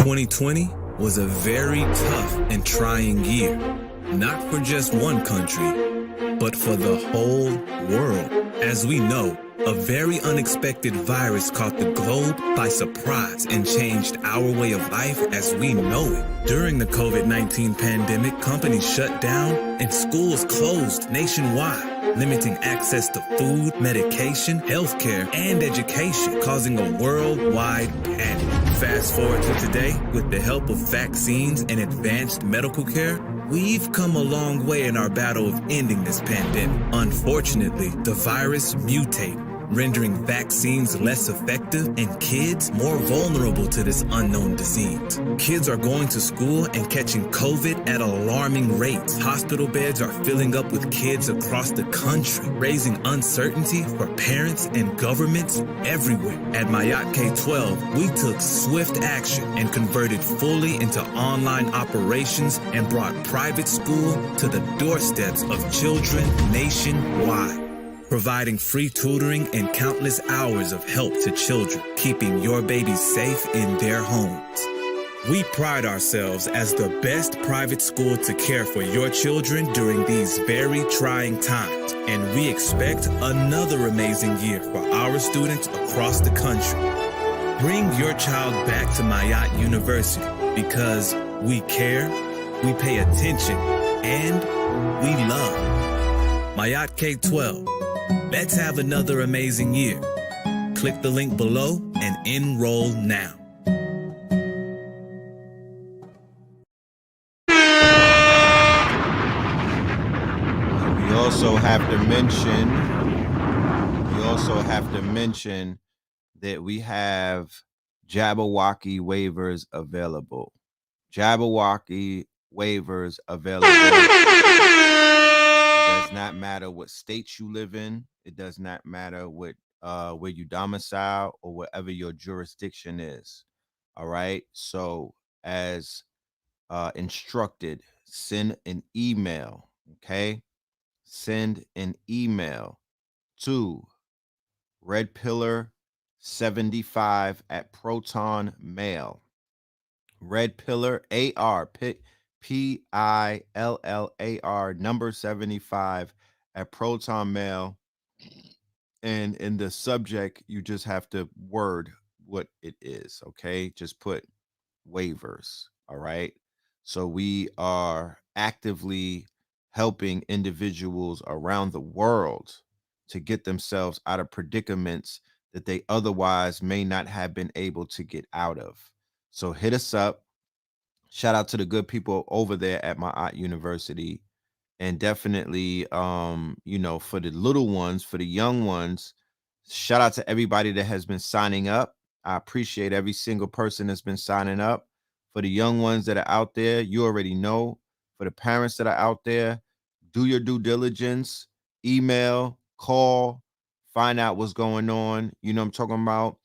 2020 was a very tough and trying year, not for just one country, but for the whole world. As we know, a very unexpected virus caught the globe by surprise and changed our way of life as we know it. During the COVID-19 pandemic, companies shut down and schools closed nationwide, limiting access to food, medication, healthcare, and education, causing a worldwide panic. Fast forward to today, with the help of vaccines and advanced medical care, we've come a long way in our battle of ending this pandemic. Unfortunately, the virus mutated, rendering vaccines less effective and kids more vulnerable to this unknown disease. Kids are going to school and catching COVID at alarming rates. Hospital beds are filling up with kids across the country, raising uncertainty for parents and governments everywhere. At Mayat K-12, we took swift action and converted fully into online operations and brought private school to the doorsteps of children nationwide, providing free tutoring and countless hours of help to children, keeping your babies safe in their homes. We pride ourselves as the best private school to care for your children during these very trying times, and we expect another amazing year for our students across the country. Bring your child back to Mayat University because we care, we pay attention, and we love. Mayat K-12. Let's have another amazing year. Click the link below and enroll now. We also have to mention that we have Jabberwocky waivers available. Jabberwocky waivers available. It does not matter what state you live in. It does not matter what where you domicile or wherever your jurisdiction is. All right. So as instructed, send an email. Okay. Send an email to redpillar75 at Proton Mail. Redpillar AR PILLAR number 75 at Proton Mail. And in the subject, you just have to word what it is. Okay. Just put waivers. All right. So we are actively helping individuals around the world to get themselves out of predicaments that they otherwise may not have been able to get out of. So hit us up. Shout out to the good people over there at Mayat University. And definitely, you know, for the little ones, for the young ones, shout out to everybody that has been signing up. I appreciate every single person that's been signing up. For the young ones that are out there, you already know. For the parents that are out there, do your due diligence, email, call, find out what's going on. You know what I'm talking about?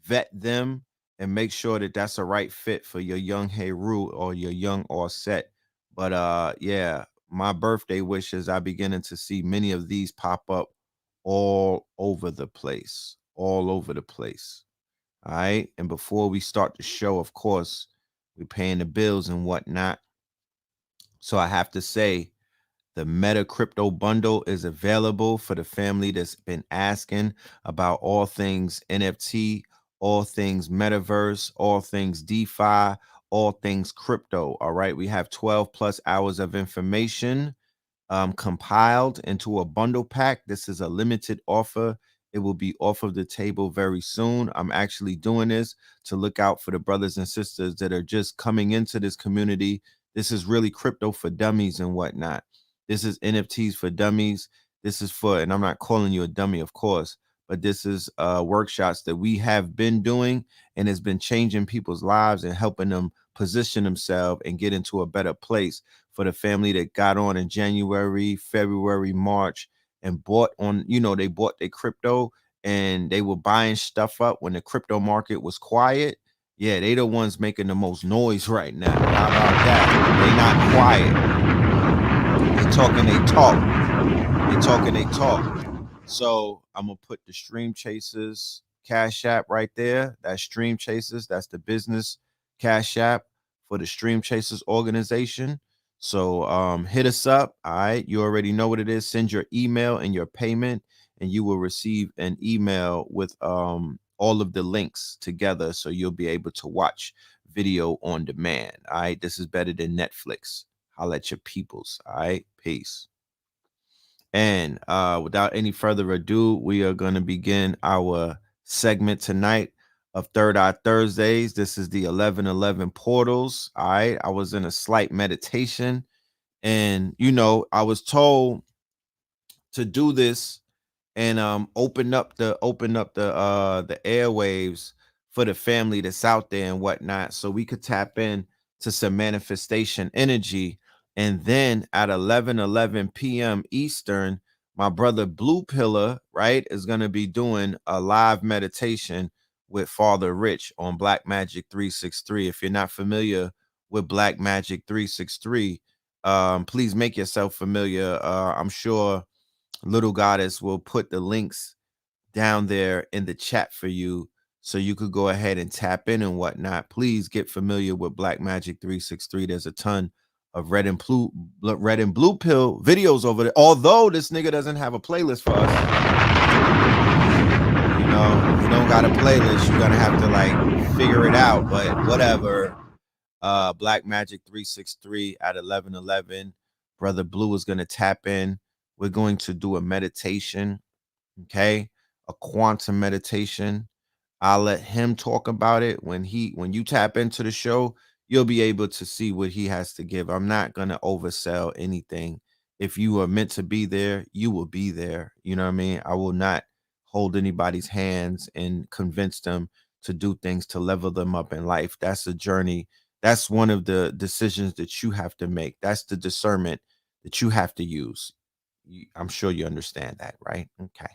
Vet them and make sure that that's a right fit for your young Heru or your young Offset. But yeah, my birthday wishes, I'm beginning to see many of these pop up all over the place. All over the place. All right. And before we start the show, of course, we're paying the bills and whatnot. So I have to say, the Meta Crypto Bundle is available for the family that's been asking about all things NFT, all things metaverse, all things DeFi, all things crypto. All right. We have 12 plus hours of information compiled into a bundle pack. This is a limited offer. It will be off of the table very soon. I'm actually doing this to look out for the brothers and sisters that are just coming into this community. This is really crypto for dummies and whatnot. This is NFTs for dummies. This is for, and I'm not calling you a dummy, of course, but this is workshops that we have been doing and has been changing people's lives and helping them position themselves and get into a better place. For the family that got on in January, February, March, and bought on, you know, they bought their crypto and they were buying stuff up when the crypto market was quiet. Yeah, they the ones making the most noise right now. How about that? They not quiet. They talking, they talk. They talking, they talk. So I'm gonna put the Stream Chasers Cash App right there. That's Stream Chasers. That's the business Cash App for the Stream Chasers organization. So hit us up. All right. You already know what it is. Send your email and your payment, and you will receive an email with all of the links together. So you'll be able to watch video on demand. All right. This is better than Netflix. Holla at your peoples. All right. Peace. And without any further ado, we are going to begin our segment tonight of Third Eye Thursdays. This is the 11:11 portals. All right. I was in a slight meditation, and I was told to do this and open up the airwaves for the family that's out there and whatnot, so we could tap in to some manifestation energy. And then at 11:11 p.m. Eastern, my brother Blue Pillar, right, is going to be doing a live meditation with Father Rich on Black Magic 363. If you're not familiar with Black Magic 363, please make yourself familiar. I'm sure Little Goddess will put the links down there in the chat for you, so you could go ahead and tap in and whatnot. Please get familiar with Black Magic 363. There's a ton of red and blue pill videos over there. Although this nigga doesn't have a playlist for us, you don't got a playlist. You're gonna have to like figure it out. But whatever. Black Magic 363 at 11:11. Brother Blue is gonna tap in. We're going to do a meditation, okay? A quantum meditation. I'll let him talk about it. When you tap into the show, you'll be able to see what he has to give. I'm not going to oversell anything. If you are meant to be there, you will be there. You know what I mean? I will not hold anybody's hands and convince them to do things to level them up in life. That's a journey. That's one of the decisions that you have to make. That's the discernment that you have to use. I'm sure you understand that, right? Okay.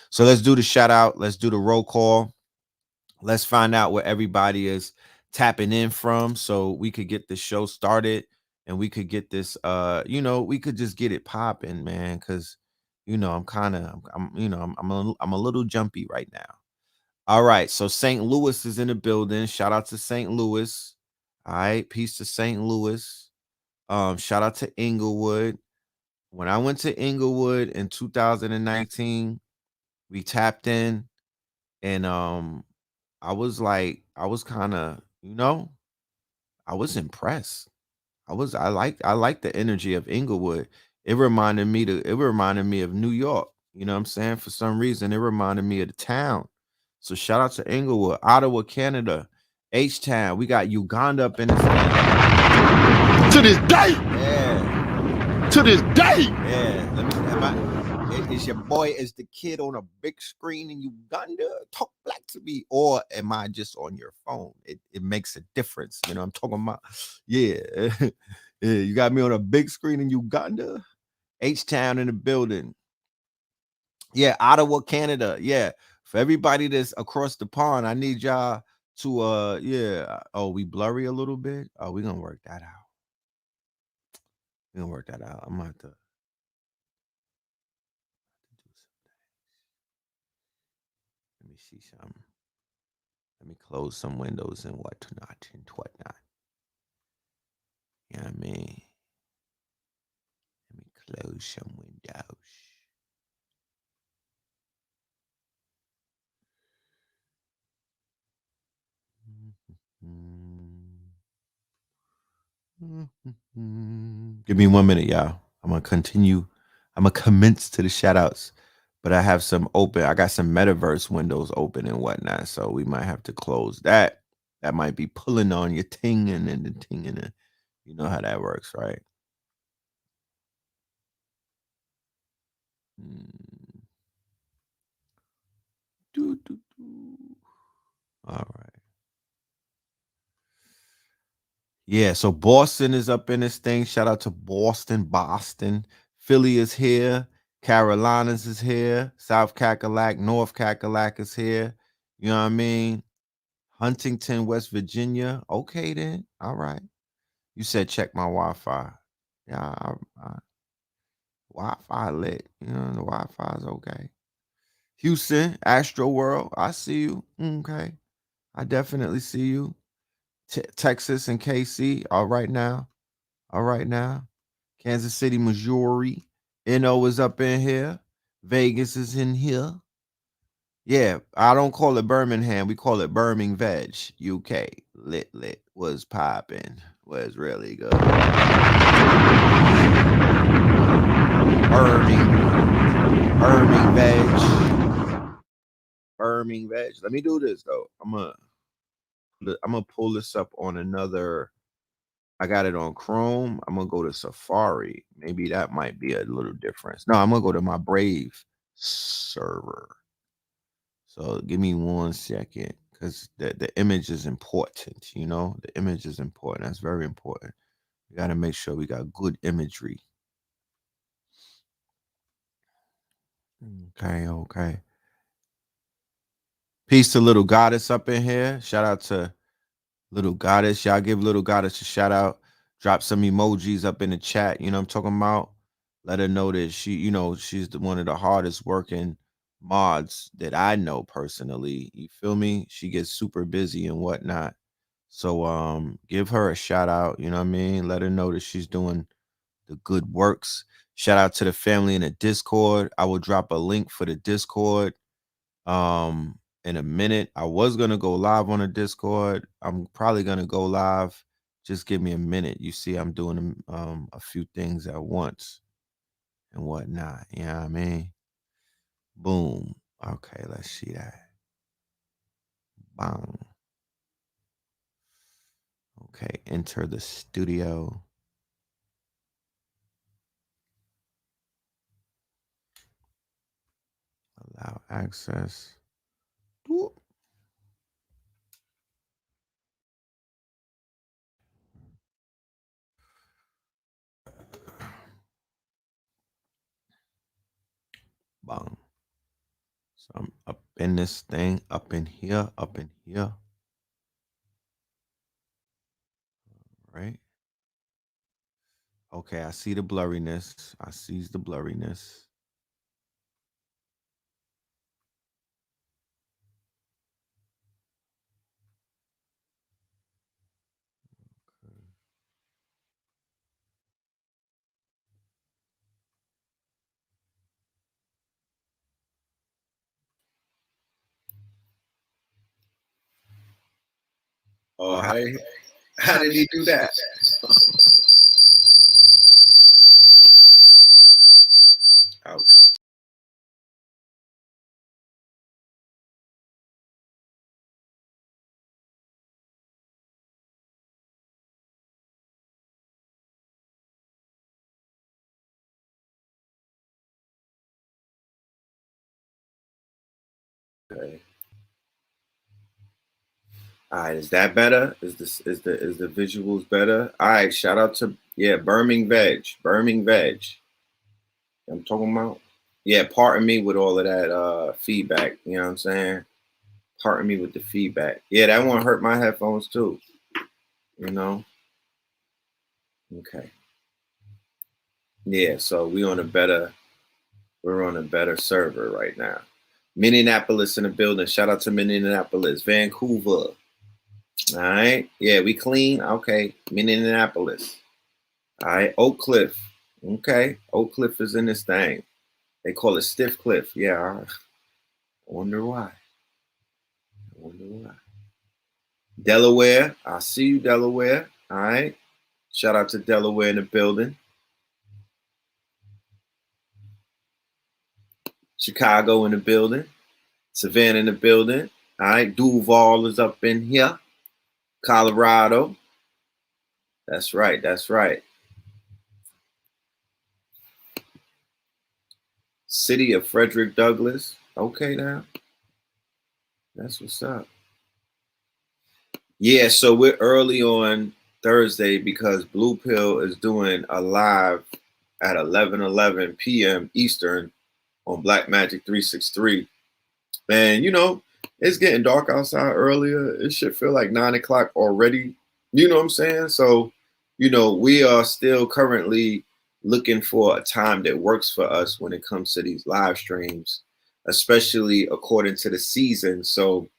So let's do the shout out. Let's do the roll call. Let's find out where everybody is tapping in from, so we could get the show started and we could get this we could just get it popping, man, cuz I'm a little jumpy right now. All right, so St. Louis is in the building. Shout out to St. Louis. All right, peace to St. Louis. Shout out to Inglewood. When I went to Inglewood in 2019, we tapped in, and I was kind of, I was impressed. I like the energy of Inglewood. It reminded me of New York. You know what I'm saying? For some reason, it reminded me of the town. So shout out to Inglewood, Ottawa, Canada, H Town. We got Uganda up in this thing. To this day. Yeah. To this day. Yeah. Is your boy is the kid on a big screen in Uganda? Talk black to me, or am I just on your phone? It makes a difference. I'm talking about. Yeah. Yeah, you got me on a big screen in Uganda. H Town in the building. Yeah, Ottawa, Canada. Yeah. For everybody that's across the pond, I need y'all to Oh, we blurry a little bit. Oh, we're gonna work that out. I'm gonna have to let me see something. Let me close some windows and whatnot. You know what I mean? Let me close some windows. Give me 1 minute, y'all. I'm gonna continue. I'm gonna commence to the shout outs, but I have some open. I got some metaverse windows open and whatnot, so we might have to close that. That might be pulling on your ting and then the ting and the, you know how that works, right? All right. Yeah, so Boston is up in this thing. Shout out to Boston. Philly is here. Carolinas is here. South Cackalack, North Cackalack is here. You know what I mean? Huntington, West Virginia. Okay, then. All right. You said check my Wi-Fi. Yeah, Wi-Fi lit. The Wi-Fi is okay. Houston, Astro World. I see you. Okay. I definitely see you. Texas and KC. All right now. All right now. Kansas City, Missouri. NO is up in here. Vegas is in here. Yeah, I don't call it Birmingham. We call it Birmingham Veg. UK. Lit was popping. Was really good. Birmingham Veg. Birmingham Veg. Let me do this though. I'm gonna pull this up on another. I got it on Chrome. I'm gonna go to Safari. Maybe that might be a little difference. No, I'm gonna go to my Brave server. So give me 1 second, because the image is important. You know, the image is important. That's very important. We got to make sure we got good imagery. Okay. Peace to Little Goddess up in here. Shout out to Little Goddess. Y'all give Little Goddess a shout out. Drop some emojis up in the chat. You know what I'm talking about? Let her know that she, you know, she's one of the hardest working mods that I know personally. You feel me? She gets super busy and whatnot. So give her a shout out. You know what I mean? Let her know that she's doing the good works. Shout out to the family in the Discord. I will drop a link for the Discord in a minute. I was gonna go live on the Discord. I'm probably gonna go live. Just give me a minute. You see, I'm doing a few things at once and whatnot. You know what I mean? Boom. Okay, let's see that. Bang. Okay, enter the studio. Allow access. Whoop. Bang. So I'm up in this thing, up in here. Right? Okay, I see the blurriness. I see the blurriness. Oh, how did he do that? Ouch. Okay. All right, is that better? Is the visuals better? All right, shout out to Birmingham Veg. I'm talking about. Yeah, pardon me with all of that feedback. You know what I'm saying? Pardon me with the feedback. Yeah, that one hurt my headphones too. You know. Okay. Yeah, so we're on a better server right now. Minneapolis in the building. Shout out to Minneapolis, Vancouver. All right. Yeah, we clean. Okay. Minneapolis. All right. Oak Cliff. Okay. Oak Cliff is in this thing. They call it Stiff Cliff. Yeah. I wonder why. Delaware. I see you, Delaware. All right. Shout out to Delaware in the building. Chicago in the building. Savannah in the building. All right. Duval is up in here. Colorado. That's right. City of Frederick Douglass. Okay, now. That's what's up. Yeah, so we're early on Thursday because Blue Pill is doing a live at 11:11 p.m. Eastern on Black Magic 363. And, you know, it's getting dark outside earlier. It should feel like 9 o'clock already. You know what I'm saying? So, you know, we are still currently looking for a time that works for us when it comes to these live streams, especially according to the season. So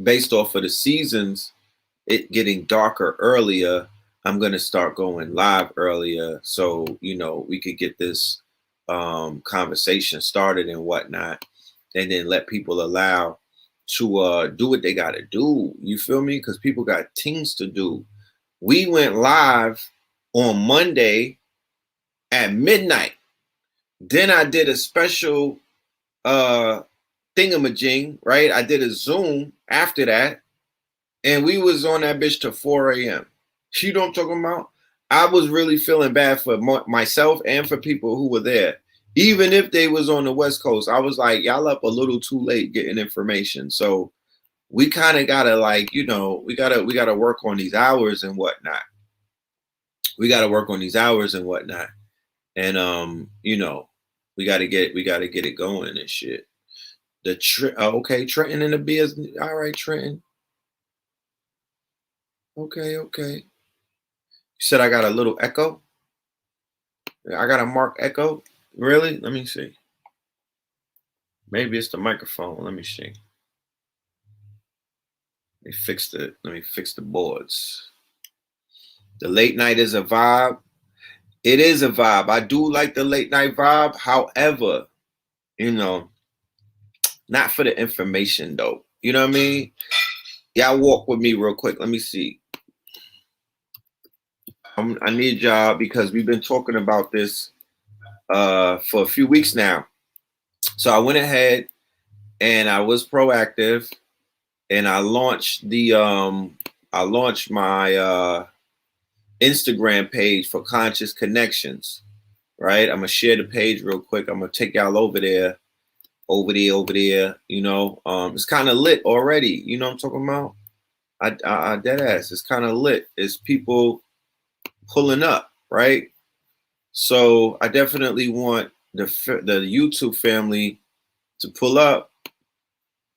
based off of the seasons, it getting darker earlier, I'm going to start going live earlier. So, you know, we could get this conversation started and whatnot, and then let people allow to do what they got to do. You feel me? Because people got things to do. We went live on Monday at midnight. Then I did a special thingamajig, right? I did a Zoom after that, and we was on that bitch till 4 a.m. You know what I'm talking about? I was really feeling bad for myself and for people who were there. Even if they was on the West Coast, I was like, y'all up a little too late getting information. So we kind of gotta, like, you know, we gotta work on these hours and whatnot. We gotta work on these hours and whatnot. And you know, we gotta get it going and shit. Okay, Trenton in the business. All right, Trenton. Okay. You said I got a little echo? I got a mark echo? Really? Let me see. Maybe it's the microphone. Let me see. Let me fix the boards. The late night is a vibe. It is a vibe. I do like the late night vibe. However, you know, not for the information though. You know what I mean? Y'all walk with me real quick. Let me see. I need y'all, because we've been talking about this for a few weeks now. So I went ahead and I was proactive, and I launched my Instagram page for Conscious Connections. Right? I'm gonna share the page real quick. I'm gonna take y'all over there. You know, it's kind of lit already. You know what I'm talking about? I dead ass. It's kind of lit. It's people pulling up, right? So I definitely want the YouTube family to pull up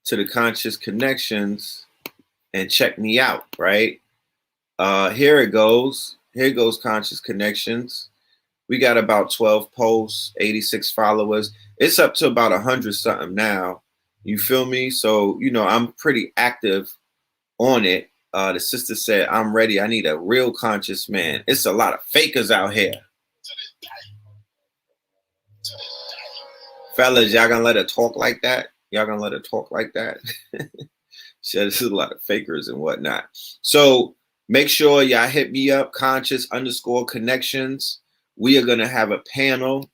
to the Conscious Connections and check me out, right? Here it goes. Here goes Conscious Connections. We got about 12 posts, 86 followers. It's up to about 100 something now. You feel me? So, you know, I'm pretty active on it. The sister said, I'm ready. I need a real conscious man. It's a lot of fakers out here. Fellas, y'all gonna let her talk like that? Y'all gonna let her talk like that? She said, this is a lot of fakers and whatnot. So make sure y'all hit me up, conscious_connections. We are gonna have a panel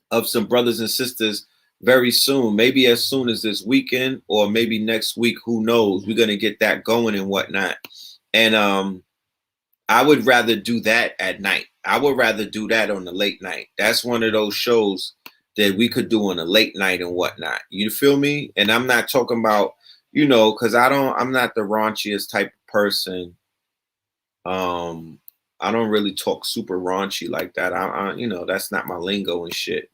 of some brothers and sisters very soon, maybe as soon as this weekend or maybe next week. Who knows? We're gonna get that going and whatnot. And I would rather do that at night. I would rather do that on the late night. That's one of those shows that we could do on a late night and whatnot. You feel me? And I'm not talking about, you know, because I'm not the raunchiest type of person. I don't really talk super raunchy like that. I you know, that's not my lingo and shit.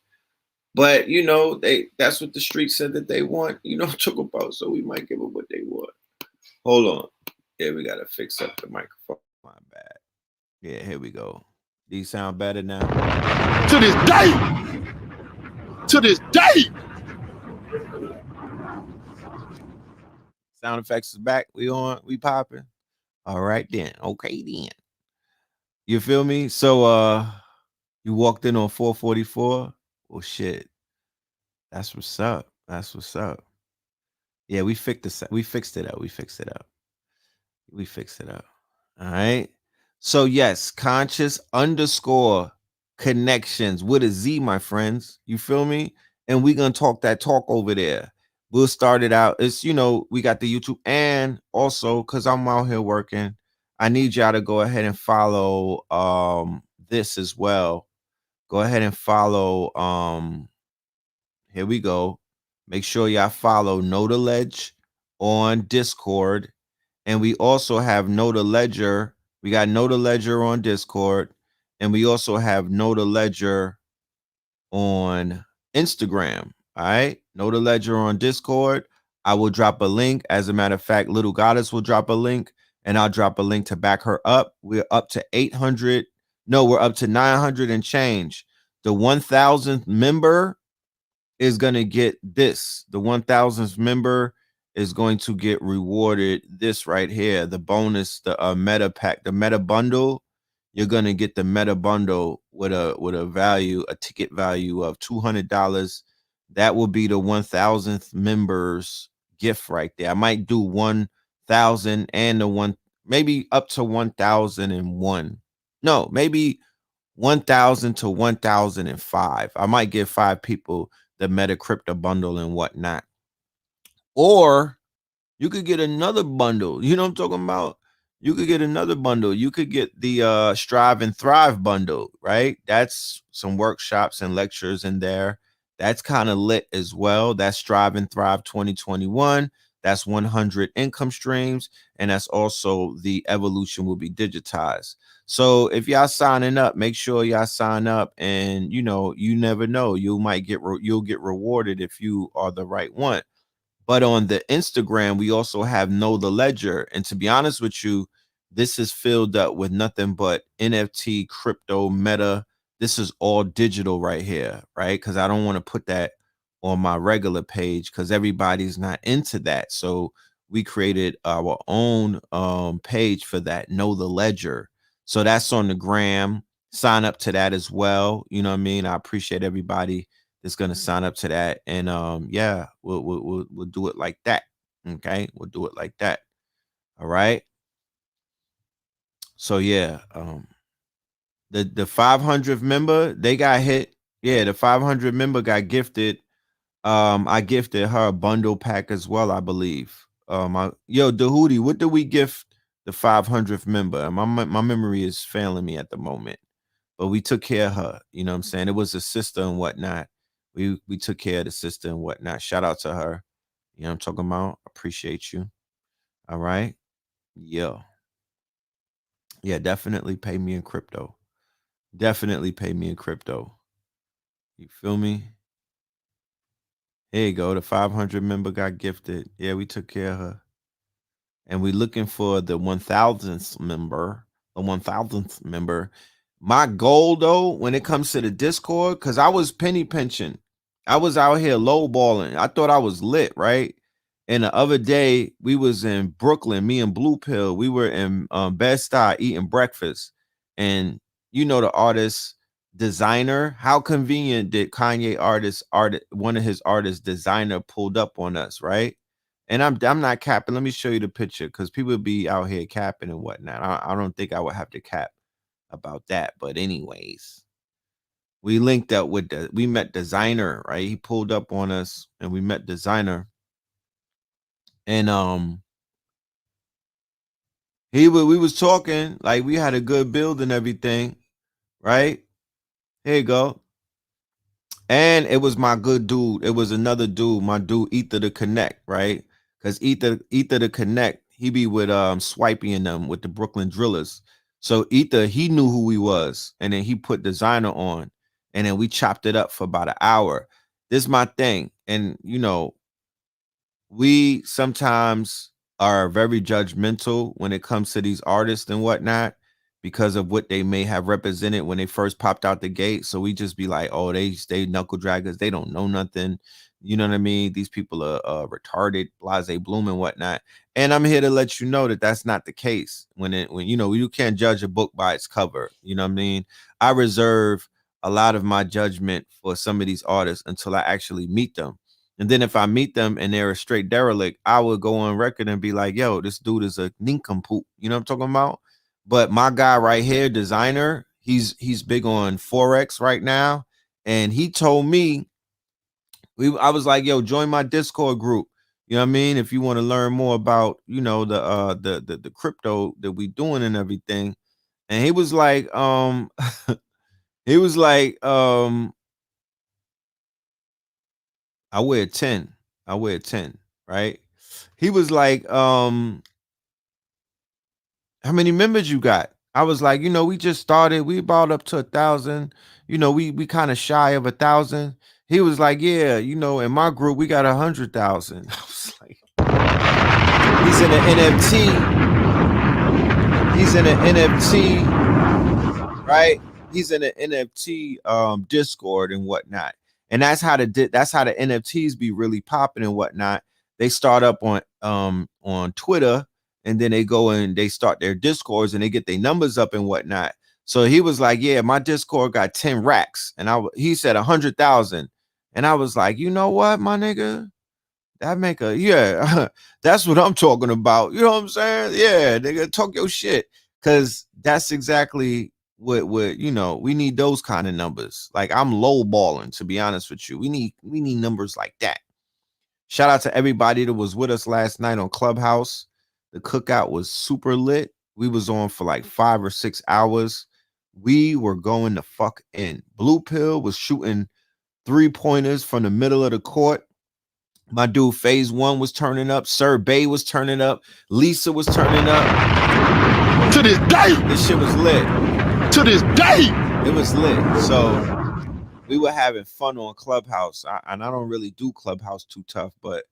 But you know, that's what the street said that they want. You know what I'm talking about. So we might give them what they want. Hold on. Yeah, we gotta fix up the microphone. My bad. Yeah, here we go. These sound better now. To this day. To this day. Sound effects is back. We popping. All right then. Okay then. You feel me? So you walked in on 444. Well, shit. That's what's up. That's what's up. Yeah, we fixed it up. We fixed it up. All right. So yes, conscious_connections with a Z, my friends. You feel me? And we're gonna talk that talk over there. We'll start it out. It's, you know, we got the YouTube, and also because I'm out here working, I need y'all to go ahead and follow this as well. Go ahead and follow here we go. Make sure y'all follow Know the Ledge on Discord. And we also have Know the Ledger. We got Know the Ledger on Discord. And we also have Know the Ledger on Instagram. All right. Know the Ledger on Discord. I will drop a link. As a matter of fact, Little Goddess will drop a link, and I'll drop a link to back her up. We're up to 800. No, we're up to 900 and change. The 1,000th member is going to get this. The 1,000th member is going to get rewarded this right here, the bonus, the meta pack, the meta bundle. You're gonna get the meta bundle with a value, a ticket value of $200. That will be the 1,000th members gift right there. I might do 1,000 and the one, maybe up to 1,001. No, maybe 1,000 to 1,005. I might give 5 people the meta crypto bundle and whatnot. Or you could get another bundle. You know what I'm talking about? You could get another bundle. You could get the Strive and Thrive bundle, right? That's some workshops and lectures in there. That's kind of lit as well. That's Strive and Thrive 2021. That's 100 income streams. And that's also the evolution will be digitized. So if y'all signing up, make sure y'all sign up. And, you know, you never know. You might get, you'll get rewarded if you are the right one. But on the Instagram, we also have Know the Ledger. And to be honest with you, this is filled up with nothing but NFT, crypto, meta. This is all digital right here, right? Because I don't want to put that on my regular page because everybody's not into that. So we created our own page for that, Know the Ledger. So that's on the gram. Sign up to that as well. You know what I mean? I appreciate everybody that's going to sign up to that. And yeah, we'll do it like that. Okay, we'll do it like that. All right. So yeah, the 500th member, they got hit. Yeah, the 500 member got gifted. I gifted her a bundle pack as well, I believe. Yo, Dahudi, what did we gift the 500th member? My memory is failing me at the moment, but we took care of her. You know what I'm saying? It was a sister and whatnot. We took care of the sister and whatnot. Shout out to her. You know what I'm talking about? Appreciate you. All right. Yeah. Yeah, definitely pay me in crypto. Definitely pay me in crypto. You feel me? Here you go. The 500 member got gifted. Yeah, we took care of her. And we're looking for the 1,000th member. The 1,000th member. My goal, though, when it comes to the Discord, because I was penny pinching. I was out here lowballing. I thought I was lit, right? And the other day, we was in Brooklyn, me and Blue Pill. We were in Bed-Stuy eating breakfast. And you know the artist, Designer. How convenient did Kanye one of his artists, Designer, pulled up on us, right? And I'm not capping. Let me show you the picture because people be out here capping and whatnot. I don't think I would have to cap about that. But anyways, we linked up with we met Designer, right? He pulled up on us and we met Designer. And we was talking, like we had a good build and everything, right? Here you go. And it was my good dude. It was another dude, my dude Ether to Connect, right? Because Ether to Connect, he be with Swipey and them with the Brooklyn Drillers. So Ether, he knew who he was, and then he put Designer on, and then we chopped it up for about an hour. This is my thing, and you know, we sometimes are very judgmental when it comes to these artists and whatnot because of what they may have represented when they first popped out the gate. So we just be like, oh, they knuckle draggers. They don't know nothing. You know what I mean? These people are retarded, blase bloom and whatnot. And I'm here to let you know that that's not the case. When you know, you can't judge a book by its cover. You know what I mean? I reserve a lot of my judgment for some of these artists until I actually meet them. And then if I meet them and they're a straight derelict, I would go on record and be like, yo, this dude is a nincompoop. You know what I'm talking about? But my guy right here, Designer, he's big on Forex right now. And he told me, I was like, yo, join my Discord group. You know what I mean? If you want to learn more about, you know, the crypto that we doing and everything. And he was like, he was like, I wear 10. I wear 10, right? He was like, how many members you got? I was like, you know, we just started. We brought up to 1,000. You know, we kind of shy of 1,000. He was like, yeah, you know, in my group, we got 100,000. I was like, he's in an NFT. He's in an NFT, right? He's in an NFT Discord and whatnot. And that's how the NFTs be really popping and whatnot. they start up on Twitter, and then they go and they start their discords and they get their numbers up and whatnot. So he was like, yeah, my Discord got 10 racks. And he said 100,000. And I was like, you know what, my nigga? That make a, yeah, that's what I'm talking about. You know what I'm saying? Yeah, nigga, talk your shit. Cause that's exactly what you know, we need those kind of numbers. Like I'm low balling, to be honest with you. We need numbers like that. Shout out to everybody that was with us last night on Clubhouse. The cookout was super lit. We was on for like 5 or 6 hours. We were going the fuck in. Blue Pill was shooting 3-pointers from the middle of the court. My dude Phase One was turning up. Sir Bay was turning up. Lisa was turning up. To this day. This shit was lit. To this day. It was lit. So we were having fun on Clubhouse. And I don't really do Clubhouse too tough, but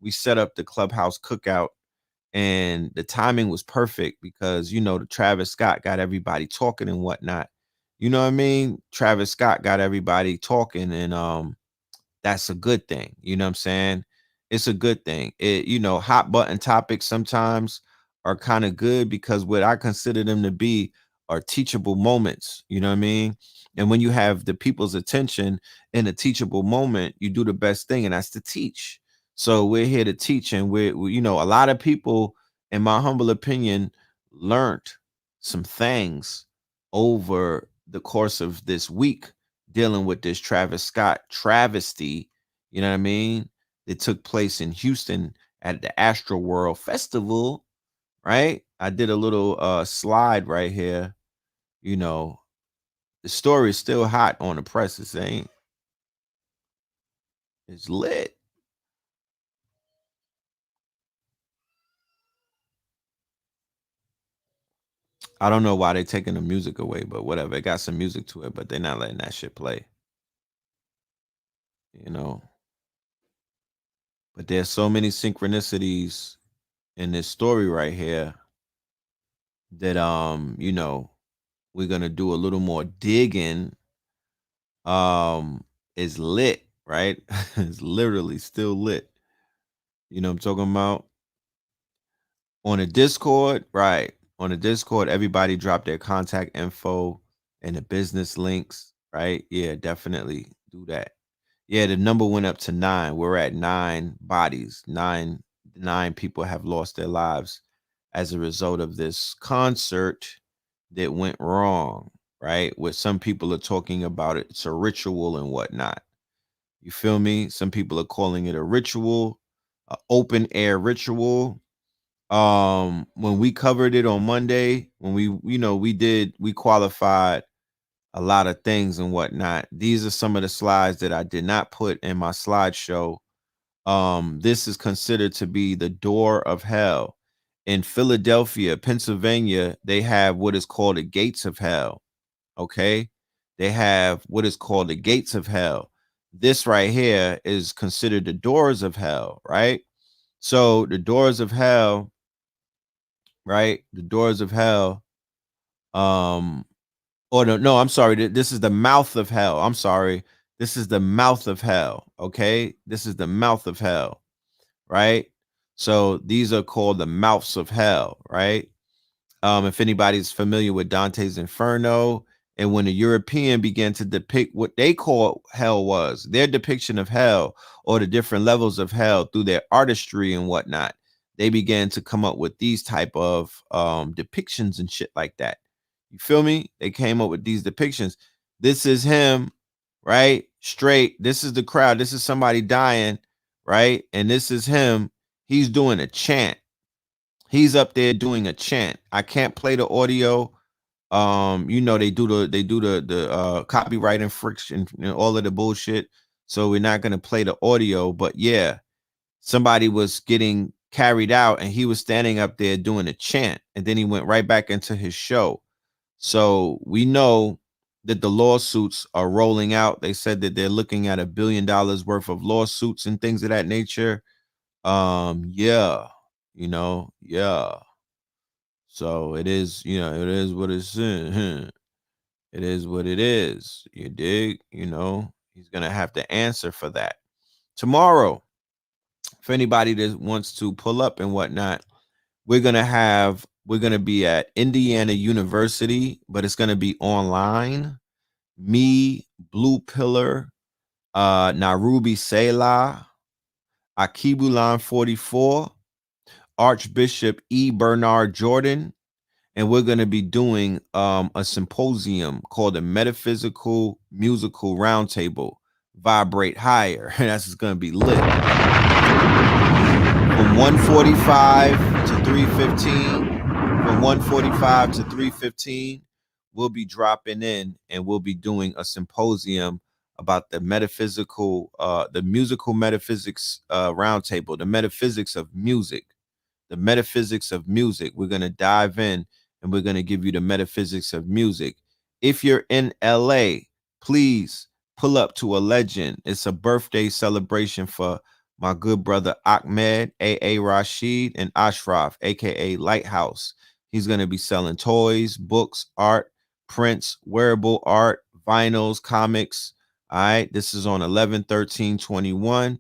we set up the Clubhouse cookout and the timing was perfect because, you know, the Travis Scott got everybody talking and whatnot. You know what I mean? Travis Scott got everybody talking, and that's a good thing. You know what I'm saying? It's a good thing. It, you know, hot button topics sometimes are kind of good because what I consider them to be are teachable moments. You know what I mean? And when you have the people's attention in a teachable moment, you do the best thing, and that's to teach. So we're here to teach, and we you know, a lot of people, in my humble opinion, learned some things over the course of this week dealing with this Travis Scott travesty, you know what I mean? It took place in Houston at the Astro World Festival, right? I did a little slide right here. You know, the story is still hot on the press. It's lit. I don't know why they're taking the music away, but whatever. It got some music to it, but they're not letting that shit play. You know. But there's so many synchronicities in this story right here that you know, we're gonna do a little more digging. It's lit, right? It's literally still lit. You know what I'm talking about? On the Discord, right? On the Discord, everybody dropped their contact info and the business links, right? Yeah, definitely do that. Yeah, the number went up to 9. We're at 9 bodies. Nine people have lost their lives as a result of this concert that went wrong, right? Where some people are talking about it's a ritual and whatnot. You feel me? Some people are calling it a ritual, an open air ritual. When we covered it on Monday, when we qualified a lot of things and whatnot. These are some of the slides that I did not put in my slideshow. This is considered to be the door of hell. In Philadelphia, Pennsylvania, they have what is called the gates of hell. Okay. They have what is called the gates of hell. This right here is considered the doors of hell, right? So the doors of hell, right? The doors of hell, or no, I'm sorry. This is the mouth of hell. I'm sorry. This is the mouth of hell. Okay. This is the mouth of hell. Right. So these are called the mouths of hell. Right. If anybody's familiar with Dante's Inferno, and when the European began to depict what they call hell was, their depiction of hell or the different levels of hell through their artistry and whatnot, they began to come up with these type of depictions and shit like that. You feel me? They came up with these depictions. This is him, right? Straight. This is the crowd. This is somebody dying, right? And this is him. He's doing a chant. He's up there doing a chant. I can't play the audio. You know, they do the copyright infraction and all of the bullshit. So we're not gonna play the audio, but yeah, somebody was getting carried out and he was standing up there doing a chant, and then he went right back into his show. So we know that the lawsuits are rolling out. They said that they're looking at $1 billion worth of lawsuits and things of that nature. Yeah, yeah. So it is, it is what it's it is what it is. You dig? He's gonna have to answer for that tomorrow. For anybody that wants to pull up and whatnot, we're gonna be at Indiana University, but it's gonna be online. Me, Blue Pillar, Narubi Selah, Akibulan 44, Archbishop E. Bernard Jordan, and we're going to be doing a symposium called the Metaphysical Musical Roundtable, Vibrate Higher. That's going to be lit. From 1:45 to 3:15, from 1:45 to 3:15, we'll be dropping in and we'll be doing a symposium about the musical metaphysics roundtable, the metaphysics of music. The metaphysics of music. We're going to dive in and we're going to give you the metaphysics of music. If you're in LA, please pull up to a legend. It's a birthday celebration for my good brother Ahmed, A.A. Rashid, and Ashraf, aka Lighthouse. He's going to be selling toys, books, art, prints, wearable art, vinyls, comics. All right. This is on 11/13/21.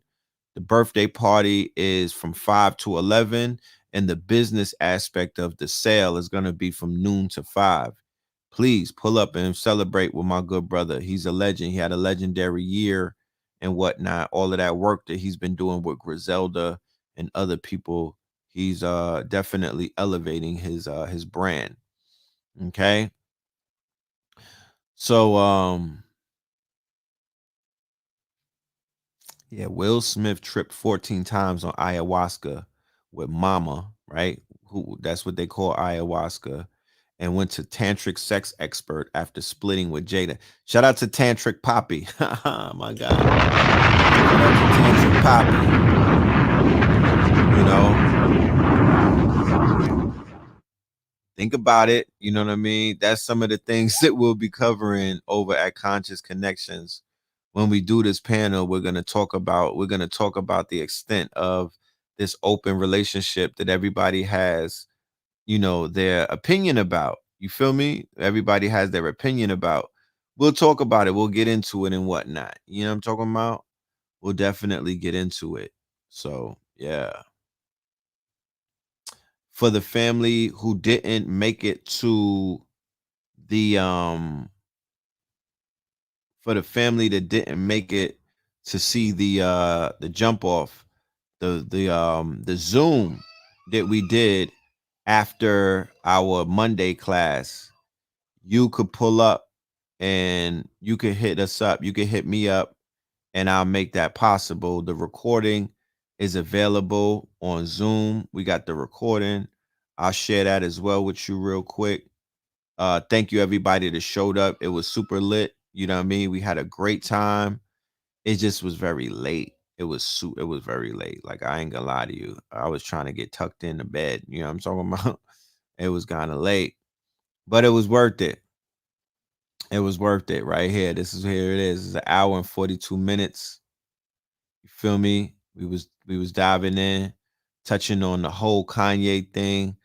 The birthday party is from 5 to 11, and the business aspect of the sale is going to be from noon to 5. Please pull up and celebrate with my good brother. He's a legend. He had a legendary year and whatnot. All of that work that he's been doing with Griselda and other people, he's definitely elevating his brand. Okay. So yeah, Will Smith tripped 14 times on ayahuasca with Mama, right? Who that's what they call ayahuasca, and went to tantric sex expert after splitting with Jada. Shout out to Tantric Poppy. My God. Shout out to Tantric Poppy. You know, think about it. You know what I mean? That's some of the things that we'll be covering over at Conscious Connections. When we do this panel, we're going to talk about the extent of this open relationship that everybody has, you know, their opinion about. You feel me? Everybody has their opinion about. We'll talk about it. We'll get into it and whatnot. You know what I'm talking about? We'll definitely get into it. So yeah. For the family who didn't make it to the for the family that didn't make it to see the jump off, the Zoom that we did after our Monday class, you could pull up and you could hit us up. You could hit me up and I'll make that possible. The recording is available on Zoom. We got the recording. I'll share that as well with you real quick. Thank you everybody that showed up. It was super lit. You know what I mean? We had a great time. It just was very late. It was very late. Like I ain't gonna lie to you. I was trying to get tucked into bed. You know what I'm talking about? It was kind of late, but it was worth it. It was worth it right here. Here it is. It's an hour and 42 minutes. You feel me? We was diving in, touching on the whole Kanye thing,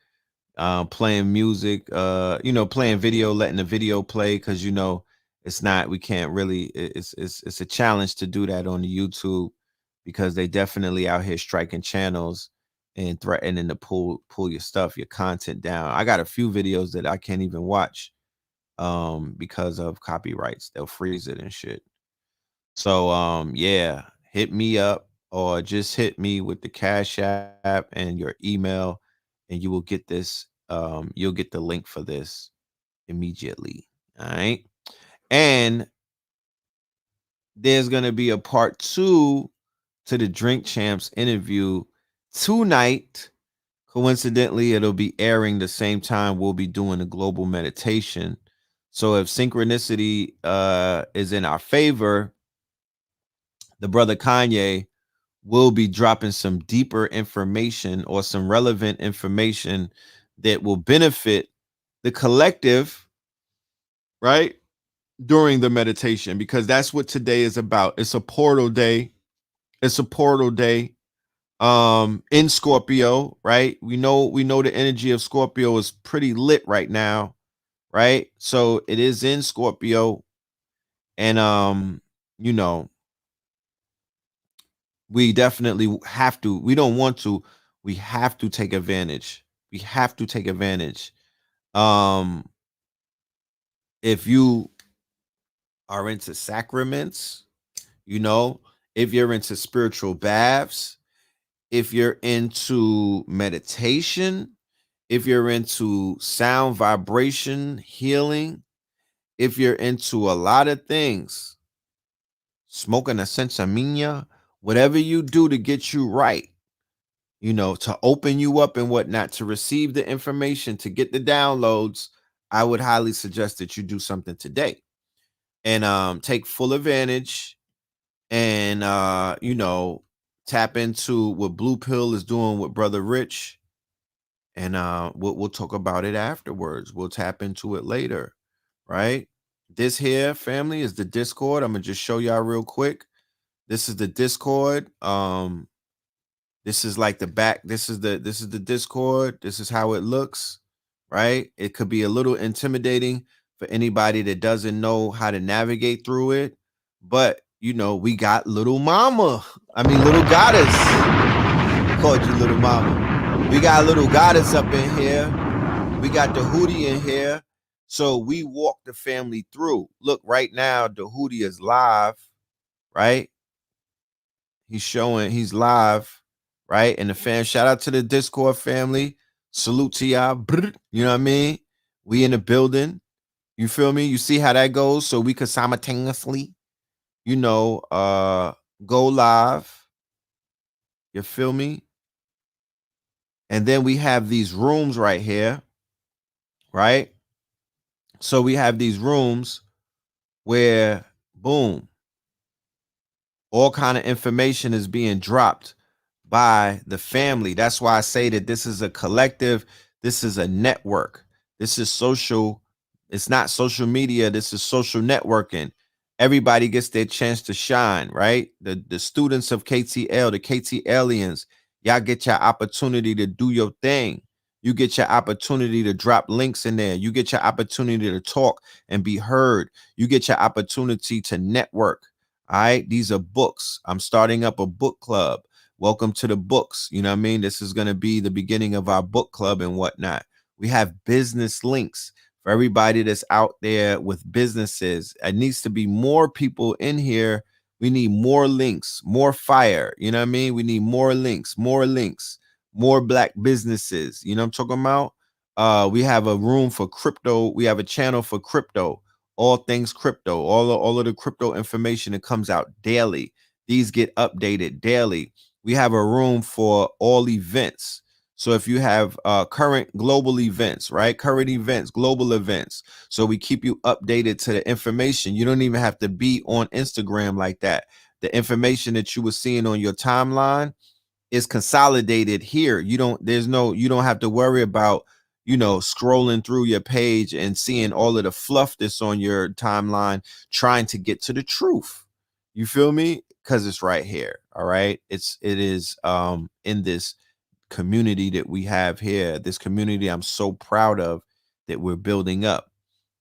playing music, playing video, letting the video play, because we can't really, it's a challenge to do that on the YouTube, because they definitely out here striking channels and threatening to pull your stuff, your content down. I got a few videos that I can't even watch because of copyrights. They'll freeze it and shit. So yeah, hit me up or just hit me with the Cash App and your email, and you will get this. You'll get the link for this immediately. All right. And there's gonna be a part 2 to the Drink Champs interview tonight. Coincidentally, it'll be airing the same time we'll be doing a global meditation. So if synchronicity is in our favor, the brother Kanye will be dropping some deeper information or some relevant information that will benefit the collective, right? During the meditation, because that's what today is about. It's a portal day. It's a portal day in Scorpio, right? We know the energy of Scorpio is pretty lit right now, right? So it is in Scorpio, and We definitely have to. We don't want to. We have to take advantage. We have to take advantage. Um, if you are into sacraments, you know, if you're into spiritual baths, if you're into meditation, if you're into sound vibration healing, if you're into a lot of things, smoking a sensamina, whatever you do to get you right, you know, to open you up and whatnot, to receive the information, to get the downloads, I would highly suggest that you do something today and take full advantage and you know, tap into what Blue Pill is doing with Brother Rich. And we'll talk about it afterwards. We'll tap into it later, right? This here, family, is the Discord. I'm gonna just show y'all real quick. This is the Discord. This is like the back. This is the Discord. This is how it looks, right? It could be a little intimidating for anybody that doesn't know how to navigate through it, but you know, we got little mama. I mean, little goddess. Called you little mama. We got little goddess up in here. We got the Hootie in here. So we walk the family through. Look, right now, the Hootie is live, right? He's live, right? And the fam, shout out to the Discord family. Salute to y'all. You know what I mean? We in the building. You feel me? You see how that goes? So we could simultaneously, you know, go live. You feel me? And then we have these rooms right here, right? So we have these rooms where, boom, all kind of information is being dropped by the family. That's why I say that this is a collective, this is a network, this is social. It's not social media, this is social networking. Everybody gets their chance to shine, right? The students of KTL, the KT aliens, y'all get your opportunity to do your thing. You get your opportunity to drop links in there. You get your opportunity to talk and be heard. You get your opportunity to network. All right, these are books. I'm starting up a book club. Welcome to the books. You know what I mean? This is going to be the beginning of our book club and whatnot. We have business links for everybody that's out there with businesses. It needs to be more people in here. We need more links, more fire. You know what I mean? We need more links, more black businesses. You know what I'm talking about? We have a room for crypto. We have a channel for crypto, all things crypto, all of the crypto information that comes out daily. These get updated daily. We have a room for all events. So if you have current global events, right? Current events, global events. So we keep you updated to the information. You don't even have to be on Instagram like that. The information that you were seeing on your timeline is consolidated here. You don't have to worry about, you know, scrolling through your page and seeing all of the fluff that's on your timeline, trying to get to the truth. You feel me? Because it's right here. All right. It is in this community that we have here, this community I'm so proud of that we're building up.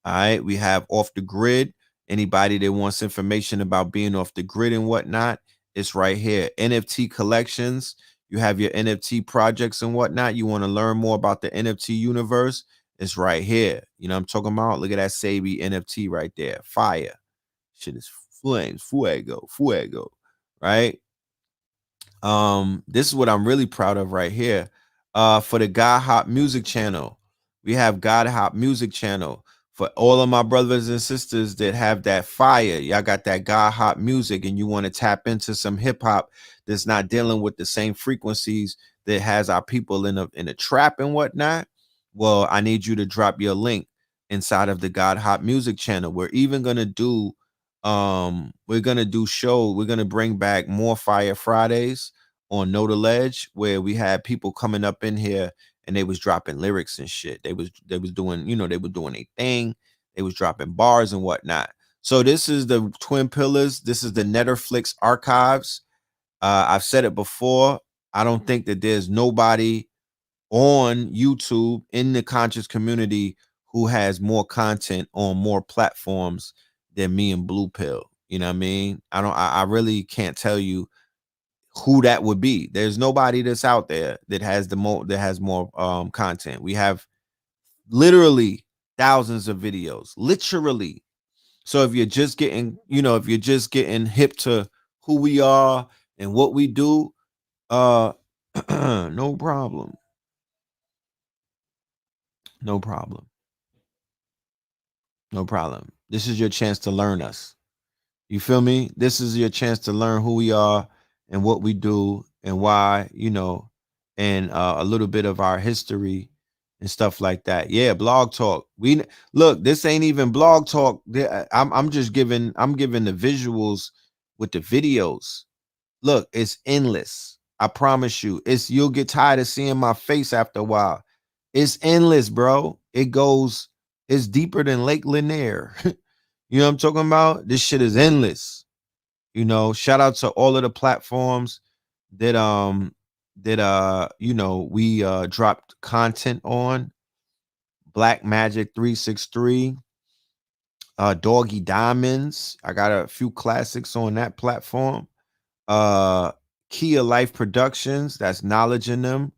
All right. We have Off the Grid. Anybody that wants information about being off the grid and whatnot, it's right here. NFT collections. You have your NFT projects and whatnot. You want to learn more about the NFT universe? It's right here. You know what I'm talking about? Look at that Sabi NFT right there. Fire. Shit is flames. Fuego. Right? This is what I'm really proud of right here. For the God Hop Music Channel. We have God Hop Music Channel. For all of my brothers and sisters that have that fire, y'all got that God Hop music and you want to tap into some hip hop that's not dealing with the same frequencies that has our people in a trap and whatnot. Well, I need you to drop your link inside of the God Hop Music Channel. We're even gonna do we're gonna bring back more Fire Fridays on Know the Ledge, where we had people coming up in here and they was dropping lyrics and shit. They was doing, you know, they were doing a thing. They was dropping bars and whatnot. So this is the Twin Pillars. This is the Netflix archives. I've said it before. I don't think that there's nobody on YouTube in the conscious community who has more content on more platforms than me and Blue Pill. You know what I mean? I really can't tell you who that would be. There's nobody that's out there that has more content. We have literally thousands of videos, literally. So if you're just getting, if you're just getting hip to who we are and what we do, no problem. No problem. No problem. This is your chance to learn us. You feel me? This is your chance to learn who we are and what we do and why, and a little bit of our history and stuff like that. Yeah, blog talk. We look, this ain't even blog talk. I'm giving the visuals with the videos. Look, it's endless. I promise you. You'll get tired of seeing my face after a while. It's endless, bro. It's deeper than Lake Lanier. You know what I'm talking about? This shit is endless. Shout out to all of the platforms that we dropped content on. Black Magic 363, Doggy Diamonds. I got a few classics on that platform. Kia Life Productions, that's Knowledge in them,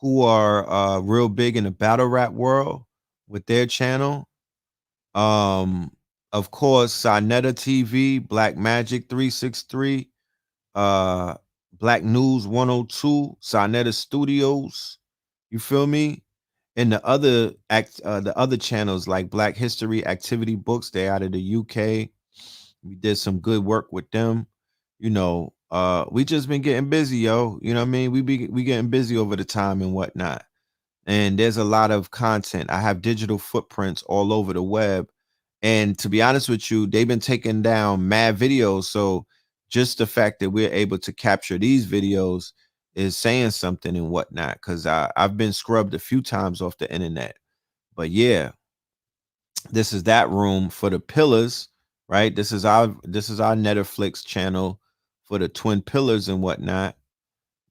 who are real big in the battle rap world with their channel. Of course, Sinetta TV, Black Magic 363, Black News 102, Sinetta Studios. You feel me? And the other channels like Black History Activity Books, they're out of the UK. We did some good work with them. We just been getting busy, yo. You know what I mean? We getting busy over the time and whatnot. And there's a lot of content. I have digital footprints all over the web. And to be honest with you, they've been taking down mad videos. So just the fact that we're able to capture these videos is saying something and whatnot. Because I've been scrubbed a few times off the internet. But yeah, this is that room for the pillars, right? This is our Netflix channel for the twin pillars and whatnot,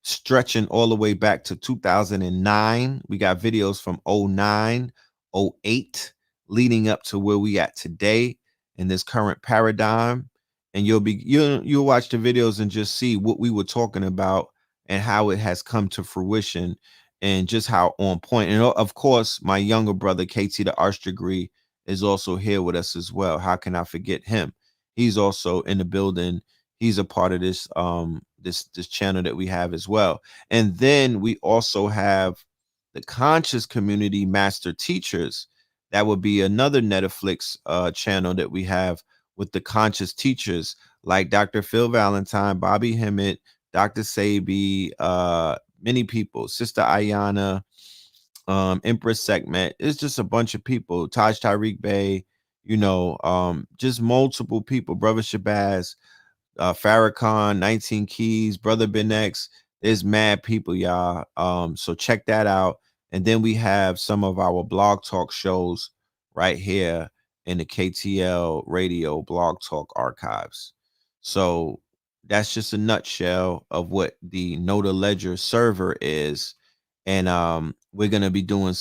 stretching all the way back to 2009. We got videos from 09, 08, leading up to where we at today in this current paradigm. And you'll watch the videos and just see what we were talking about and how it has come to fruition and just how on point. And of course, my younger brother, KT3RD, is also here with us as well. How can I forget him? He's also in the building. He's a part of this this channel that we have as well. And then we also have the conscious community master teachers. That would be another Netflix channel that we have with the conscious teachers like Dr. Phil Valentine, Bobby Hemmett, Dr. Sabi, many people, Sister Ayana, Empress Segment. It's just a bunch of people. TH3RD, just multiple people. Brother Shabazz, Farrakhan, 19 Keys, Brother Ben X. There's mad people, y'all. So check that out. And then we have some of our blog talk shows right here in the KTL Radio Blog Talk archives. So that's just a nutshell of what the Nota Ledger server is. And we're gonna be doing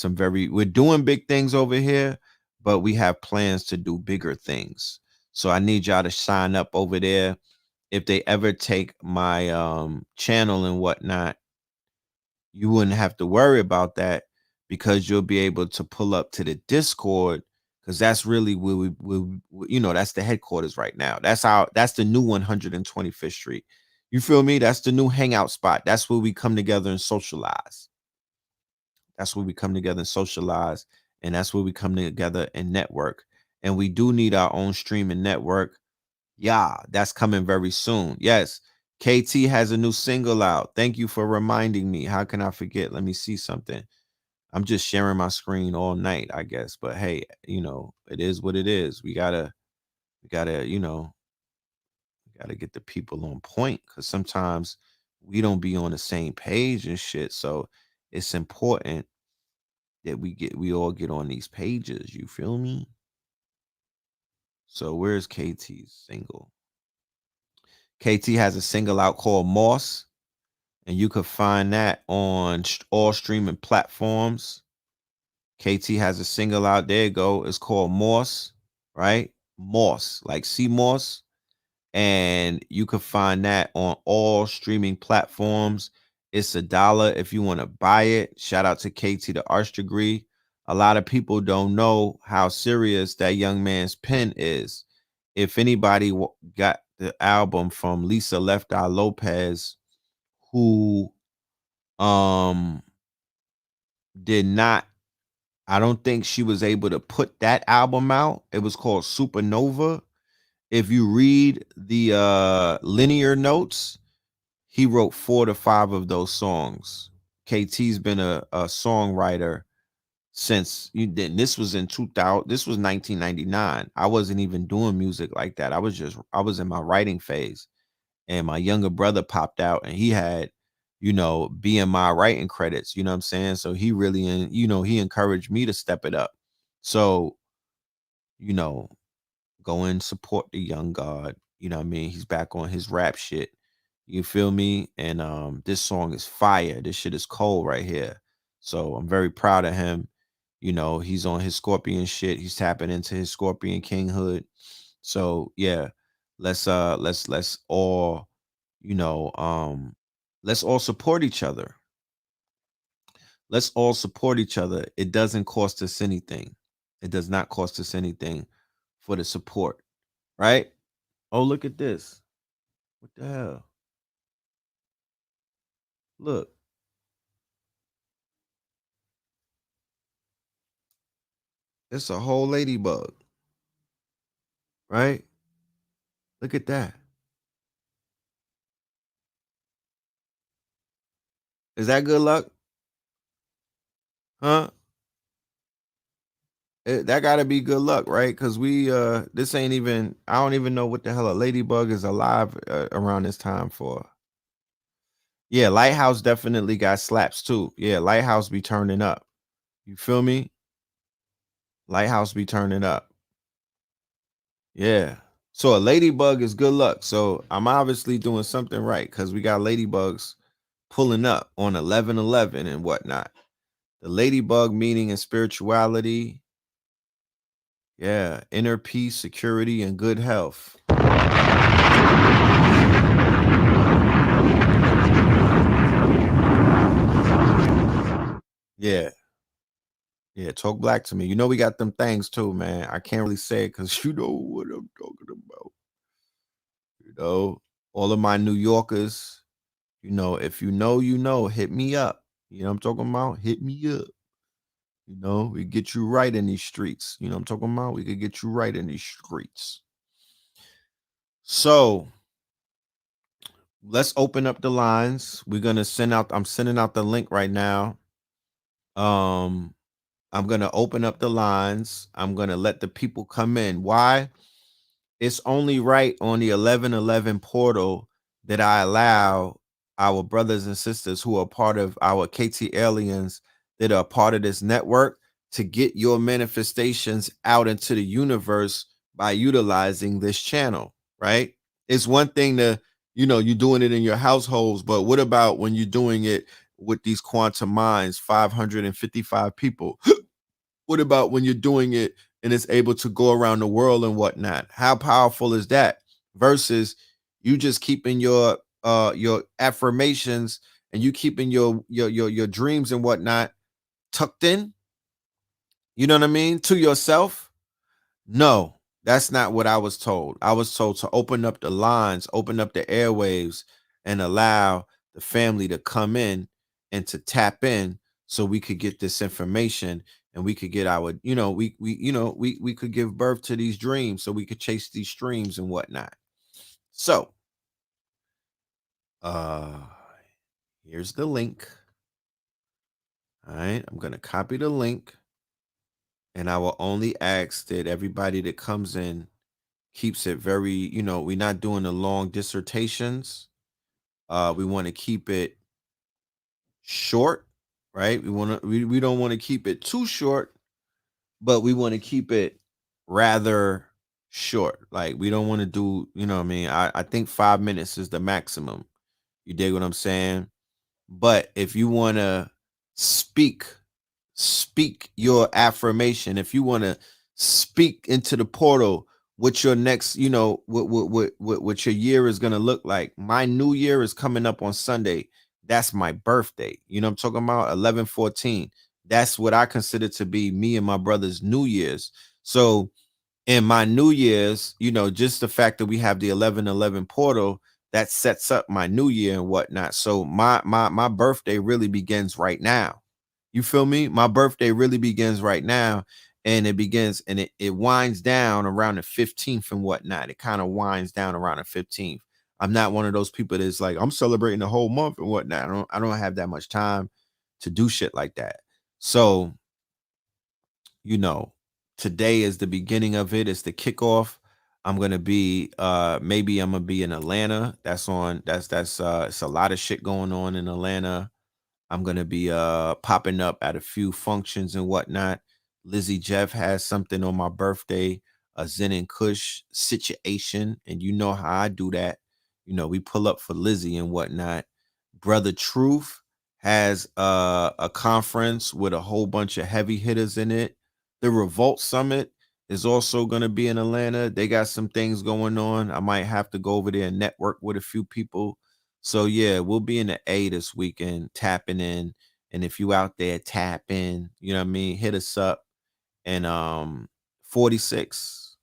we're doing big things over here, but we have plans to do bigger things. So I need y'all to sign up over there. If they ever take my channel and whatnot, you wouldn't have to worry about that because you'll be able to pull up to the Discord, because that's really where that's the headquarters right now. That's the new 125th Street. You feel me? That's the new hangout spot. That's where we come together and socialize. That's where we come together and socialize, and that's where we come together and network. And we do need our own streaming network. Yeah, that's coming very soon. Yes, KT has a new single out. Thank you for reminding me. How can I forget? Let me see something. I'm just sharing my screen all night, I guess. But hey, it is what it is. We gotta get the people on point, because sometimes we don't be on the same page and shit. So it's important that we all get on these pages. You feel me? So where's KT's single? KT has a single out called Moss, and you could find that on all streaming platforms. KT has a single out. There you go. It's called Moss, right? Moss, like sea moss. and you can find that on all streaming platforms. It's $1 if you want to buy it. Shout out to TH3RD. A lot of people don't know how serious that young man's pen is. If anybody got the album from Lisa Left Eye Lopez, who did not, I don't think she was able to put that album out. It was called Supernova. If you read the linear notes, he wrote 4 to 5 of those songs. KT's been a songwriter since this was in 2000. This was 1999. I wasn't even doing music like that. I was in my writing phase, and my younger brother popped out, and he had, BMI writing credits. You know what I'm saying? So he really, he encouraged me to step it up. So, go and support the young God. You know what I mean? He's back on his rap shit. You feel me? And this song is fire. This shit is cold right here. So I'm very proud of him. He's on his Scorpion shit. He's tapping into his Scorpion Kinghood. So yeah, let's all, let's all support each other. Let's all support each other. It doesn't cost us anything. It does not cost us anything for the support, right? Oh, look at this. What the hell? Look. It's a whole ladybug, right? Look at that. Is that good luck? Huh? That gotta be good luck, right? Because this ain't even, I don't even know what the hell a ladybug is alive around this time for. Yeah, Lighthouse definitely got slaps too. Yeah, Lighthouse be turning up. You feel me? Lighthouse be turning up. Yeah. So a ladybug is good luck. So I'm obviously doing something right because we got ladybugs pulling up on 11/11 and whatnot. The ladybug meaning in spirituality. Yeah, inner peace, security, and good health. Yeah. Yeah, talk black to me. We got them things too, man. I can't really say it because you know what I'm talking about. All of my New Yorkers, if you know, hit me up. You know what I'm talking about? Hit me up. We get you right in these streets. You know what I'm talking about? We could get you right in these streets. So let's open up the lines. We're gonna I'm sending out the link right now. I'm gonna open up the lines. I'm gonna let the people come in. Why? It's only right on the 11/11 portal that I allow our brothers and sisters who are part of our KT aliens that are part of this network to get your manifestations out into the universe by utilizing this channel, right? It's one thing to, you're doing it in your households, but what about when you're doing it with these quantum minds, 555 people? What about when you're doing it and it's able to go around the world and whatnot? How powerful is that? Versus you just keeping your affirmations and you keeping your dreams and whatnot tucked in, you know what I mean, to yourself. No, that's not what I was told. I was told to open up the lines, open up the airwaves, and allow the family to come in and to tap in so we could get this information and we could get our, we could give birth to these dreams so we could chase these streams and whatnot. So here's the link. All right, I'm gonna copy the link, and I will only ask that everybody that comes in keeps it very, we're not doing the long dissertations. We want to keep it short, right? We don't want to keep it too short, but we want to keep it rather short. Like we don't want to do, you know what I mean? I think 5 minutes is the maximum. You dig what I'm saying? But if you want to speak your affirmation, if you want to speak into the portal what your next, you know, what your year is gonna look like. My new year is coming up on Sunday. That's my birthday. You know what I'm talking about? 11/14. That's what I consider to be me and my brother's New Year's. So in my New Year's, you know, just the fact that we have the 11/11 portal, that sets up my new year and whatnot. So my birthday really begins right now. You feel me? My birthday really begins right now, and it begins and it winds down around the 15th and whatnot. It kind of winds down around the 15th. I'm not one of those people that's like, I'm celebrating the whole month and whatnot. I don't have that much time to do shit like that. So, you know, today is the beginning of it. It's the kickoff. I'm gonna be maybe I'm gonna be in Atlanta. That's it's a lot of shit going on in Atlanta. I'm gonna be popping up at a few functions and whatnot. Lizzie Jeff has something on my birthday, a Zen and Kush situation, and you know how I do that. You know, we pull up for Lizzie and whatnot. Brother Truth has a conference with a whole bunch of heavy hitters in it. The Revolt Summit is also going to be in Atlanta. They got some things going on. I might have to go over there and network with a few people. So yeah, we'll be in the A this weekend, tapping in. And if you out there, tap in, you know what I mean? Hit us up. And 46.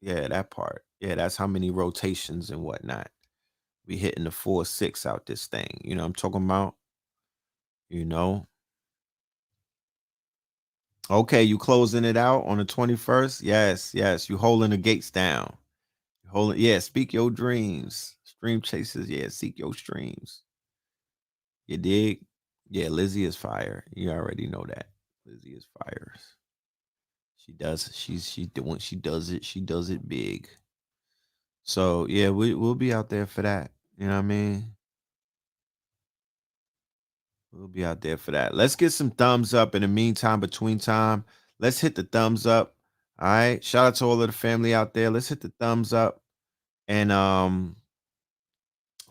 Yeah, that part. Yeah, that's how many rotations and whatnot. We hitting the 4-6 out this thing. You know what I'm talking about? You know. Okay, you closing it out on the 21st? Yes, yes. You holding the gates down. You holding, yeah, speak your dreams. Stream chasers, yeah, seek your streams. You dig? Yeah, Lizzie is fire. You already know that. Lizzie is fire. She does. When she does it big. So yeah, we'll be out there for that. You know what I mean? We'll be out there for that. Let's get some thumbs up in the meantime, between time. Let's hit the thumbs up. All right. Shout out to all of the family out there. Let's hit the thumbs up. And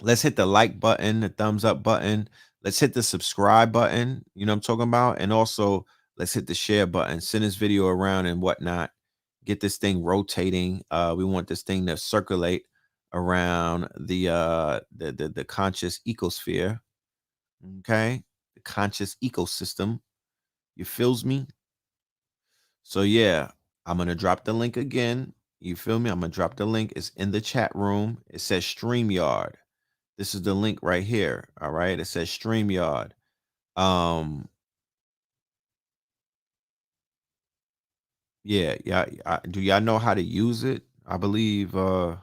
let's hit the like button, the thumbs up button. Let's hit the subscribe button. You know what I'm talking about? And also let's hit the share button. Send this video around and whatnot. Get this thing rotating. We want this thing to circulate around the conscious ecosphere. Okay. The conscious ecosystem. You feels me? So yeah, I'm gonna drop the link again. You feel me? I'm gonna drop the link. It's in the chat room. It says StreamYard. This is the link right here. All right. It says StreamYard. Um, yeah, yeah. Do y'all know how to use it? I believe do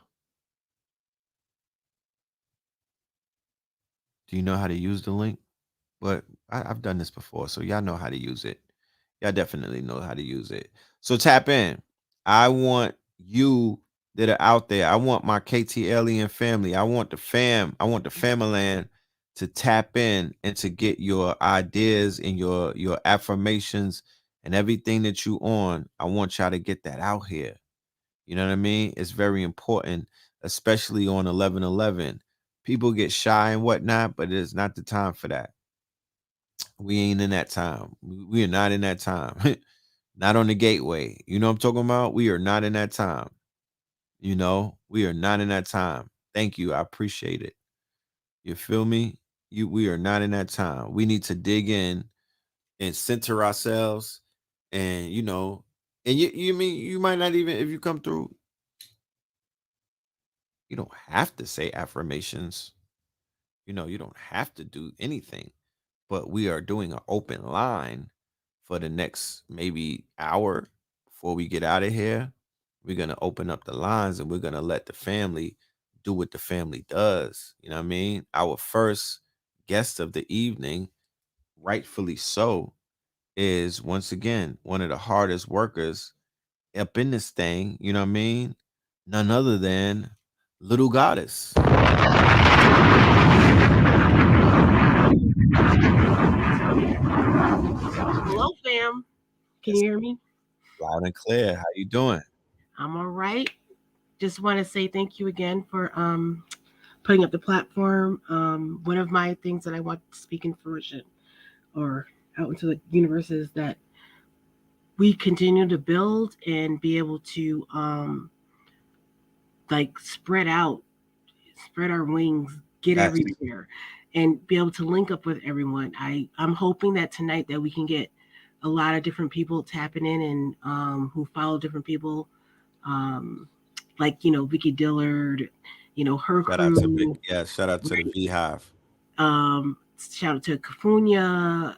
you know how to use the link? But I've done this before, so y'all know how to use it. Y'all definitely know how to use it. So tap in. I want you that are out there. I want my KT Alien family. I want the fam. I want the Familand to tap in and to get your ideas and your affirmations and everything that you on. I want y'all to get that out here. You know what I mean? It's very important, especially on 11/11. People get shy and whatnot, but it's not the time for that. We ain't in that time. We are not in that time. Not on the gateway. You know what I'm talking about? We are not in that time. You know, we are not in that time. Thank you. I appreciate it. You feel me? We are not in that time. We need to dig in and center ourselves, and you know, and you mean you might not even, if you come through, you don't have to say affirmations. You know, you don't have to do anything, but we are doing an open line for the next maybe hour before we get out of here. We're going to open up the lines and we're going to let the family do what the family does. You know what I mean? Our first guest of the evening, rightfully so, is once again one of the hardest workers up in this thing. You know what I mean? None other than Little Goddess. Hello, fam. Can you hear me? Loud and clear. How you doing? I'm all right. Just want to say thank you again for putting up the platform. One of my things that I want to speak in fruition or out into the universe is that we continue to build and be able to like spread out, spread our wings, get Yes. everywhere, and be able to link up with everyone. I'm hoping that tonight that we can get a lot of different people tapping in and who follow different people, um, like Vicky Dillard, her Shout out to Vic. crew. Yeah, shout out to the Right. Beehive. Shout out to Kafunya.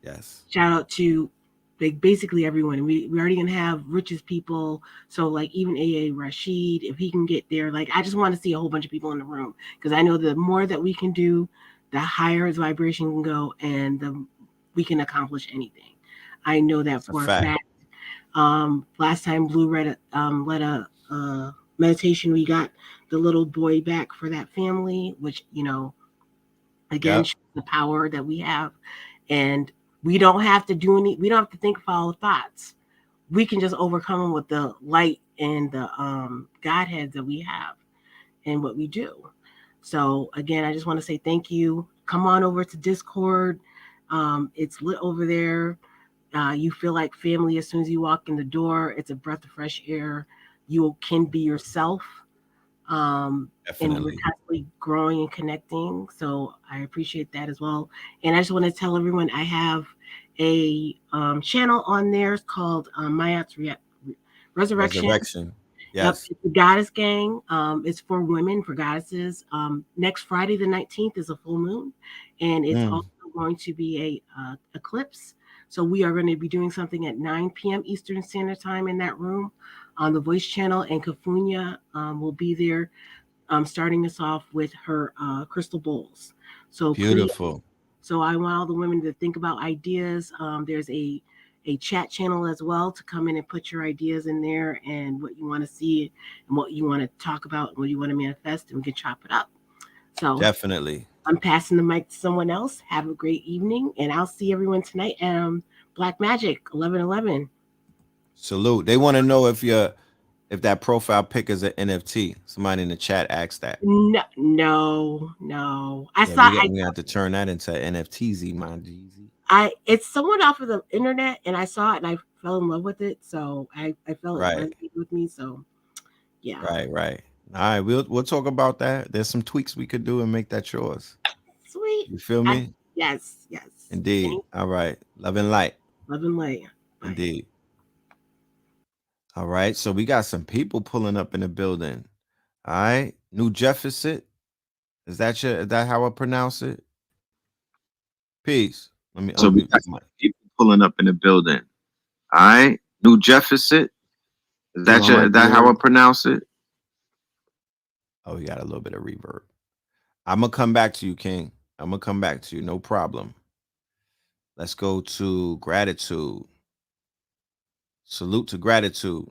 Yes. Shout out to like basically everyone. We already gonna have Rich's people. So like even AA Rashid, if he can get there, like I just want to see a whole bunch of people in the room because I know the more that we can do, the higher its vibration can go, and the we can accomplish anything. I know that It's a for a fact. fact. Last time Blue led a meditation, we got the little boy back for that family, which again Yep. shows the power that we have, and we don't have to do any. We don't have to think of all the thoughts. We can just overcome them with the light and the Godheads that we have and what we do. So again, I just want to say thank you. Come on over to Discord. It's lit over there. You feel like family as soon as you walk in the door. It's a breath of fresh air. You can be yourself. And we're Definitely. constantly growing and connecting. So I appreciate that as well. And I just want to tell everyone I have a channel on there. It's called Mayat's Resurrection. Resurrection. Yep, Yes. it's the Goddess Gang. It's for women, for goddesses. Next Friday, the 19th, is a full moon, and it's Mm. also going to be a eclipse. So we are going to be doing something at 9 p.m. Eastern Standard Time in that room on the Voice Channel, and Kafunya will be there, starting us off with her crystal bowls. So please, Beautiful. so I want all the women to think about ideas. There's a chat channel as well to come in and put your ideas in there and what you want to see and what you want to talk about and what you want to manifest, and we can chop it up. So Definitely. I'm passing the mic to someone else. Have a great evening, and I'll see everyone tonight. Black Magic 11:11. Salute. They want to know if that profile pic is an NFT. Somebody in the chat asked that. No, no, no. Yeah, we have to turn that into NFTZ, my Jeezy. It's someone off of the internet, and I saw it and I fell in love with it. So I felt it Right. resonated with me. So yeah. Right. All right, we'll talk about that. There's some tweaks we could do and make that yours. Sweet. You feel me? Yes. Indeed. Thanks. All right. Love and light. Love and light. Bye. Indeed. All right. So we got some people pulling up in the building. All right. New Jefferson. Is that how I pronounce it? Peace. Let me So we unmute got the mic. people pulling up in the building. All right. New Jefferson. Is that how I pronounce it? Oh, we got a little bit of reverb. I'm gonna come back to you, King. I'm gonna come back to you. No problem. Let's go to gratitude. Salute to gratitude.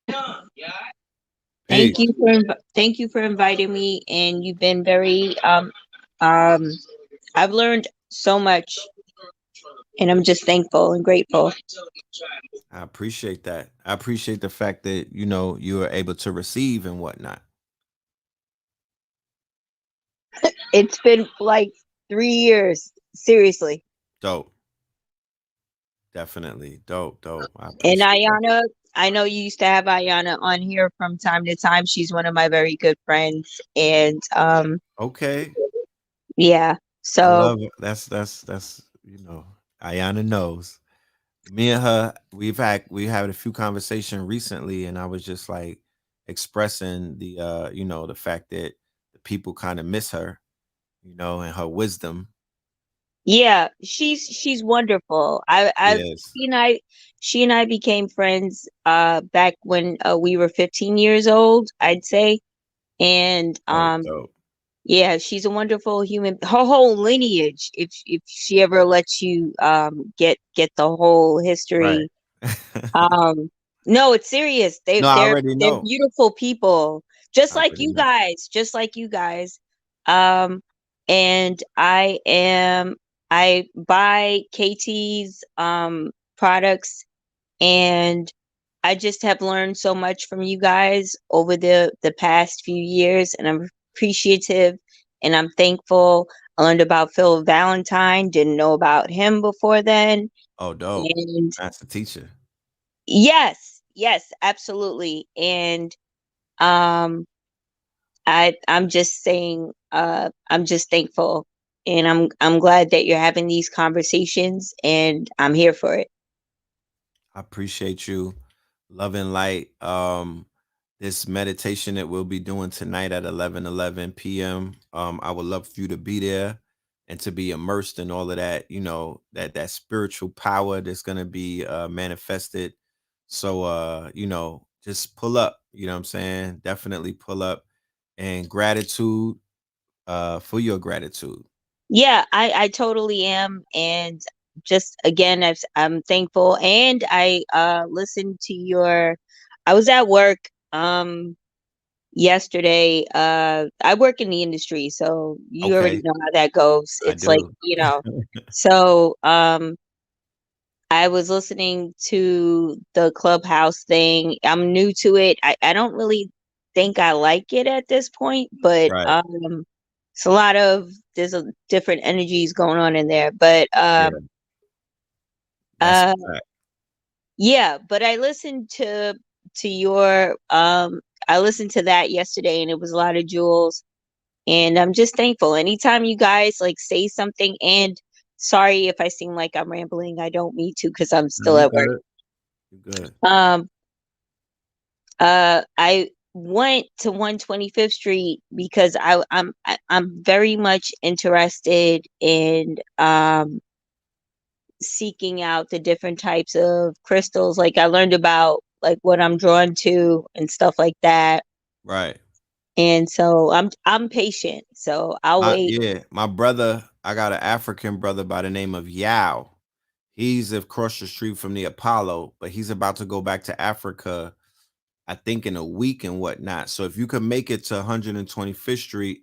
Thank Peace. thank you for inviting me, and you've been very I've learned so much, and I'm just thankful and grateful. I appreciate that. I appreciate the fact that you were able to receive and whatnot. It's been like 3 years, seriously. Dope. Definitely. Dope. I And appreciate that. Ayana, I know you used to have Ayana on here from time to time. She's one of my very good friends, and Okay. yeah. I So love it. That's Ayana knows. Me and her, we had a few conversations recently, and I was just like expressing the the fact that the people kind of miss her, and her wisdom. yeah, she's wonderful. Yes. She and I became friends back when we were 15 years old, I'd say. And Dope. yeah, she's a wonderful human. Her whole lineage, if she ever lets you get the whole Right. history. No, it's serious. No, I already They're know. beautiful people, just I like already you know. guys, and I buy KT's products, and I just have learned so much from you guys over the past few years, and I'm appreciative and I'm thankful. I learned about Phil Valentine, didn't know about him before then. Oh, dope. And That's the teacher. yes, Yes, absolutely. And I'm just saying, I'm just thankful, and I'm glad that you're having these conversations, and I'm here for it. I appreciate you. Love and light. This meditation that we'll be doing tonight at 11 p.m. I would love for you to be there and to be immersed in all of that, you know, that spiritual power that's gonna be manifested. So you know, just pull up, you know what I'm saying? Definitely pull up, and gratitude for your gratitude. Yeah, I totally am, and just again, I'm thankful, and I listened to your. I was at work yesterday. I work in the industry, so you already Okay, know how that goes. I It's like, do. so I was listening to the Clubhouse thing. I'm new to it. I don't really think I like it at this point, but Right. it's a lot of there's a different energies going on in there. But Yeah, that's a uh fact. yeah, but I listened to your I listened to that yesterday, and it was a lot of jewels, and I'm just thankful. Anytime you guys like say something, and sorry if I seem like I'm rambling, I don't mean to because I'm No, still you at work. good. You good. Um I went to 125th Street because I'm very much interested in seeking out the different types of crystals. Like I learned about like what I'm drawn to and stuff like that. Right. And so I'm patient. So I'll wait. Yeah, my brother, I got an African brother by the name of Yao. He's across the street from the Apollo, but he's about to go back to Africa, I think in a week and whatnot. So if you could make it to 125th Street,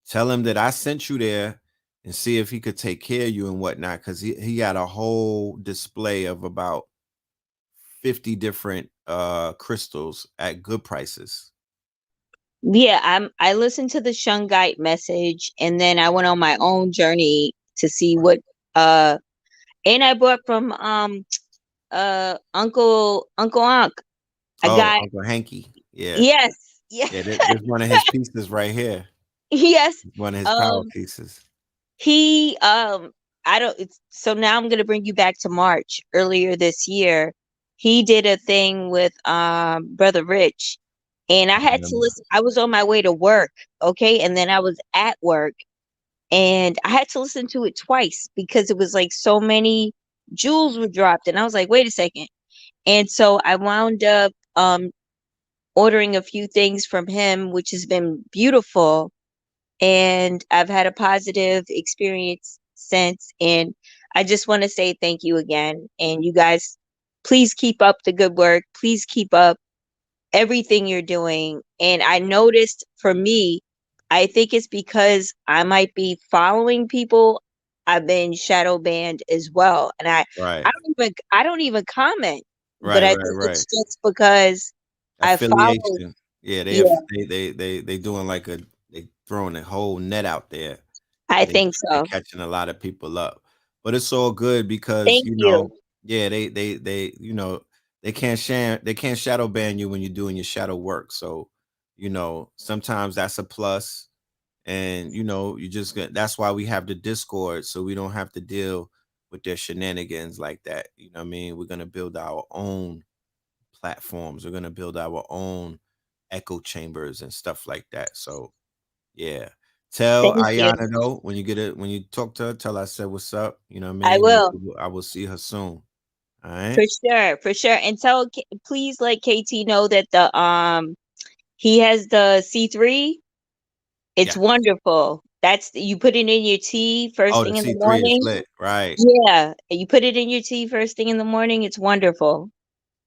tell him that I sent you there and see if he could take care of you and whatnot. Cause he got a whole display of about 50 different crystals at good prices. Yeah, I listened to the Shungite message, and then I went on my own journey to see what uh and I bought from Uncle Unc. I Oh, got Uncle Hanky. Yeah. yes, yeah, Yeah, there's one of his pieces right here. yes. One of his power Um pieces. he I don't it's, so now I'm gonna bring you back to March earlier this year. He did a thing with Brother Rich, and I I had to remember. listen. I was on my way to work, okay, and then I was at work, and I had to listen to it twice because it was like so many jewels were dropped, and I was like, wait a second. And so I wound up ordering a few things from him, which has been beautiful, and I've had a positive experience since. And I just want to say thank you again. And you guys, please keep up the good work. Please keep up everything you're doing. And I noticed for me, I think it's because I might be following people. I've been shadow banned as well. And Right. I don't even comment, but Right, I right, think right. it's just because I follow. Affiliation. Yeah, Yeah, they doing like a they throwing a whole net out there, I and think they so. catching a lot of people up. But it's all good because Thank you know, you. yeah, they you know they can't shadow ban you when you're doing your shadow work. So you know sometimes that's a plus, and you know you just get that's why we have the Discord so we don't have to deal with their shenanigans like that. You know what I mean? We're gonna build our own platforms. We're gonna build our own echo chambers and stuff like that. So yeah. Tell Thank you. Ayana though, when you get it, when you talk to her, tell her I said what's up. You know what I I mean? will. I will see her soon. All right. For sure, for sure. And please let KT know that the he has the C3. It's Yes. wonderful. You put it in your tea first Oh, the thing in the C3 is morning. lit. Right. Yeah, you put it in your tea first thing in the morning. It's wonderful.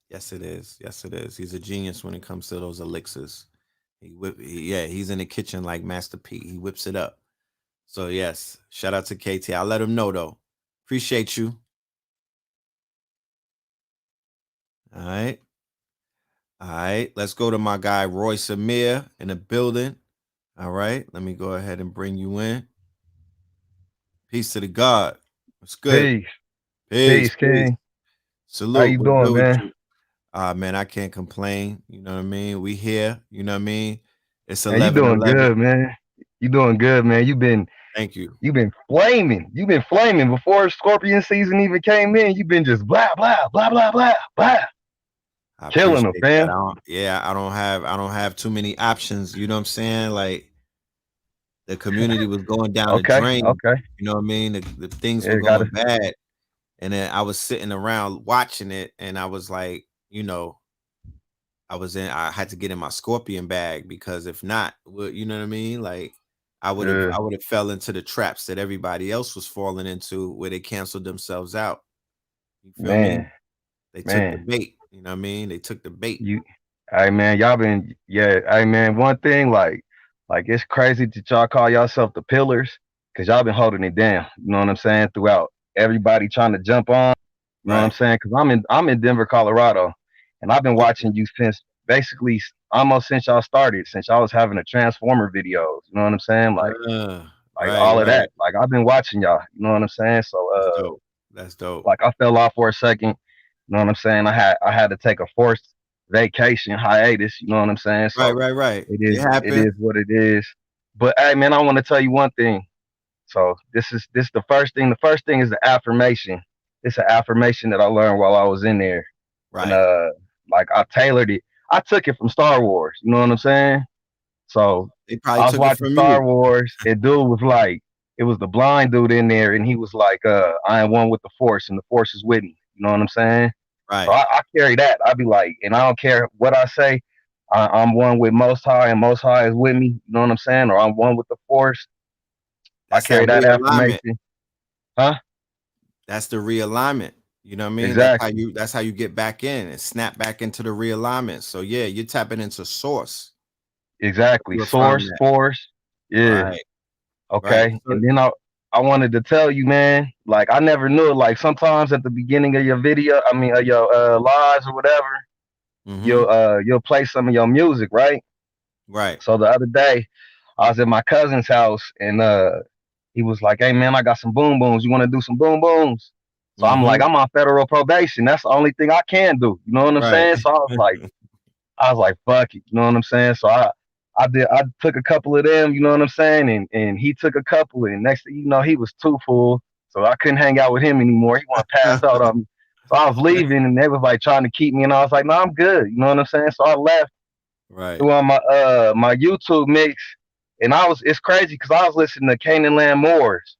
Yes, it is. Yes, it is. He's a genius when it comes to those elixirs. Yeah, he's in the kitchen like Master P. He whips it up. So yes, shout out to KT. I'll let him know though. Appreciate you. All right. All right, let's go to my guy Roy Samir in the building. All right, let me go ahead and bring you in. Peace to the God. What's good? Peace. Peace, Peace, peace. King. How Salute. you What's doing, good with man? you? Man, I can't complain. You know what I mean? We here. You know what I mean? It's Man, you 11 doing 11. good, man. You doing good, man. Thank you. You've been flaming. You've been flaming before Scorpion season even came in. You've been just blah blah blah blah blah blah, I killing them, appreciate that. fam. I don't have too many options. You know what I'm saying? Like the community was going down the Okay, drain. okay. You know what I mean? The things were Yeah, got going it. bad. And then I was sitting around watching it, and I was like, you know, I had to get in my scorpion bag, because if not, you know what I mean? Like Yeah, I would have fell into the traps that everybody else was falling into, where they canceled themselves out. You feel me? man, They took the man. bait. You know what I mean? They took the bait. You, hey man, y'all been Hey man, one thing like it's crazy that y'all call yourself the pillars, cause y'all been holding it down. You know what I'm saying? Throughout everybody trying to jump on. You know what I'm Right. saying? Cause I'm in Denver, Colorado, and I've been Okay. watching you since basically almost since y'all started, since y'all was having the Transformer videos. You know what I'm saying? Like Right, all of right. that. Like I've been watching y'all. You know what I'm saying? So That's dope. That's dope. like I fell off for a second. You know what I'm saying? I had to take a forced vacation hiatus. You know what I'm saying? Right, So right, right. it It is it happened. is what it is. But hey man, I want to tell you one thing. So this the first thing. The first thing is the affirmation. It's an affirmation that I learned while I was in there, and Right. like I tailored it. I took it from Star Wars. You know what I'm saying? So They probably I was took it watching from Star you. Wars, and dude was like, it was the blind dude in there, and he was like, I am one with the Force, and the Force is with me. You know what I'm saying? So Right. I carry that. I'd be like, and I don't care what I say. I'm one with Most High, and Most High is with me. You know what I'm saying? Or I'm one with the Force. I That's that carry that realignment. affirmation. Huh? That's the realignment. You know what I mean? Exactly. That's how you get back in and snap back into the realignment. So yeah, you're tapping into source. Exactly. You affirm Source, that. Force. Yeah. Right. Right. Okay. So And then I wanted to tell you, man, like I never knew. Like sometimes at the beginning of your video, I mean, of your lives or whatever, mm-hmm. you'll play some of your music, right? Right. So the other day, I was at my cousin's house, and he was like, "Hey man, I got some boom booms. You want to do some boom booms?" So I'm like, Mm-hmm. "I'm on federal probation. That's the only thing I can do." You know what I'm Right. saying? So I was like, "Fuck it." You know what I'm saying? So I took a couple of them. You know what I'm saying? And he took a couple, and next thing you know, he was too full, so I couldn't hang out with him anymore. He want to pass out on me. So I was leaving, and they was like trying to keep me, and I was like, "No, I'm good." You know what I'm saying? So I left, Right. threw on my YouTube mix, and it's crazy because I was listening to Canaan Land Moors,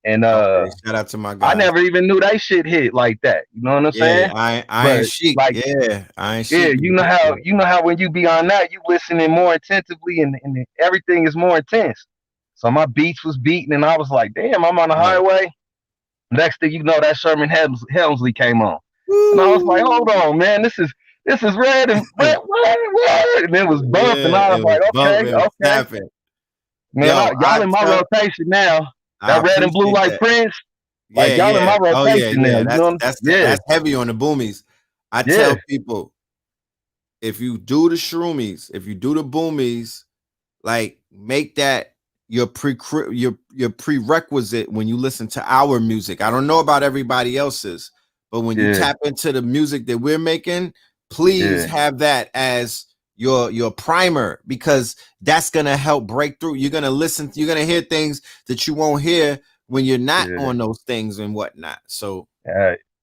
and Okay. Shout out to my I guys. never even knew they shit hit like that. You know what I'm Yeah, saying? Iron But Sheik. like, Yeah. Iron yeah, Sheik be hitting it. you know how when you be on that, you listening more attentively, and everything is more intense. So my beats was beating, and I was like, damn, I'm on the Right. highway. Next thing you know, that Sherman Helmsley came on, and I was like, hold Woo! on, man, this is red and red, and it was bumping. Yeah, I was it was like, okay, bumping, okay, tapping. man, Yo, y'all in my rotation now. I That red and blue appreciate like that. Prince, like Yeah, y'all in yeah. my Oh yeah, rotation now. yeah. You know what I'm Yeah, That's heavy on the boomies. I yeah, tell people, if you do the shroomies, if you do the boomies, like make that your prerequisite when you listen to our music. I don't know about everybody else's, but when you yeah, tap into the music that we're making, please yeah, have that as your primer, because that's gonna help break through. You're gonna hear things that you won't hear when you're not yeah. on those things and whatnot. So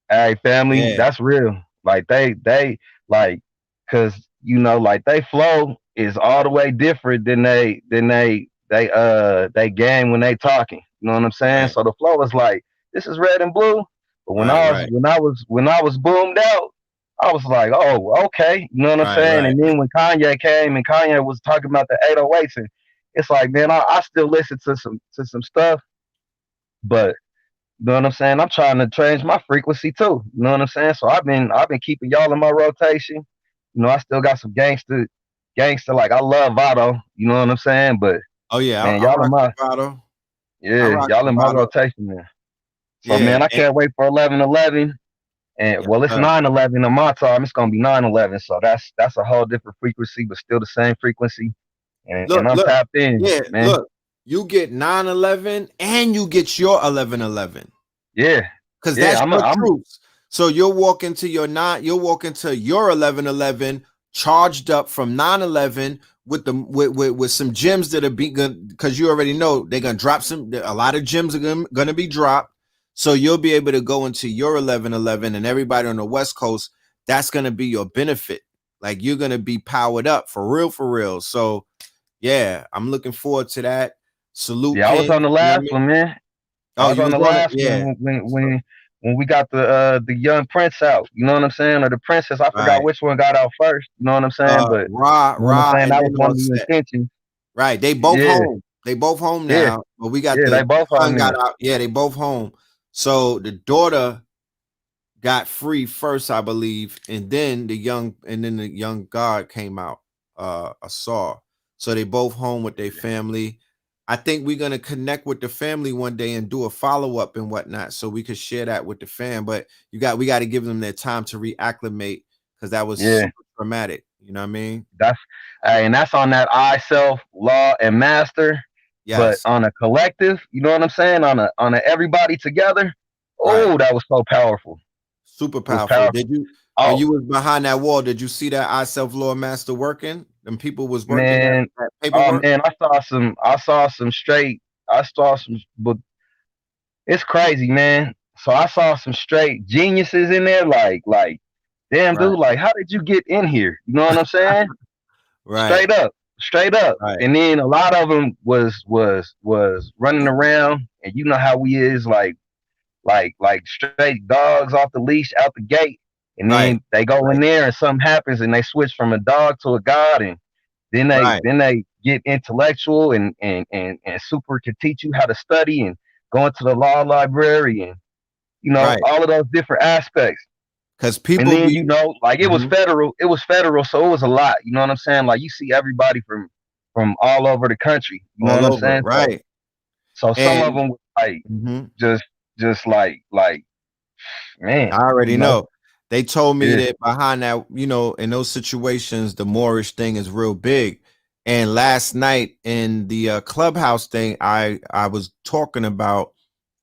Hey, family, yeah, that's real. Like they like, cause like they flow is all the way different than they game when they talking. You know what I'm saying? right, So the flow is like, this is red and blue. But right, right, when I was boomed out, I was like, oh, okay. You know what I'm right, saying? right. And then when Kanye came and Kanye was talking about the 808s, and it's like, man, I still listen to some stuff, but you know what I'm saying? I'm trying to change my frequency too. You know what I'm saying? So I've been keeping y'all in my rotation. You know, I still got some gangster. Like I love Vado. You know what I'm saying? But Oh yeah, man, I rock the Vado. I rock y'all the in my Vado. rotation, man. So Yeah, man, I can't wait for 11/11. And yes, well, it's sir. 9/11 on my time. It's gonna be 9/11. So that's a whole different frequency, but still the same frequency. And Look, I'm look, tapped in, yeah, man. look. You get 9/11 and you get your 11/11, Yeah, because yeah. that's your I'm truth. So you'll walk into your 1111 charged up from 911 with the with some gems that are be good, because you already know they're gonna drop a lot of gems are gonna be dropped. So you'll be able to go into your 1111, and everybody on the West Coast, that's gonna be your benefit. Like, you're gonna be powered up for real, for real. So yeah, I'm looking forward to that. Salute, Yeah, I was King. on the You know what I last mean? one, man. I Oh, was you on was the on it? last Yeah. one when we got the young prince out. You know what I'm saying? Or the princess. I forgot Right. which one got out first. You know what I'm saying? But you know what I'm Ra, saying? and That then was one of the Offset. intentions. Right. They both Yeah, home. They both home yeah, now. But we got yeah. They the both son on got there. out. Yeah, they both home. So the daughter got free first, I believe, and then the young god came out. I saw. So they both home with their family. I think we're gonna connect with the family one day and do a follow-up and whatnot, so we could share that with the fam. But we got to give them their time to reacclimate, because that was Yeah, super traumatic. You know what I mean? that's and that's on that I self law and master. But Yes. on a collective, you know what I'm saying? On a everybody together. Right. Oh, that was so powerful. Super It was powerful. powerful. Did you, when Oh you was behind that wall, did you see that I self law master working? Them people was working man, that oh paperwork. man, I saw some straight. I saw some, but it's crazy, man. So I saw some straight geniuses in there, like, damn, Right. dude, like, how did you get in here? You know what I'm saying? Right. Straight up, straight up. Right. And then a lot of them was running around, and you know how we is, like straight dogs off the leash out the gate, and Right. then they go in Right. there and something happens, and they switch from a dog to a god, and Right. then they get intellectual and super can teach you how to study and go into the law library and Right. all of those different aspects. Because And people then be like Mhm. it was federal, so it was a lot. You know what I'm saying? Like you see everybody from all over the country. You know all what I'm over. saying? So Right. some of And them was like mhm. just like man, I already you know? know. They told me Yeah, that behind that, in those situations, the Moorish thing is real big. And last night in the clubhouse thing, I was talking about,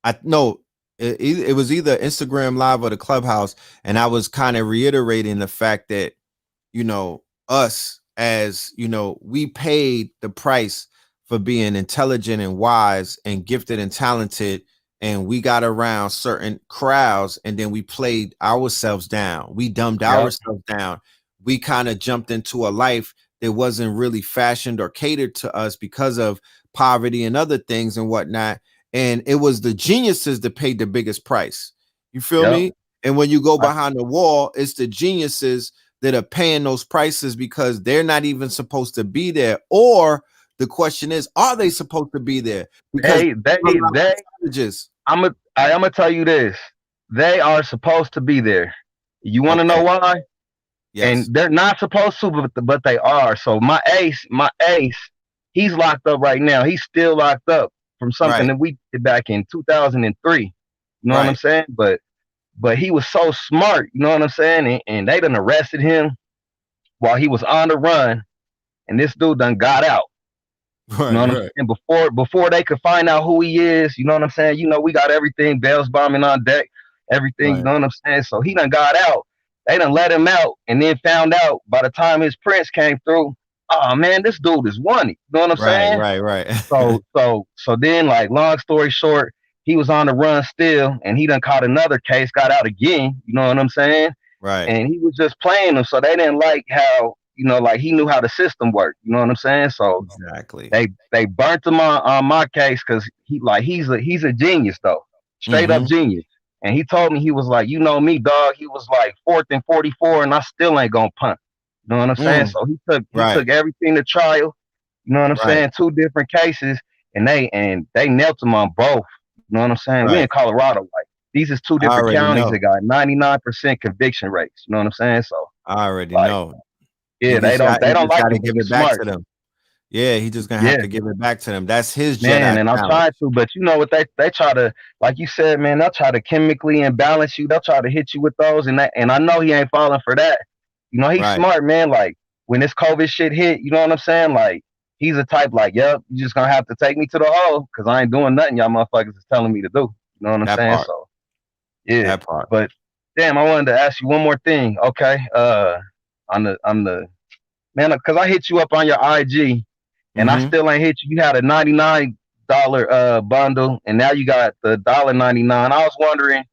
I no, it was either Instagram Live or the clubhouse, and I was kind of reiterating the fact that, us, as we paid the price for being intelligent and wise and gifted and talented, and we got around certain crowds, and then we played ourselves down, we dumbed yep, ourselves down, we kind of jumped into a life that wasn't really fashioned or catered to us because of poverty and other things and whatnot. And it was the geniuses that paid the biggest price. You feel yep. me? And when you go I, behind the wall, it's the geniuses that are paying those prices because they're not even supposed to be there. Or the question is, are they supposed to be there? Because they they a lot they of savages. I'm gonna tell you this. They are supposed to be there. You want to know Okay. why? And Yes. they're not supposed to, but they are. So my ace, he's locked up right now. He's still locked up from something Right. that we did back in 2003. You know what I'm Right. saying? But he was so smart. You know what I'm saying? And they done arrested him while he was on the run, and this dude done got out. You know Right. what I'm Right. saying? Before they could find out who he is, you know what I'm saying? We got everything, bells bombing on deck, everything, you Right. know what I'm saying? So he done got out. They done let him out and then found out by the time his prince came through, oh man, this dude is one. You know what I'm Right. saying? Right. Right. So then, like, long story short, he was on the run still, and he done caught another case, got out again, you know what I'm saying? Right. And he was just playing them, so they didn't like how, like he knew how the system worked, you know what I'm saying? So Exactly. they burnt him on my case because he's a genius though, straight up Mm-hmm. genius. And he told me, he was like, you know me, dog. He was like 4th and 44, and I still ain't gonna punt. You know what I'm saying? Mm. So he took Right. everything to trial. You know what I'm Right. saying? Two different cases, and they knelt him on both. You know what I'm saying? We in Right. Colorado, like these is two I different already counties that know. got 99% conviction rates. You know what I'm saying? So I already like, know. yeah, they don't He they don't just like got it, to but give he's it back smart. to them. Yeah, he just gonna have Yeah. to give it back to them. That's his Man, Jedi and I'm challenge. trying to, but you know what they try to, like you said, man, they'll try to chemically imbalance you. They'll try to hit you with those, and I know he ain't falling for that. He's Right. smart, man. Like when this COVID shit hit, you know what I'm saying? Like he's a type like, yep, you just gonna have to take me to the hole because I ain't doing nothing y'all motherfuckers is telling me to do. You know what I'm That saying? part. So yeah, That part. but Damn, I wanted to ask you one more thing. Okay. On the man, because I hit you up on your IG and I Mm-hmm. still ain't hit you. You had a $99 bundle, and now you got the $1.99. I was wondering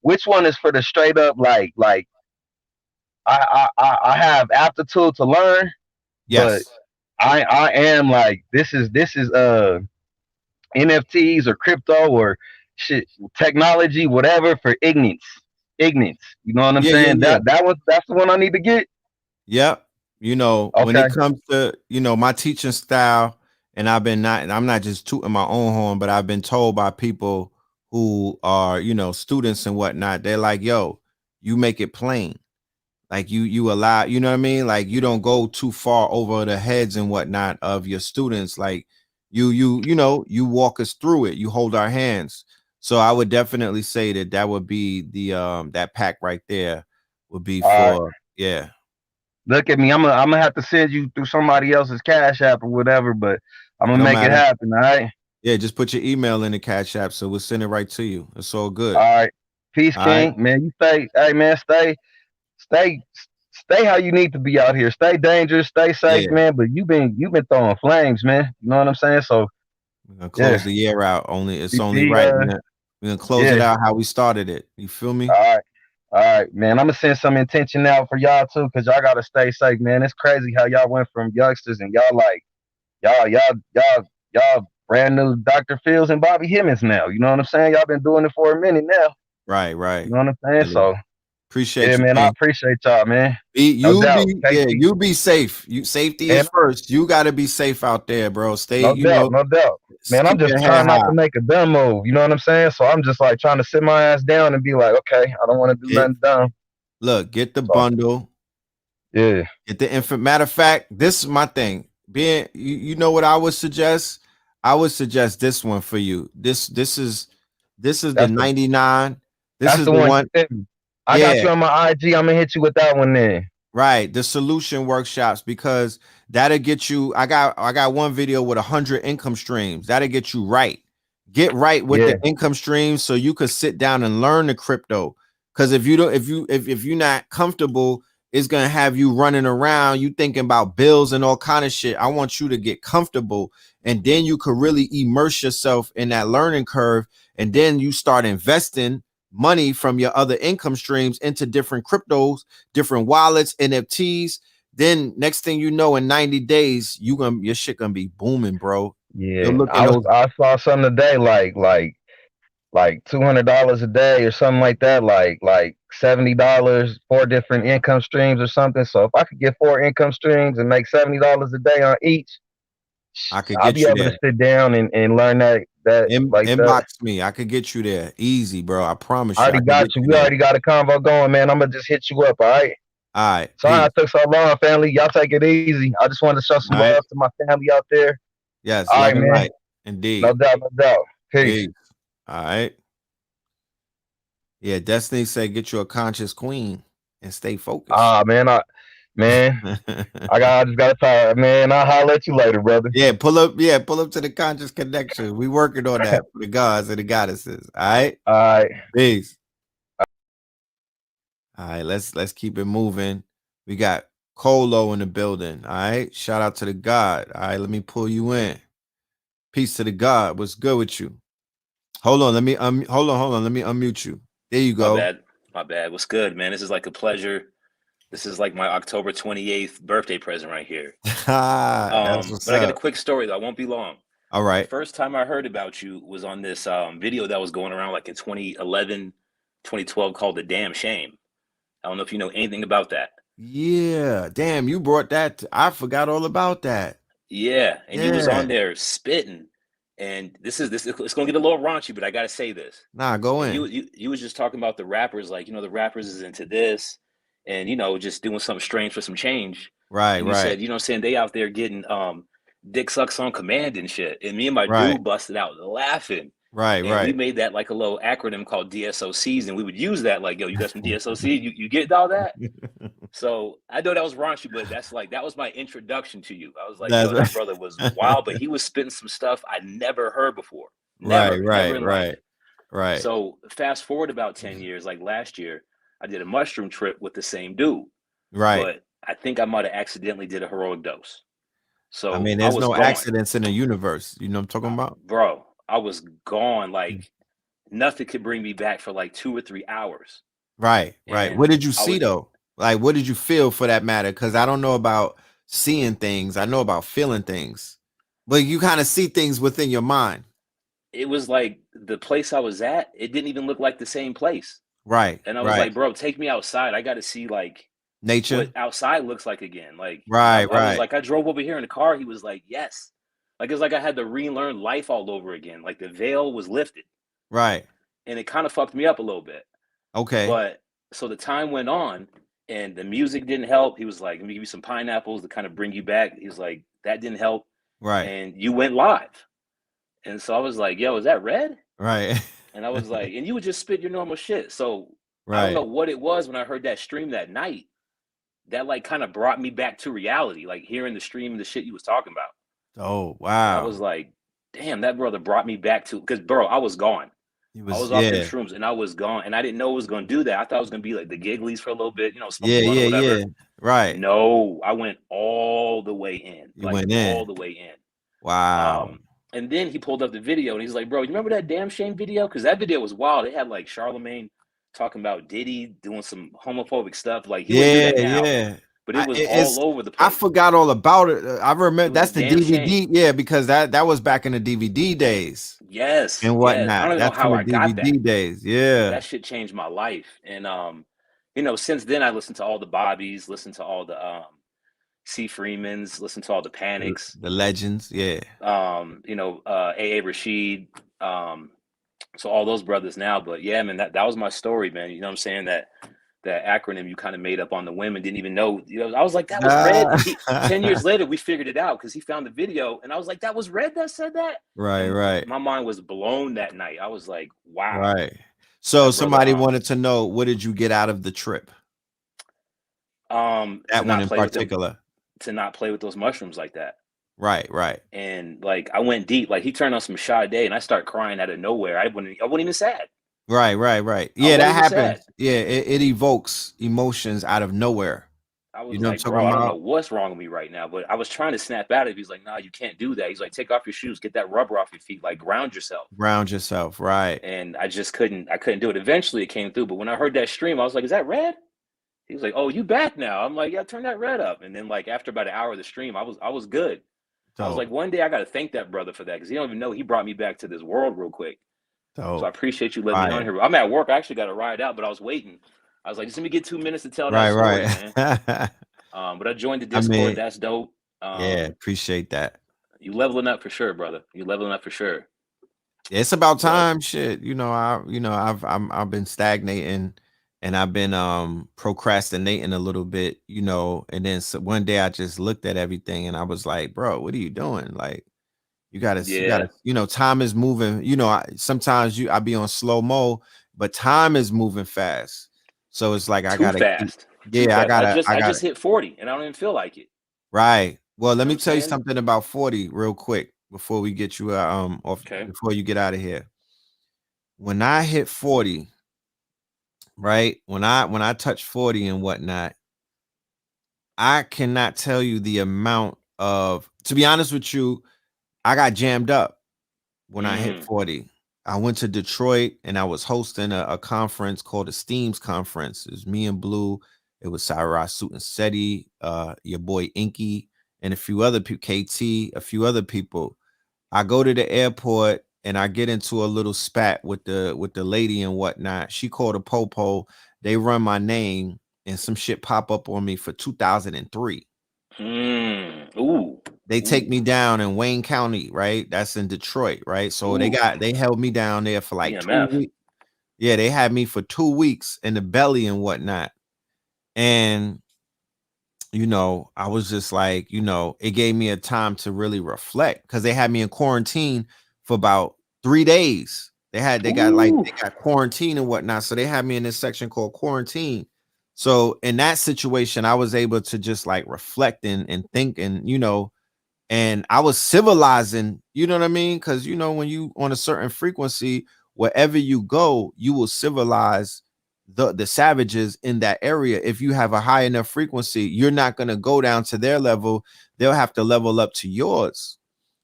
which one is for the straight up like I have aptitude to learn, but Yes. I am like this is NFTs or crypto or shit technology whatever for ignorance. You know what I'm Yeah, yeah, saying? yeah. That's the one I need to get. Yep. You know, when Okay. it comes to, my teaching style, and I'm not just tooting my own horn, but I've been told by people who are, students and whatnot, they're like, yo, you make it plain. Like you allow, you know what I mean? Like you don't go too far over the heads and whatnot of your students. Like you walk us through it. You hold our hands. So I would definitely say that would be that pack right there would be All right. for, yeah. Look at me. I'm gonna have to send you through somebody else's cash app or whatever, but I'm It gonna don't make it matter. happen. All right. Yeah, just put your email in the Cash App, so we'll send it right to you. It's all good. All right. Peace, All right. King. Man, you stay. Hey, man, stay, stay how you need to be out here. Stay dangerous. Stay safe, Yeah. man. But you've been throwing flames, man. You know what I'm saying? So We're gonna close yeah, the year out. It's only CP. right. We're gonna close it Yeah. out how we started it. You feel me? All right. All right, man. I'm gonna send some intention out for y'all too, cause y'all gotta stay safe, man. It's crazy how y'all went from youngsters and y'all like y'all brand new Dr. Phil's and Bobby Hemmings now. You know what I'm saying? Y'all been doing it for a minute now. Right, You right. know what I'm saying? Really. So yeah, Appreciate you, man, I King. appreciate y'all, man. Be No you doubt. be yeah, KT, you be safe. Safety is man, first. You gotta be safe out there, bro. Stay, no doubt, no doubt. Man, I'm keep just your head trying not high. to make a dumb move. You know what I'm saying? So I'm just like trying to sit my ass down and be like, okay, I don't want to do Get nothing dumb. get the So bundle. yeah, Get the info. Matter of fact, this is my thing. Being you know what I would suggest? I would suggest this one for you. This is the that's the 99. This that's is the the one you one. sent me. I got Yeah, you on my IG. I'm gonna hit you with that one then. right. The solution workshops, because that'll get you. I got one video with 100 income streams. That'll get you right. Get right with Yeah, the income streams so you could sit down and learn the crypto. Because if you don't, if you're not comfortable, it's gonna have you running around, you thinking about bills and all kind of shit. I want you to get comfortable, and then you could really immerse yourself in that learning curve, and then you start investing money from your other income streams into different cryptos, different wallets, NFTs. Then next thing you know, in 90 days, your shit gonna be booming, bro. You're yeah. looking I saw something today like $200 a day or something like that, like $70, 4 different income streams or something. So if I could get 4 income streams and make $70 a day on each, I could I'll get be you able to there. sit down and learn that like that. Inbox me. I could get you there. Easy, bro. I I promise you, I already could got get you. you We there. already got a convo going, man. I'm gonna just hit you up, all right? All right. Sorry I Peace. took so long, family. Y'all take it easy. I just wanted to show some All right. love to my family out there. Yes, All love right, and man. light. No Indeed. doubt, no doubt. Peace. Peace. All right. Yeah, Destiny said get you a conscious queen and stay focused. Ah, man, I just gotta talk, man. I'll holler at you later, brother. Yeah, pull up to the conscious connection. We working on that for the gods and the goddesses. All right. All right. Peace. All right, let's keep it moving. We got Colo in the building. All right. Shout out to the God. All right, let me pull you in. Peace to the God. What's good with you? Hold on. Hold on. Let me unmute you. There you My go. bad. My bad. What's good, man? This is like a pleasure. This is like my October 28th birthday present right here. That's what's But I got a up. quick story though. I won't be long. All The right. first time I heard about you was on this video that was going around like in 2011, 2012 called The Damn Shame. I don't know if you know anything about that. Yeah. Damn, you brought that. I forgot all about that. Yeah, and you was Yeah. on there spitting. And this it's gonna get a little raunchy, but I gotta say this. Nah, go And in. you was just talking about the rappers, like, the rappers is into this and, just doing something strange for some change. Right, And you right, said, what I'm saying, they out there getting dick sucks on command and shit. And me and my right, dude busted out laughing. right, And we right. made that like a little acronym called DSOCs, and we would use that like, yo, you got some DSOC, you get all that? So I know that was raunchy, but that was my introduction to you. I was like, That's yo, that right. brother was wild, but he was spitting some stuff I never heard before. Right, Never right, in life. right, right. So fast forward about 10 years, like last year, I did a mushroom trip with the same dude. Right. But I think I might have accidentally did a heroic dose. I So mean, I there's was no gone. accidents in the universe. You know what I'm talking about? Bro, I was gone. Like nothing could bring me back for like 2 or 3 hours. Right, right. What And did you I see was, though? Like, what did you feel for that matter? Because I don't know about seeing things. I know about feeling things, but you kind of see things within your mind. it was like the place I was at, it didn't even look like the same place. Right, And I was right. like, bro, take me outside. I got to see like Nature. what outside looks like again. Like, Right, I was right. like, I drove over here in the car. He was like, yes. Like, it's like I had to relearn life all over again. Like the veil was lifted. Right. And it kind of fucked me up a little bit. Okay. But so the time went on and the music didn't help. He was like, let me give you some pineapples to kind of bring you back. He was like, that didn't help. Right. And you went live. And so I was like, yo, is that red? Right. And I was like, and you would just spit your normal shit. So I don't know what it was when I heard that stream that night that like kind of brought me back to reality, like hearing the stream and the shit you was talking about. Oh, And I wow. was like, damn, that brother brought me back to, because bro, I was gone. I was off them shrooms and I was gone. And I didn't know it was going to do that. I thought it was going to be like the gigglies for a little bit, you know, smoke a blunt or whatever. Yeah. Right. No, I went all the way in. You went in. All the way in. Wow. And then he pulled up the video and he's like, bro, you remember that Damn Shame video? Because that video was wild. It had like Charlemagne talking about Diddy doing some homophobic stuff. Like he wouldn't do that now. Yeah. But it was all over the place. I forgot all about it. I remember that's the Damn DVD. Shame. Yeah, because that was back in the DVD days. Yes. And whatnot. Yes. I don't even That's know how I got DVD that. days. Yeah. That shit changed my life. And you know, since then I listened to all the Bobbies, listened to all the C. Freemans, listened to all the Panics, the legends. Yeah. You know, A.A. Rashid, so all those brothers now. But yeah, man, that was my story, man. You know what I'm saying? That acronym you kind of made up on the whim and didn't even know. You know, I was like, that was red. 10 years later, we figured it out because he found the video, and I was like, that was red that said that. Right. My mind was blown that night. I was like, wow. Right. So somebody wanted to know, what did you get out of the trip? That one in particular. To not play with those mushrooms like that. Right. And like I went deep. Like he turned on some Sade, and I start crying out of nowhere. I wasn't even sad. Right. Yeah, that happens. Yeah, it evokes emotions out of nowhere. I was like, bro, I don't know what's wrong with me right now, but I was trying to snap out of it. He's like, no, you can't do that. He's like, take off your shoes, get that rubber off your feet, like ground yourself. Right. And I just couldn't do it. Eventually it came through, but when I heard that stream, I was like, is that red? He was like, oh, you back now? I'm like, yeah, turn that red up. And then like after about an hour of the stream, I was good. I was like, one day I got to thank that brother for that, because he don't even know he brought me back to this world real quick. So I appreciate you letting me on here. I'm at work. I actually got to ride out, but I was waiting. I was like, just let me get 2 minutes to tell that story, man. But I joined the Discord. That's dope. Yeah, appreciate that. You leveling up for sure, brother. You leveling up for sure. It's about time. Shit, I've been stagnating, and I've been procrastinating a little bit, and then one day I just looked at everything and I was like, bro, what are you doing? Like, you gotta, time is moving. Sometimes I be on slow mo, but time is moving fast. So it's like I gotta fast. I just hit 40 and I don't even feel like it. Right. Well, let me tell you something about 40 real quick before we get you before you get out of here. When I hit 40, right? When I touch 40 and whatnot, I cannot tell you the amount of, to be honest with you, I got jammed up when I hit 40. I went to Detroit and I was hosting a conference called the Steams Conference. It was me and Blue. It was Cyrus Suit and Seti, your boy Inky, and a few other people, KT, a few other people. I go to the airport and I get into a little spat with the lady and whatnot. She called a popo. They run my name and some shit pop up on me for 2003. Ooh. They take me down in Wayne County, right? That's in Detroit, right? So they held me down there for like 2 weeks. Yeah, they had me for 2 weeks in the belly and whatnot. And I was just like, it gave me a time to really reflect, because they had me in quarantine for about 3 days. They got quarantine and whatnot. So they had me in this section called quarantine. So in that situation, I was able to just like reflect and think, and and I was civilizing, you know what I mean? Because when you on a certain frequency, wherever you go, you will civilize the savages in that area. If you have a high enough frequency, you're not going to go down to their level. They'll have to level up to yours.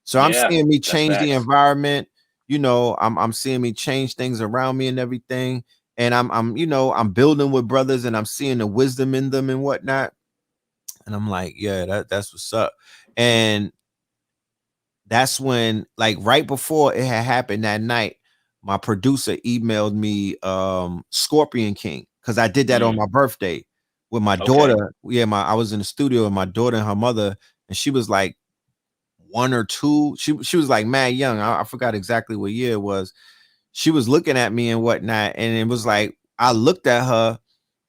So I'm Yeah, seeing me that's change the facts. environment. You know, I'm seeing me change things around me and everything. And I'm you know, I'm building with brothers and I'm seeing the wisdom in them and whatnot. And I'm like, yeah, that's what's up. And that's when, like, right before it had happened that night, my producer emailed me Scorpion King, because I did that on my birthday with my Okay. daughter. Yeah, I was in the studio with my daughter and her mother, and she was like 1 or 2. She was like mad young. I forgot exactly what year it was. She was looking at me and whatnot, and it was like I looked at her,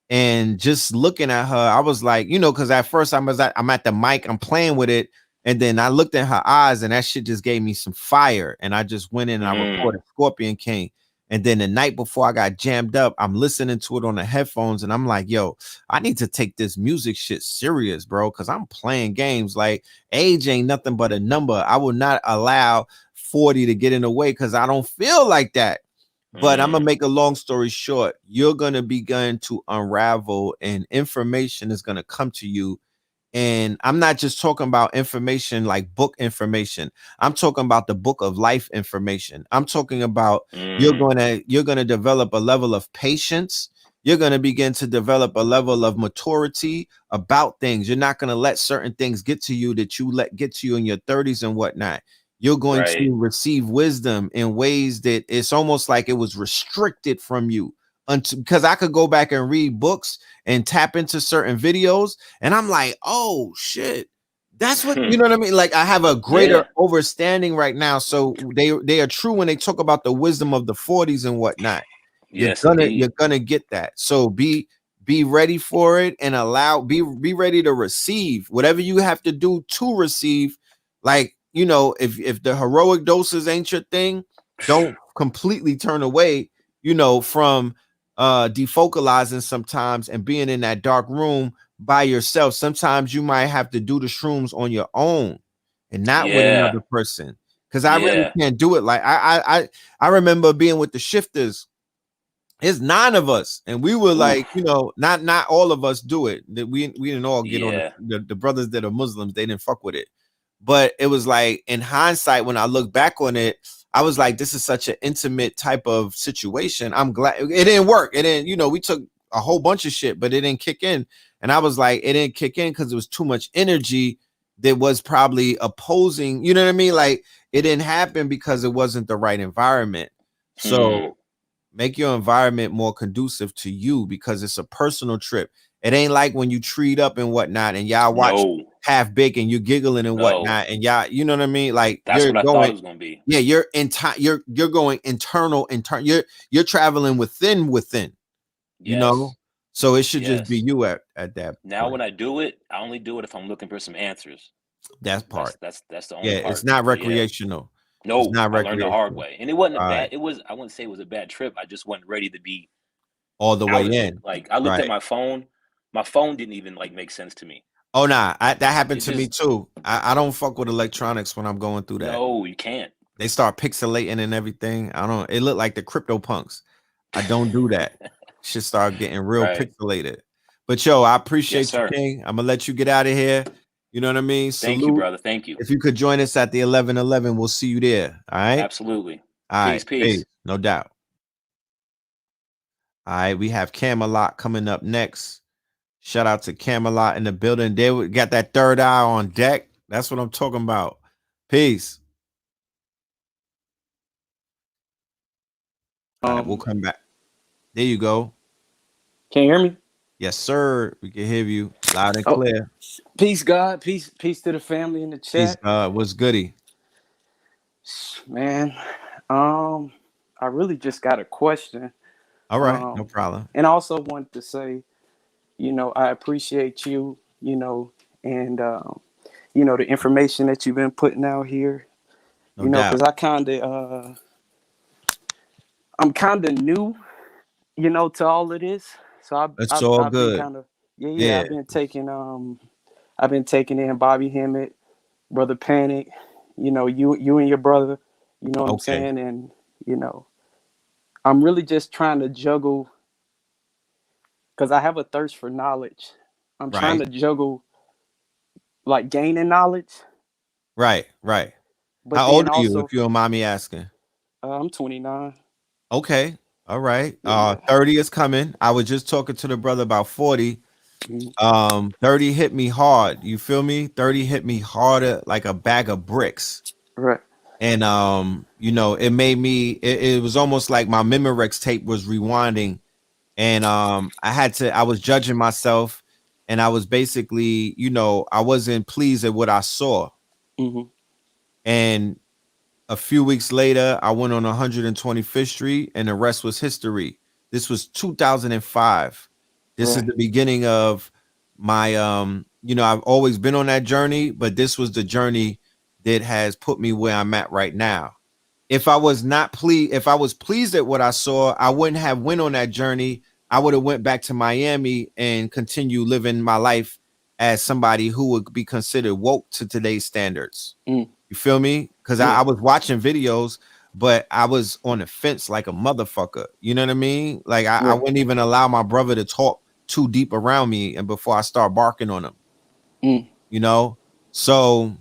and just looking at her, I was like, you know, because at first I'm at the mic, I'm playing with it, and then I looked at her eyes, and that shit just gave me some fire, and I just went in and I recorded Scorpion King. And then the night before I got jammed up, I'm listening to it on the headphones, and I'm like, yo, I need to take this music shit serious, bro, because I'm playing games. Like, age ain't nothing but a number. I will not allow 40 to get in the way, because I don't feel like that. But I'm gonna make a long story short. You're gonna begin to unravel, and information is gonna come to you. And I'm not just talking about information like book information. I'm talking about the book of life information. I'm talking about you're gonna develop a level of patience. You're gonna begin to develop a level of maturity about things. You're not gonna let certain things get to you that you let get to you in your 30s and whatnot. You're going to receive wisdom in ways that it's almost like it was restricted from you. Because I could go back and read books and tap into certain videos, and I'm like, oh shit, that's what, you know what I mean? Like, I have a greater understanding right now. So they are true when they talk about the wisdom of the 40s and whatnot. You're gonna get that. So be ready for it, and be ready to receive whatever you have to do to receive. Like, you know, if the heroic doses ain't your thing, don't completely turn away, you know, from defocalizing sometimes and being in that dark room by yourself. Sometimes you might have to do the shrooms on your own and not with another person, because I really can't do it. Like, I remember being with the shifters. It's 9 of us, and we were like, you know, not all of us do it. That we didn't all get on the brothers that are Muslims. They didn't fuck with it. But it was like, in hindsight, when I look back on it, I was like, this is such an intimate type of situation. I'm glad it didn't work. It didn't, you know, we took a whole bunch of shit, but it didn't kick in. And I was like, it didn't kick in because it was too much energy that was probably opposing, you know what I mean? Like, it didn't happen because it wasn't the right environment. So make your environment more conducive to you, because it's a personal trip. It ain't like when you treat up and whatnot, and y'all watch Half Baked and you're giggling and whatnot, and y'all, you know what I mean? Like, that's you're what I going, thought it was gonna be. yeah, you're going internal. You're traveling within, you know. So it should just be you at that now point. when I do it, I only do it if I'm looking for some answers. That part. That's the only part. It's not recreational. No, it's not I learned the hard way, and it wasn't a bad. It was, I wouldn't say it was a bad trip. I just wasn't ready to be all the way in. Like, I looked at my phone. My phone didn't even like make sense to me. Oh nah, that happened to me too. I don't fuck with electronics when I'm going through that. No, you can't. They start pixelating and everything. It looked like the crypto punks. I don't do that. Should start getting real pixelated. But yo, I appreciate you, King. I'm gonna let you get out of here. You know what I mean? Thank you, brother. Thank you. If you could join us at the 11:11, we'll see you there. All right. Absolutely. All right. Peace. No doubt. All right, we have Camelot coming up next. Shout out to Camelot in the building. They got that third eye on deck. That's what I'm talking about. Peace. All right, we'll come back. There you go. Can you hear me? Yes, sir. We can hear you loud and clear. Peace, God. Peace to the family in the chat. Peace, God. What's goody? Man, I really just got a question. All right, no problem. And I also wanted to say, you know, I appreciate you, you know, and you know, the information that you've been putting out here. No you know, doubt. because I'm kind of new, you know, to all of this. So I've good. been kind of I've been taking in Bobby Hemmett, Brother Panic, you know, you and your brother, you know what I'm saying? And, you know, I'm really just trying to juggle because I have a thirst for knowledge. I'm trying Right. to juggle like gaining knowledge, Right. but How old then are you, also if you don't mind me asking? I'm 29. Okay. All right. Yeah. 30 is coming. I was just talking to the brother about 40. Mhm. 30 hit me hard. You feel me? 30 hit me harder like a bag of bricks. Right. And you know, it made me it was almost like my Memorex tape was rewinding. And I was judging myself, and I was basically, you know, I wasn't pleased at what I saw. Hmm. And a few weeks later, I went on 125th Street, and the rest was history. This was 2005. This is Right. the beginning of my you know, I've always been on that journey, but this was the journey that has put me where I'm at right now. If I was not pleased, if I was pleased at what I saw, I wouldn't have went on that journey. I would have went back to Miami and continue living my life as somebody who would be considered woke to today's standards. Mm. You feel me? Because Yeah. I was watching videos, but I was on the fence like a motherfucker. You know what I mean? Like I Right. wouldn't even allow my brother to talk too deep around me and before I start barking on him. Mm. You know? So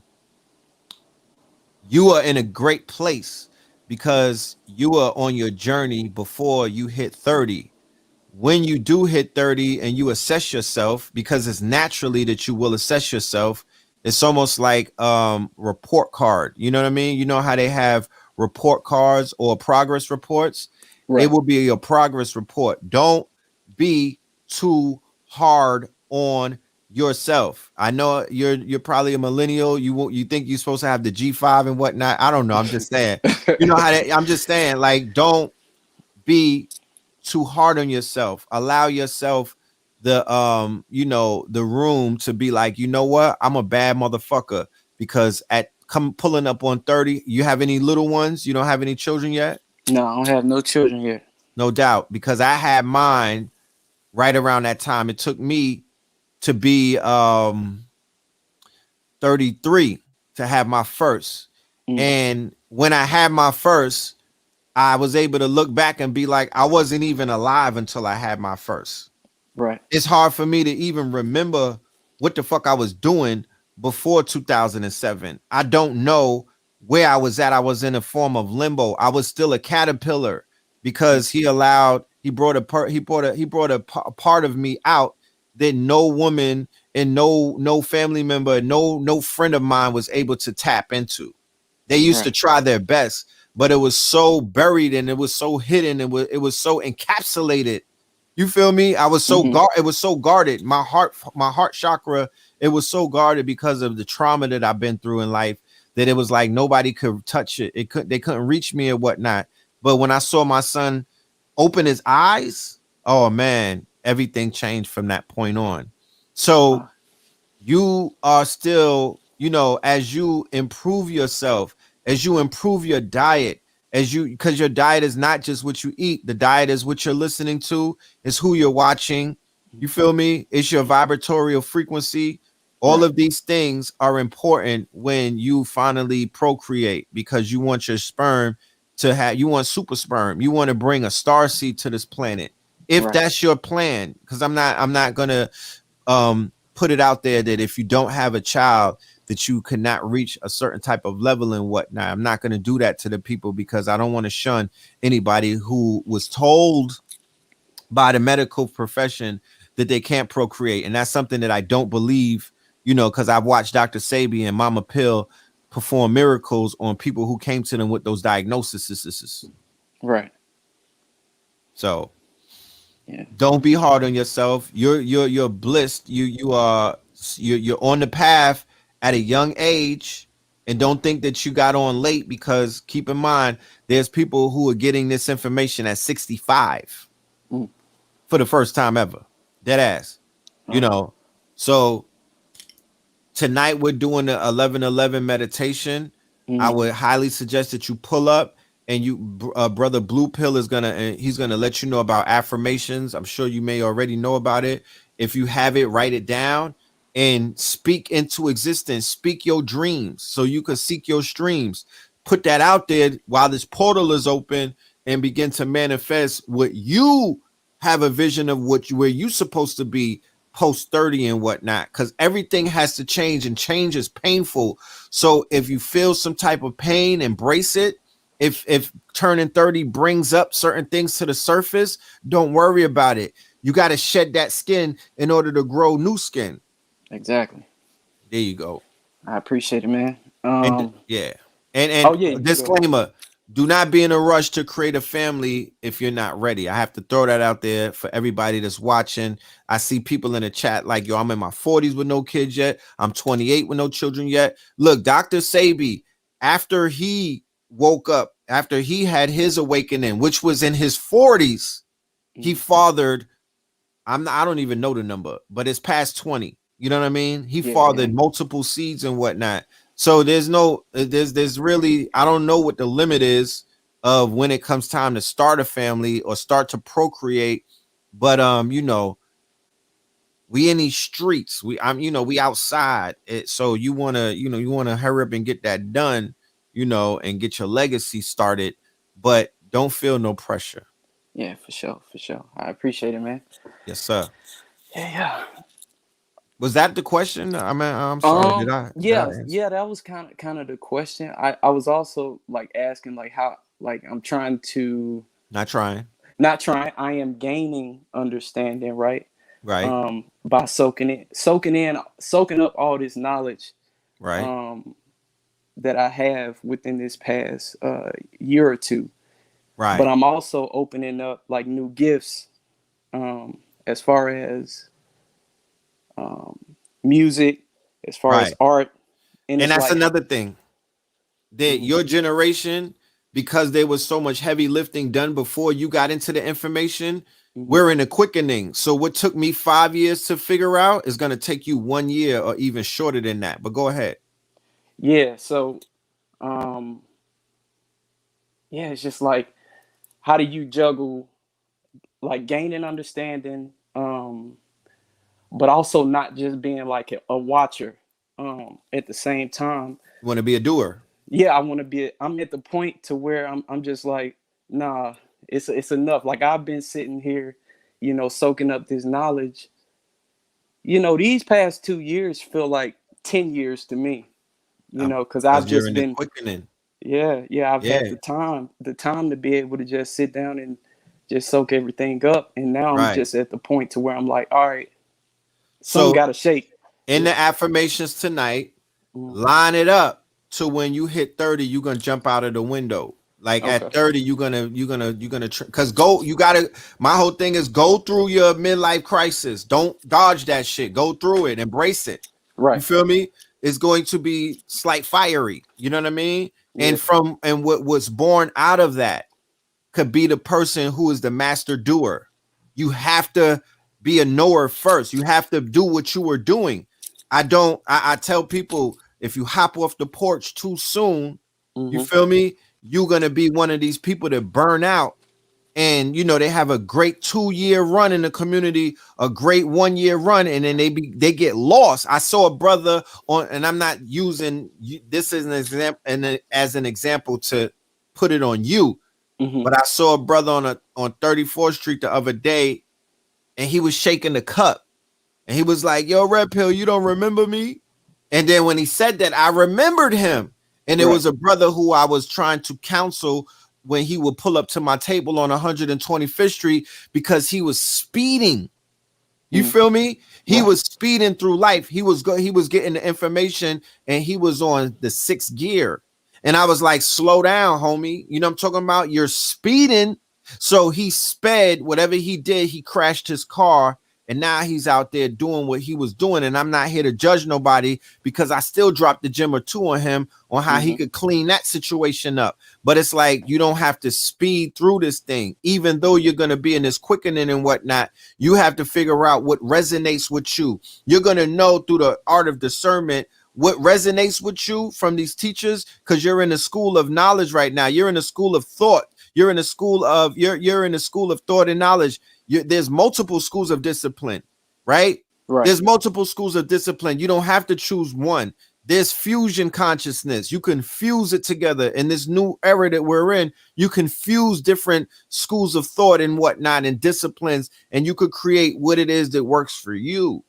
you are in a great place because you are on your journey before you hit 30. When you do hit 30 and you assess yourself, because it's naturally that you will assess yourself, it's almost like report card. You know what I mean? You know how they have report cards or progress reports? It Right. will be your progress report. Don't be too hard on yourself. I know you're probably a millennial. You think you're supposed to have the G5 and whatnot. I don't know. I'm just saying. You know how I'm just saying, like, don't be too hard on yourself. Allow yourself the you know, the room to be like, you know what, I'm a bad motherfucker. Because at come pulling up on 30, you have any little ones? You don't have any children yet? No, I don't have no children yet. No doubt, because I had mine right around that time. It took me to be 33 to have my first. Mm. And when I had my first, I was able to look back and be like, I wasn't even alive until I had my first. Right. It's hard for me to even remember what the fuck I was doing before 2007. I don't know where I was at. I was in a form of limbo. I was still a caterpillar because he brought a part of me out that no woman and no family member, no friend of mine was able to tap into. They used to try their best, but it was so buried and it was so hidden and it was so encapsulated. You feel me? I was so it was so guarded. My heart chakra, it was so guarded because of the trauma that I've been through in life that it was like nobody could touch it. They couldn't reach me or whatnot. But when I saw my son open his eyes, oh man, everything changed from that point on. So you are still, you know, as you improve yourself, as you improve your diet, because your diet is not just what you eat, the diet is what you're listening to, is who you're watching. You feel me? It's your vibratorial frequency. All of these things are important when you finally procreate, because you want your sperm to have, you want super sperm. You want to bring a star seed to this planet. If that's your plan, because I'm not gonna put it out there that if you don't have a child that you cannot reach a certain type of level and whatnot. I'm not going to do that to the people because I don't want to shun anybody who was told by the medical profession that they can't procreate. And that's something that I don't believe, you know, because I've watched Dr. Sabi and Mama Pill perform miracles on people who came to them with those diagnoses. Right. So don't be hard on yourself. You're blessed. You're on the path at a young age, and don't think that you got on late, because keep in mind there's people who are getting this information at 65 for the first time ever. Dead ass. You know. So tonight we're doing the 11:11 meditation. I would highly suggest that you pull up, and you brother Blue Pill is he's gonna let you know about affirmations. I'm sure you may already know about it. If you have it, write it down and speak into existence. Speak your dreams so you can seek your streams. Put that out there while this portal is open and begin to manifest what you have a vision of where you supposed to be post 30 and whatnot, because everything has to change, and change is painful. So if you feel some type of pain, embrace it. If turning 30 brings up certain things to the surface, don't worry about it. You got to shed that skin in order to grow new skin. Exactly. There you go. I appreciate it, man. And yeah. And Oh yeah, disclaimer, do not be in a rush to create a family if you're not ready. I have to throw that out there for everybody that's watching. I see people in the chat like, yo, I'm in my 40s with no kids yet. I'm 28 with no children yet. Look, Dr. Sabi, after he woke up, after he had his awakening, which was in his 40s, he fathered, I don't even know the number, but it's past 20. You know what I mean? He fathered multiple seeds and whatnot. So there's really, I don't know what the limit is of when it comes time to start a family or start to procreate. But you know, we in these streets, we outside. So you wanna hurry up and get that done, and get your legacy started, but don't feel no pressure. Yeah, for sure. I appreciate it, man. Yes, sir. Yeah. Was that the question? I'm sorry. Did I? Yeah, that was kind of the question. I was also like asking like how, like I'm trying to not trying. I am gaining understanding, right? Right. By soaking up all this knowledge, right? That I have within this past year or two. Right. But I'm also opening up like new gifts, as far as music, as far as art, and that's another thing that your generation, because there was so much heavy lifting done before you got into the information, we're in a quickening. So what took me 5 years to figure out is going to take you 1 year or even shorter than that. But go ahead. Yeah. So, yeah, it's just like, how do you juggle like gaining understanding, but also not just being like a watcher at the same time. You want to be a doer. Yeah, I'm at the point to where I'm just like, nah, it's enough. Like I've been sitting here, soaking up this knowledge. These past 2 years feel like 10 years to me, because I've just been quickening. Yeah, I've had the time to be able to just sit down and just soak everything up. And now I'm just at the point to where I'm like, all right, something got to shake. In the affirmations tonight, line it up to when you hit 30, you're going to jump out of the window. Like at 30, you're gonna because my whole thing is go through your midlife crisis. Don't dodge that shit. Go through it, embrace it. Right. You feel me? It's going to be slight fiery. You know what I mean? Yeah. And what's born out of that could be the person who is the master doer. You have to be a knower first. You have to do what you were doing. I tell people, if you hop off the porch too soon, you feel me? You're going to be one of these people that burn out. And, they have a great 2-year run in the community, a great 1-year run, and then they get lost. I saw a brother and I'm not using this as an example to put it on you, but I saw a brother on 34th Street the other day, and he was shaking the cup, and he was like, "Yo, Red Pill, you don't remember me?" And then when he said that, I remembered him, and it was a brother who I was trying to counsel when he would pull up to my table on 125th Street because he was speeding. You feel me? He was speeding through life. He was getting the information, and he was on the 6th gear. And I was like, slow down, homie. You know what I'm talking about? You're speeding. So he sped. Whatever he did, he crashed his car. And now he's out there doing what he was doing. And I'm not here to judge nobody, because I still dropped the gem or two on him on how he could clean that situation up. But it's like, you don't have to speed through this thing. Even though you're going to be in this quickening and whatnot, you have to figure out what resonates with you. You're going to know through the art of discernment what resonates with you from these teachers, because you're in the school of knowledge right now. You're in the school of thought. You're in the school of thought and knowledge. There's multiple schools of discipline, right? There's multiple schools of discipline. You don't have to choose one. There's fusion consciousness. You can fuse it together in this new era that we're in. You can fuse different schools of thought and whatnot and disciplines, and you could create what it is that works for you.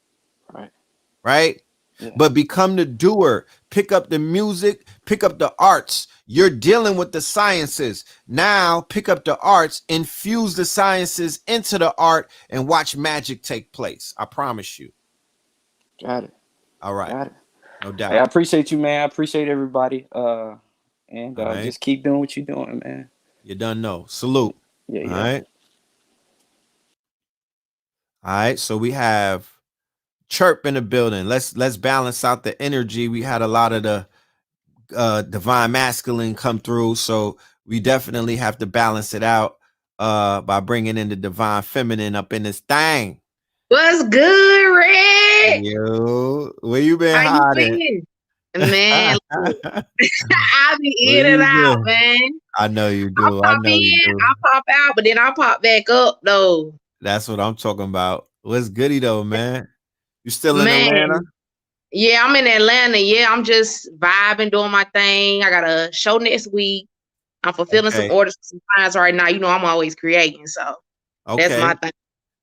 Right? Yeah. But become the doer. Pick up the music, pick up the arts. You're dealing with the sciences. Now pick up the arts, infuse the sciences into the art, and watch magic take place. I promise you. Got it. All right. Got it. No doubt. Hey, I appreciate you, man. I appreciate everybody. And right. Just keep doing what you're doing, man. You done know. Salute. Yeah. All right. All right. So we have Chirp in the building. Let's balance out the energy. We had a lot of the divine masculine come through, so we definitely have to balance it out by bringing in the divine feminine up in this thing. What's good, Red? Yo, where you been How hiding? you been? Man, I be in and out, man. I know you do. I know you do. I pop out, but then I pop back up though. That's what I'm talking about. What's goody though, man? You still in Atlanta? Yeah, I'm in Atlanta. Yeah, I'm just vibing, doing my thing. I got a show next week. I'm fulfilling some orders for some clients right now. You know, I'm always creating, so that's my thing.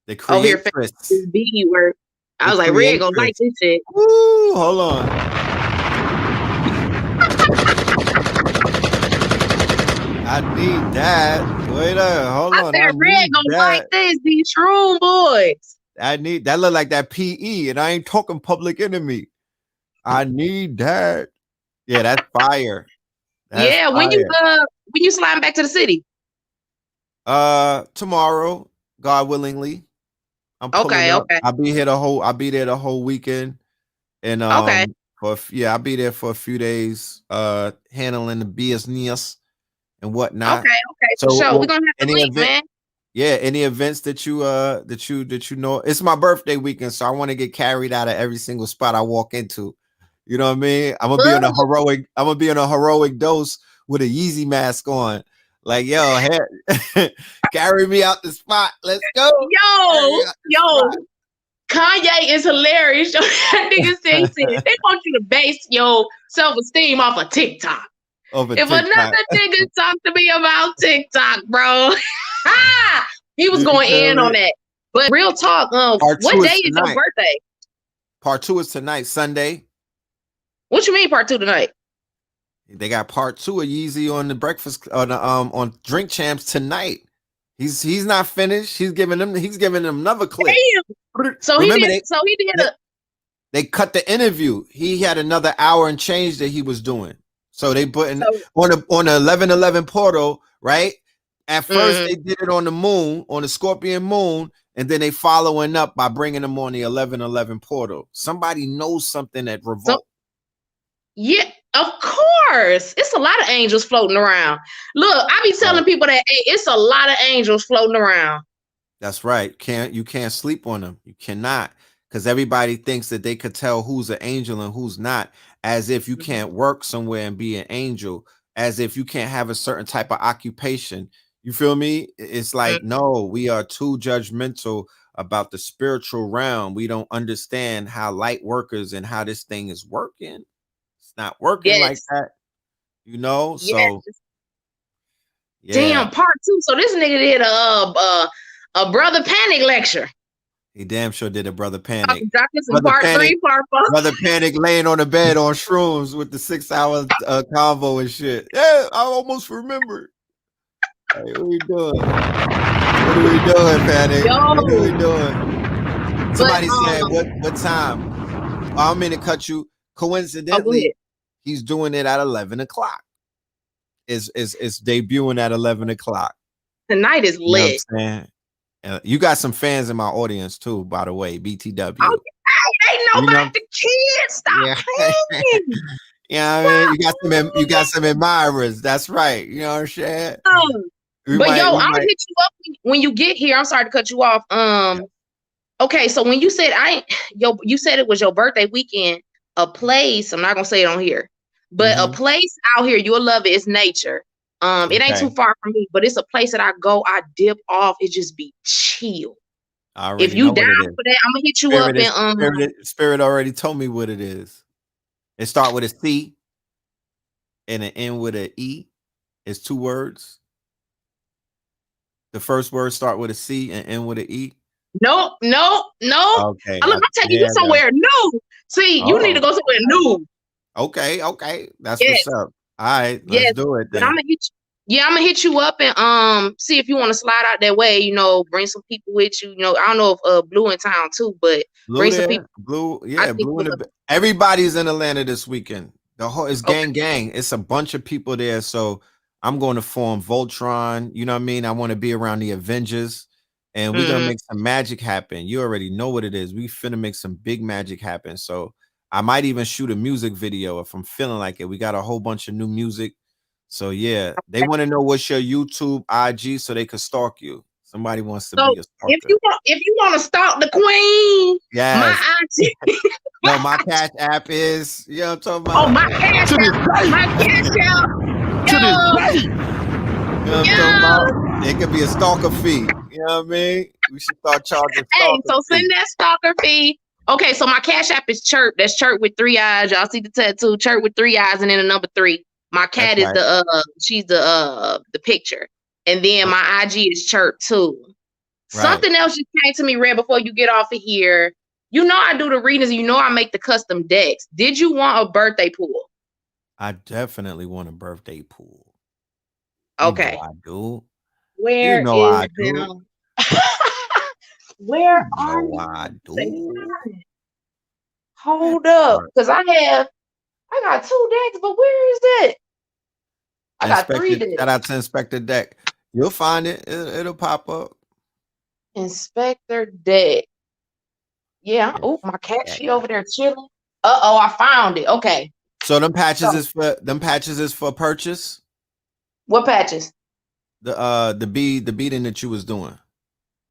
The creatress. This bead work. I was like, Red gonna like this shit. Woo, hold on. I need that. Wait up, hold on. I said, Red gonna like this. These shroom boys. I need that. Look like that PE, and I ain't talking Public Enemy. I need that. Yeah, that's fire. That's yeah, fire. When you sliding back to the city? Tomorrow, God willingly. I'm okay. Up. I'll be there the whole weekend. And I'll be there for a few days, handling the business and whatnot. Okay. So we're gonna have to link, man. Yeah, any events that you know. It's my birthday weekend, so I want to get carried out of every single spot I walk into. You know what I mean? I'm gonna be on a heroic dose with a Yeezy mask on. Like, yo, carry me out the spot. Let's go. Yo. Kanye is hilarious. That nigga said they want you to base your self-esteem off of TikTok. If another nigga talk to me about TikTok, bro, he was going in on that. But real talk, what day is your birthday? Part 2 is tonight, Sunday. What you mean part 2 tonight? They got part 2 of Yeezy on the breakfast on Drink Champs tonight. He's not finished. He's giving them another clip. Damn. So he did. They cut the interview. He had another hour and change that he was doing. So they put on the 1111 portal, right? At first they did it on the moon, on the Scorpion moon, and then they following up by bringing them on the 1111 portal. Somebody knows something at Revolt. Yeah, of course. It's a lot of angels floating around. Look, I be telling people that it's a lot of angels floating around. That's right. You can't sleep on them. You cannot, because everybody thinks that they could tell who's an angel and who's not, as if you can't work somewhere and be an angel, as if you can't have a certain type of occupation. You feel me? It's like, no, we are too judgmental about the spiritual realm. We don't understand how light workers and how this thing is working. Not working like that, you know. So damn, part 2. So this nigga did a brother panic lecture. He damn sure did a brother panic. Part 3, part 4. Brother panic laying on the bed on shrooms with the 6-hour convo and shit. Yeah, I almost remembered. Hey, what we doing? What are we doing, panic? What are we doing? Somebody said what time? I don't mean to cut you. Coincidentally, he's doing it at 11 o'clock. It's debuting at 11 o'clock. Tonight is lit. You know you got some fans in my audience too, by the way. BTW. Oh, they know about the kids. Stop playing. Yeah, you got some admirers. That's right. You know what I'm saying? I'm gonna hit you up when you get here. I'm sorry to cut you off. Okay, so when you said you said it was your birthday weekend. A place, I'm not gonna say it on here, but a place out here, you'll love it. It's nature. It ain't too far from me, but it's a place that I go, I dip off, it just be chill. If you down for that, I'm gonna hit you up and Spirit already told me what it is. It start with a C and an end with an E. It's 2 words. The first word start with a C and end with an E. No. Okay. Look, I'm taking you somewhere new. See, you need to go somewhere new. Okay. That's Yes. what's up. All right, let's Yes. do it But then. I'm gonna hit you up and see if you want to slide out that way. Bring some people with you. I don't know if Blue in town too, but Blue bring some there, people. Blue, I yeah, think Blue in the. Everybody's in Atlanta this weekend. The whole it's Okay. gang. It's a bunch of people there, so I'm going to form Voltron. You know what I mean? I want to be around the Avengers, and we're gonna make some magic happen. You already know what it is. We finna make some big magic happen. So I might even shoot a music video if I'm feeling like it. We got a whole bunch of new music. So yeah, they want to know what's your YouTube IG so they could stalk you. Somebody wants to So be a stalker. if you want to stalk the queen, Yes. my IG. No, my Cash App is, you know what I'm talking about? Oh, my Cash App. My Cash App. To this day. You know what I'm talking about? Yo. It could be a stalker fee. You know what I mean? We should start charging Hey, stalker so fee. send that stalker fee. Okay, so my Cash App is Chirp. That's Chirp with 3 eyes. Y'all see the tattoo? Chirp with 3 eyes and then a number 3. My cat is she's the picture. And then my IG is Chirp too. Right. Something else just came to me, Red, before you get off of here. I do the readings, I make the custom decks. Did you want a birthday pool? I definitely want a birthday pool. Okay. You know I do. Where you know is I do. them? Where are you? you? I do. Hold up, because I got 2 decks, but where is that? I got 3 decks. Shout out to Inspector Deck. You'll find it. It'll pop up. Inspector Deck. Yeah. Oh, my cat, she over there chilling. Uh-oh, I found it. Okay. So them patches is for purchase. What patches? The beading that you was doing.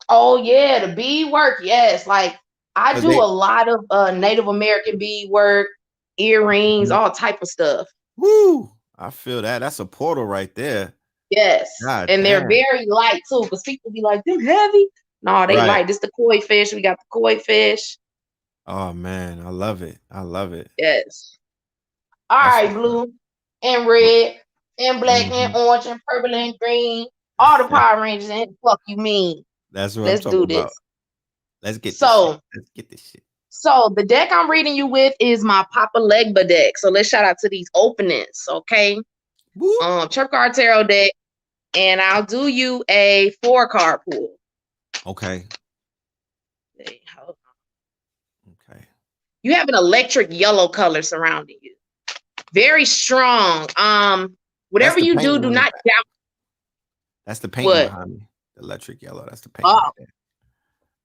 Oh yeah, the bead work. Yes, like I do a lot of Native American bead work, earrings, all type of stuff. Woo! I feel that. That's a portal right there. Yes, God and they're damn. very light too. Because people be like, "They're heavy." No, they light. This the koi fish. We got the koi fish. Oh man, I love it. I love it. Yes. All right, blue and red and black and orange and purple and green. All the Power Rangers and fuck you mean. That's what Let's I'm talking do this. about. Let's get this shit. So the deck I'm reading you with is my Papa Legba deck. So let's shout out to these openings, okay? Chirp Card Tarot deck, and I'll do you a 4-card pool. Okay. Okay. You have an electric yellow color surrounding you. Very strong. Whatever you do not doubt. That's the painting behind me. The electric yellow. That's the painting. Oh. Right there.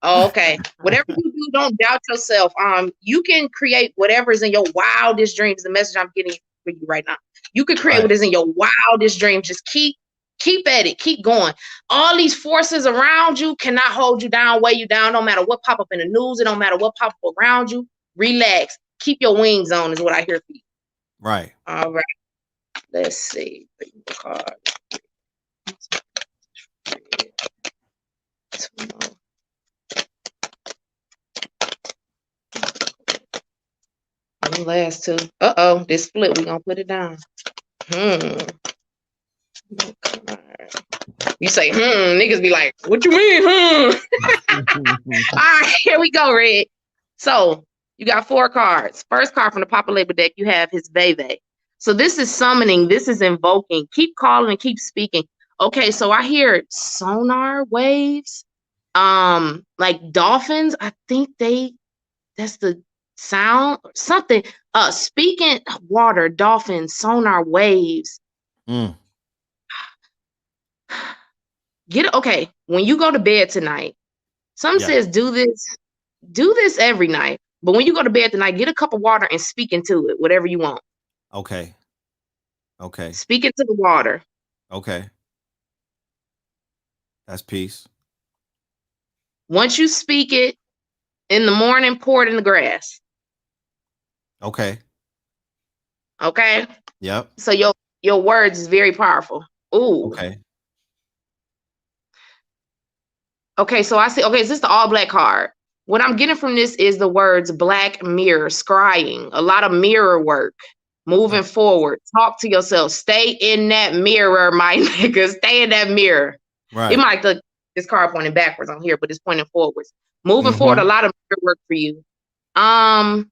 Oh, okay. Whatever you do, don't doubt yourself. You can create whatever's in your wildest dreams. The message I'm getting for you right now. You can create what is in your wildest dreams. Just keep at it. Keep going. All these forces around you cannot hold you down, weigh you down. No matter what pop up in the news, it don't matter what pop up around you. Relax. Keep your wings on is what I hear for you. Right. All right. Let's see. Last 2. Uh-oh, this split. We're gonna put it down. You say, niggas be like, what you mean, All right, here we go, Red. So you got 4 cards. First card from the Papa Labor deck, you have his Veve. So this is summoning, this is invoking. Keep calling and keep speaking. Okay, so I hear sonar waves, like dolphins. I think that's the sound, something. Speaking water, dolphins, sonar waves. Okay, when you go to bed tonight, some says do this every night. But when you go to bed tonight, get a cup of water and speak into it, whatever you want. Okay. Speak into the water. Okay. That's peace. Once you speak it in the morning, pour it in the grass. Okay. Yep. So your words is very powerful. Ooh. Okay, so I see. Okay, is this the all black card? What I'm getting from this is the words black mirror, scrying, a lot of mirror work. Moving forward, talk to yourself. Stay in that mirror, my nigga. Stay in that mirror. Right. It might look this card pointing backwards on here, but it's pointing forwards. Moving forward, a lot of mirror work for you. I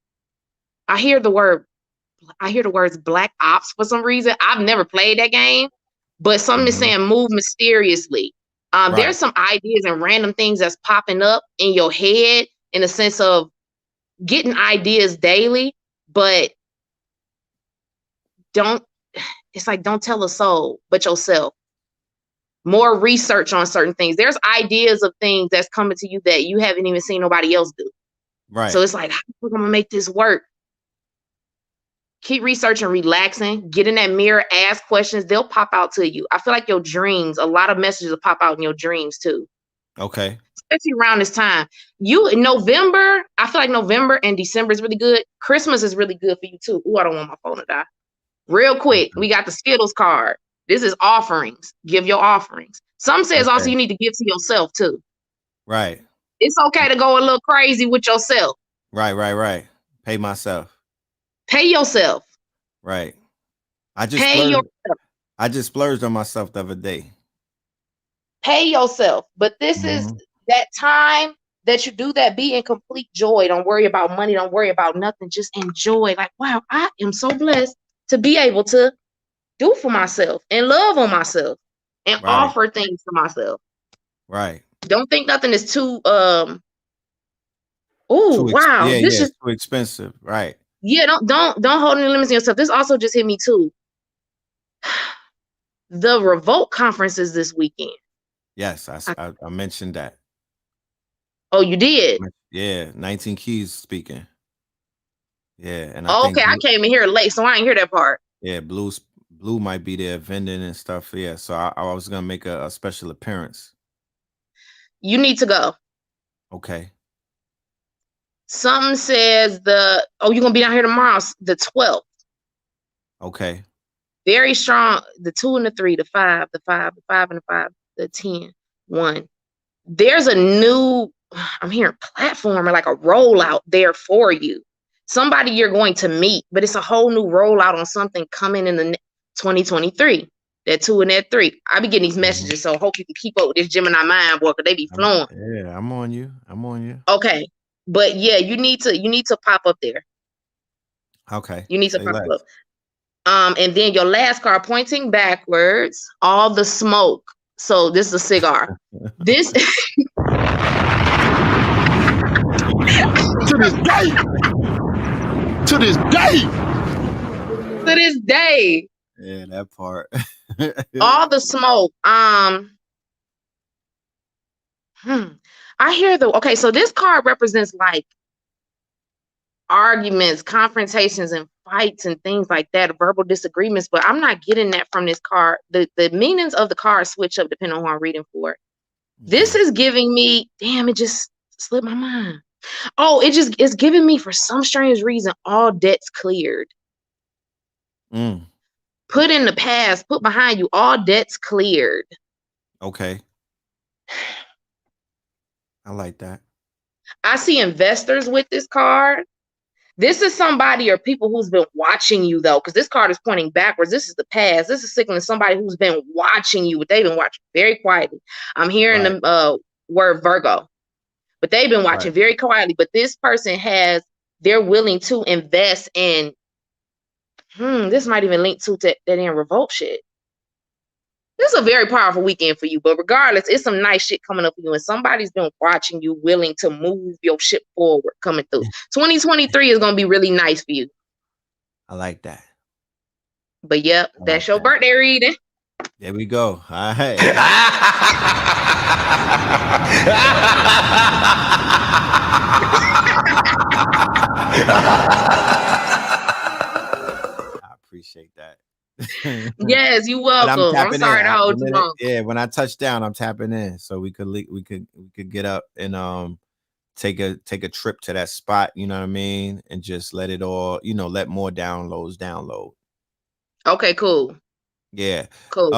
hear the words black ops for some reason. I've never played that game, but something is saying move mysteriously. There's some ideas and random things that's popping up in your head in the sense of getting ideas daily, but don't tell a soul but yourself. More research on certain things. There's ideas of things that's coming to you that you haven't even seen nobody else do. Right. So it's like, how am I gonna make this work? Keep researching, relaxing, get in that mirror, ask questions. They'll pop out to you. I feel like your dreams, a lot of messages will pop out in your dreams too. Okay. Especially around this time. In November, I feel like November and December is really good. Christmas is really good for you too. Ooh, I don't want my phone to die. Real quick, we got the Skittles card. This is offerings. Give your offerings. Some says also you need to give to yourself too. Right. It's okay to go a little crazy with yourself. Right. Pay myself. Pay yourself. Right. I just splurged on myself the other day. Pay yourself. But this is that time that you do that, be in complete joy. Don't worry about money. Don't worry about nothing. Just enjoy. Like, wow, I am so blessed to be able to do for myself and love on myself and offer things for myself. Right. Don't think nothing is too wow. This is too expensive. Right. Yeah, don't hold any limits on yourself. This also just hit me too. The Revolt conference is this weekend. Yes, I mentioned that. Oh, you did? Yeah, 19 Keys speaking. Yeah, and I came in here late, so I didn't hear that part. Yeah, Blue might be there vending and stuff. Yeah, so I was gonna make a special appearance. You need to go. Okay. Something says you're gonna be down here tomorrow, the 12th. Okay. Very strong. The 2 and the 3, the 5, the 5, the 5 and the 5, the 10, 1. There's a new, I'm hearing platform or like a rollout there for you. Somebody you're going to meet, but it's a whole new rollout on something coming in the 2023. That 2 and that 3. I be getting these messages, so I hope you can keep up with this Gemini mind boy, because they be flowing. Yeah, I'm on you. Okay. But yeah, you need to pop up there. Okay. You need to pop up. And then your last card pointing backwards, all the smoke. So this is a cigar. This to this day. To this day. To this day. Yeah, that part. All the smoke. I hear so this card represents like arguments, confrontations, and fights and things like that, verbal disagreements, but I'm not getting that from this card. The meanings of the card switch up depending on who I'm reading for. Okay. This is giving me, damn, it just slipped my mind. Oh, it's giving me, for some strange reason, all debts cleared. Put in the past, put behind you, all debts cleared. Okay. I like that. I see investors with this card. This is somebody or people who's been watching you, though, because this card is pointing backwards. This is the past. This is signaling somebody who's been watching you, but they've been watching very quietly. I'm hearing the word Virgo, but they've been watching very quietly. But this person they're willing to invest in, this might even link to that in revolt shit. This is a very powerful weekend for you, but regardless, it's some nice shit coming up for you, and somebody's been watching you, willing to move your ship forward coming through. 2023 is going to be really nice for you. I like that. But yep, that's your birthday reading. There we go. All right. I appreciate that. Yes, you're welcome. I'm sorry to hold you long. Yeah, when I touch down, I'm tapping in, so we could get up and take a trip to that spot. You know what I mean, and just let it all, let more download. Okay, cool. Yeah, cool.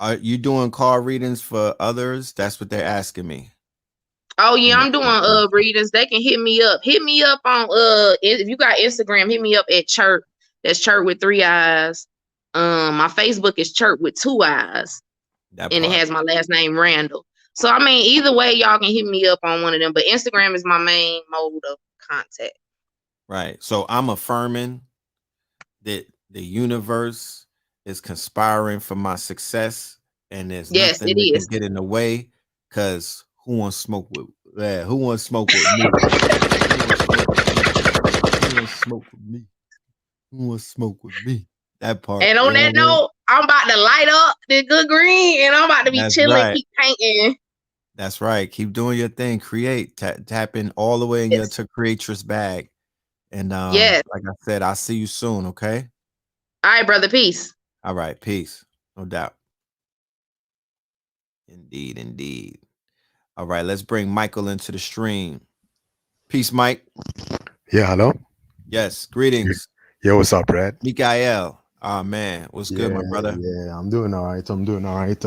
Are you doing card readings for others? That's what they're asking me. Oh yeah, I'm doing readings. They can hit me up. Hit me up on if you got Instagram, hit me up at Chirp. That's Chirp with 3 eyes. My Facebook is Chirp with 2 eyes. That and part. it has my last name Randall. So I mean, either way, y'all can hit me up on one of them. But Instagram is my main mode of contact. Right. So I'm affirming that the universe is conspiring for my success, and there's Yes, nothing it that can is. get in the way. Cause who wants smoke with? Yeah, who wants smoke with me? Who wants smoke with me? Who wants smoke with me? That part. And on You know that what I mean? note, I'm about to light up the good green, and I'm about to be That's chilling, right. keep painting. That's right. Keep doing your thing. Create. Tap in all the way in your Yes. to creatress bag. And Yes. like I said, I'll see you soon. Okay. All right, brother. Peace. All right. Peace. No doubt. Indeed. Indeed. All right. Let's bring Michael into the stream. Peace, Mike. Yeah, hello. Yes. Greetings. Yeah, what's up, Brad? Mikael. Oh man, what's good, my brother? Yeah, I'm doing all right. I'm doing all right.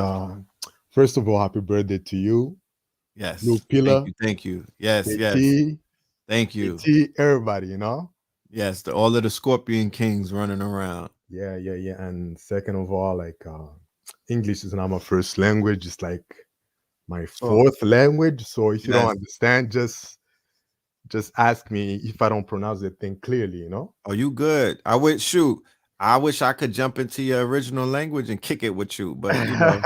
First of all, happy birthday to you. Yes. New pillar. Thank you. Yes, yes. Thank you. Everybody, you know? Yes, all of the Scorpion Kings running around. Yeah. And second of all, like English is not my first language. It's like my fourth language. So if you don't understand, just ask me if I don't pronounce the thing clearly, you know? Oh, you good. I wish I could jump into your original language and kick it with you, but you know,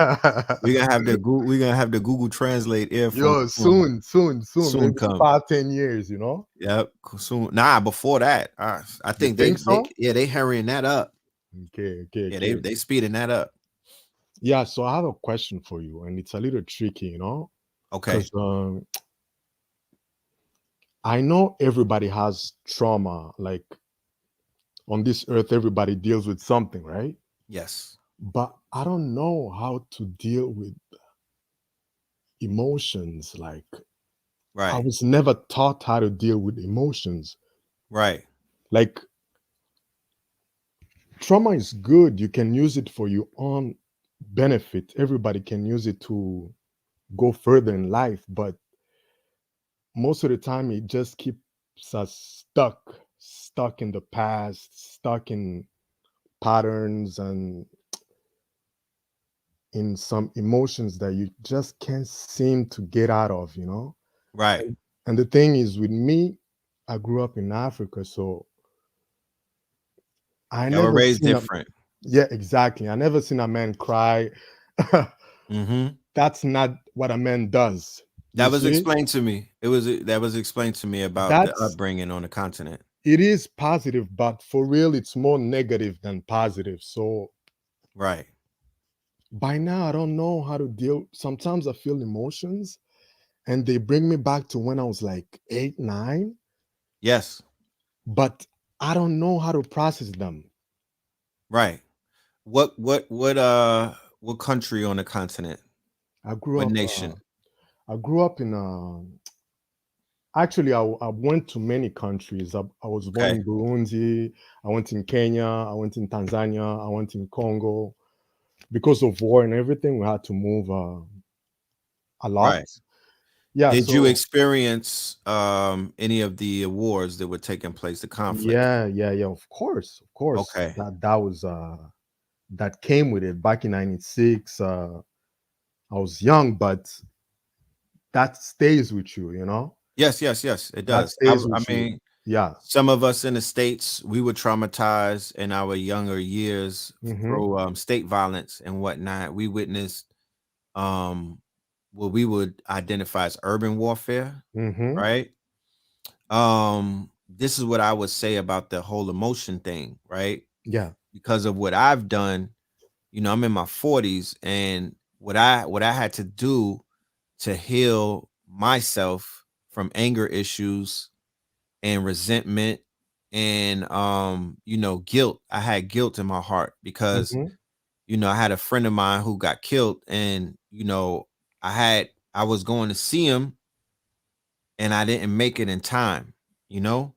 we're gonna have the Google Translate earphones. Soon. Maybe Come 5-10 years, you know? Yep, soon. Nah, before that. I think they hurrying that up. Okay. Yeah, they speeding that up. Yeah, so I have a question for you, and it's a little tricky, you know? Okay. Because I know everybody has trauma, like on this earth, everybody deals with something, right? Yes. But I don't know how to deal with emotions. Like, I was never taught how to deal with emotions. Right. Like, trauma is good. You can use it for your own benefit. Everybody can use it to go further in life. But most of the time, it just keeps us stuck in the past, stuck in patterns and in some emotions that you just can't seem to get out of, you know? Right. And the thing is, with me, I grew up in Africa, so I never raised seen different. Yeah, exactly. I never seen a man cry. That's not what a man does. That was explained to me. That was explained to me about the upbringing on the continent. It is positive, but for real, it's more negative than positive. So, right. By now, I don't know how to deal. Sometimes I feel emotions, and they bring me back to when I was like 8, 9. Yes. But I don't know how to process them. Right. What country on the continent? What nation? I grew up in actually I went to many countries. I was born in Burundi, I went in Kenya, I went in Tanzania, I went in Congo. Because of war and everything, we had to move a lot. Right. Yeah. Did you experience any of the wars that were taking place, the conflict? Yeah. Of course. Okay. That was that came with it back in '96. I was young, but that stays with you, you know? Yes, it does. I mean, yeah. Some of us in the States, we were traumatized in our younger years through state violence and whatnot. We witnessed what we would identify as urban warfare, right? This is what I would say about the whole emotion thing, right? Yeah. Because of what I've done, you know, I'm in my 40s, and what I had to do to heal myself from anger issues and resentment and you know, guilt. I had guilt in my heart because you know, I had a friend of mine who got killed, and you know, I was going to see him and I didn't make it in time, you know?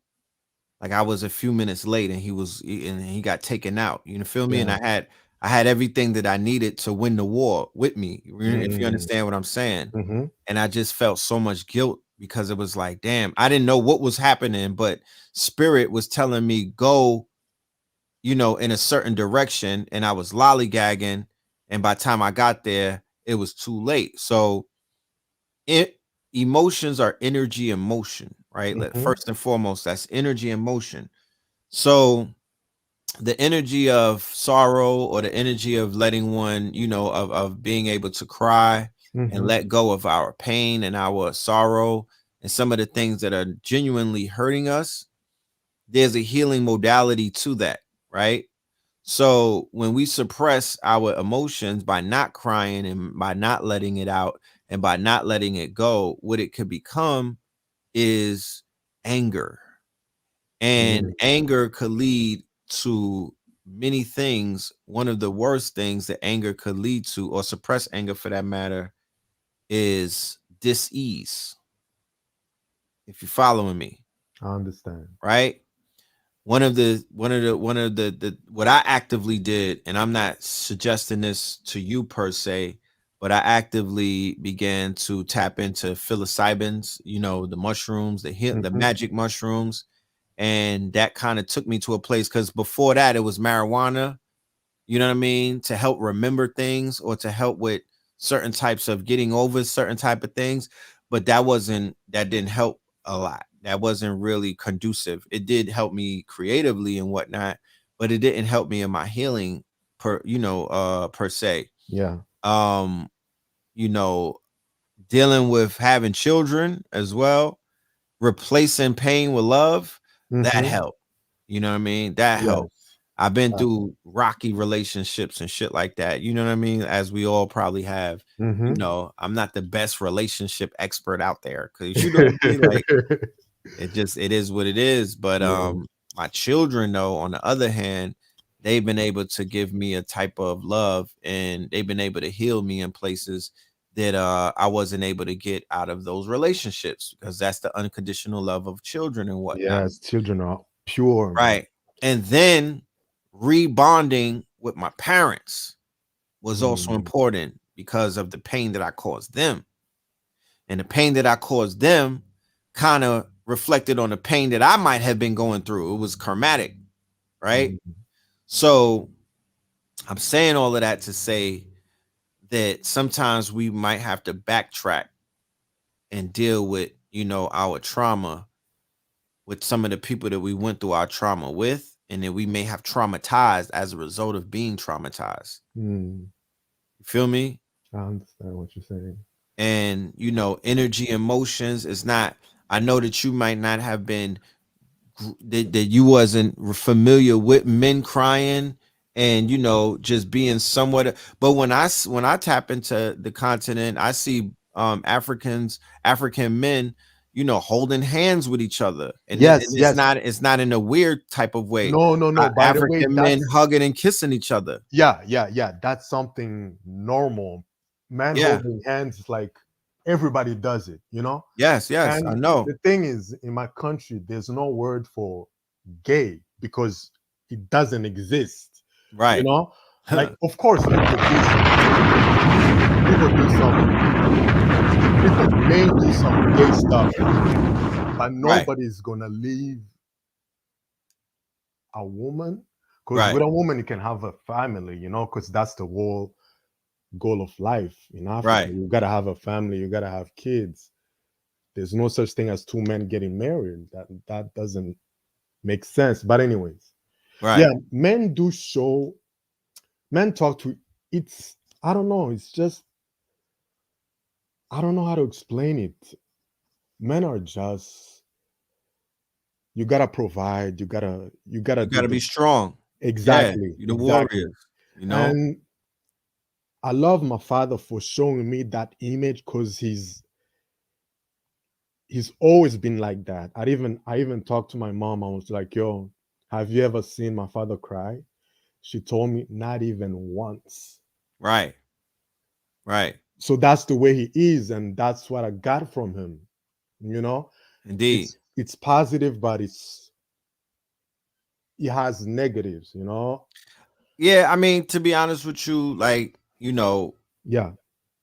Like I was a few minutes late and he got taken out. You know, feel me? Yeah. And I had everything that I needed to win the war with me, if you Mm. understand what I'm saying. Mm-hmm. And I just felt so much guilt because it was like, damn, I didn't know what was happening, but spirit was telling me go, you know, in a certain direction, and I was lollygagging, and by the time I got there, it was too late. So emotions are energy and motion, right? Like, Mm-hmm. first and foremost, that's energy and motion. So the energy of sorrow, or the energy of letting one, you know, of being able to cry and Mm-hmm. let go of our pain and our sorrow and some of the things that are genuinely hurting us, there's a healing modality to that, right? So when we suppress our emotions by not crying and by not letting it out and by not letting it go, what it could become is anger. And Mm. anger could lead to many things. One of the worst things that anger could lead to, or suppress anger for that matter, is dis-ease. If you're following me, I understand. right? One of the what I actively did, and I'm not suggesting this to you per se, but I actively began to tap into psilocybins, you know, the mushrooms, the Mm-hmm. magic mushrooms, and that kind of took me to a place, because before that it was marijuana, you know what I mean, to help remember things or to help with certain types of getting over certain type of things, but that didn't help a lot. That wasn't really conducive. It did help me creatively and whatnot, but it didn't help me in my healing per se. Yeah. um you know, dealing with having children as well, replacing pain with love, that Mm-hmm. helped. You know what I mean? That helped. Yes. I've been Uh, through rocky relationships and shit like that. You know what I mean? As we all probably have. You mm-hmm. know, I'm not the best relationship expert out there, because you know what I mean? Like, it is what it is. But Yeah. my children, though, on the other hand, they've been able to give me a type of love, and they've been able to heal me in places that I wasn't able to get out of those relationships, because that's the unconditional love of children and whatnot. Yes, children are pure, man. Right. And then rebonding with my parents was also Mm. important because of the pain that I caused them. And the pain that I caused them kind of reflected on the pain that I might have been going through. It was karmatic, right? Mm. So I'm saying all of that to say that sometimes we might have to backtrack and deal with, you know, our trauma with some of the people that we went through our trauma with, and that we may have traumatized as a result of being traumatized. Mm. You feel me? I understand what you're saying. And, you know, energy, emotions is not, I know that you might not have been, that you wasn't familiar with men crying and, you know, just being somewhat, but when I tap into the continent, I see African men, you know, holding hands with each other, and Yes, yes. it's not in a weird type of way. No, no, no. By the way, African men that's hugging and kissing each other. yeah, yeah, yeah. That's something normal. Man Yeah. holding hands is like everybody does it, you know? Yes, yes, I And know. the thing is, in my country, there's no word for gay because it doesn't exist, you Right. know? Like, of course, people may do some gay stuff, but Right. nobody's gonna leave a woman because Right. with a woman you can have a family, you know, because that's the whole goal of life in Africa. Right. You gotta have a family, you gotta have kids. There's no such thing as two men getting married. That doesn't make sense. But anyways, yeah, Right. men talk to it's I don't know, it's just I don't know how to explain it. Men are just you gotta provide, you gotta You do got to the be strong. Yeah, exactly, you the exactly. warriors, you know? And I love my father for showing me that image because he's always been like that. I even talked to my mom. I was like, "Yo, have you ever seen my father cry?" She told me not even once. Right. Right. So that's the way he is, and that's what I got from him. You know, Indeed. it's positive, but it has negatives. You know, Yeah, I mean, to be honest with you, like, you know, Yeah.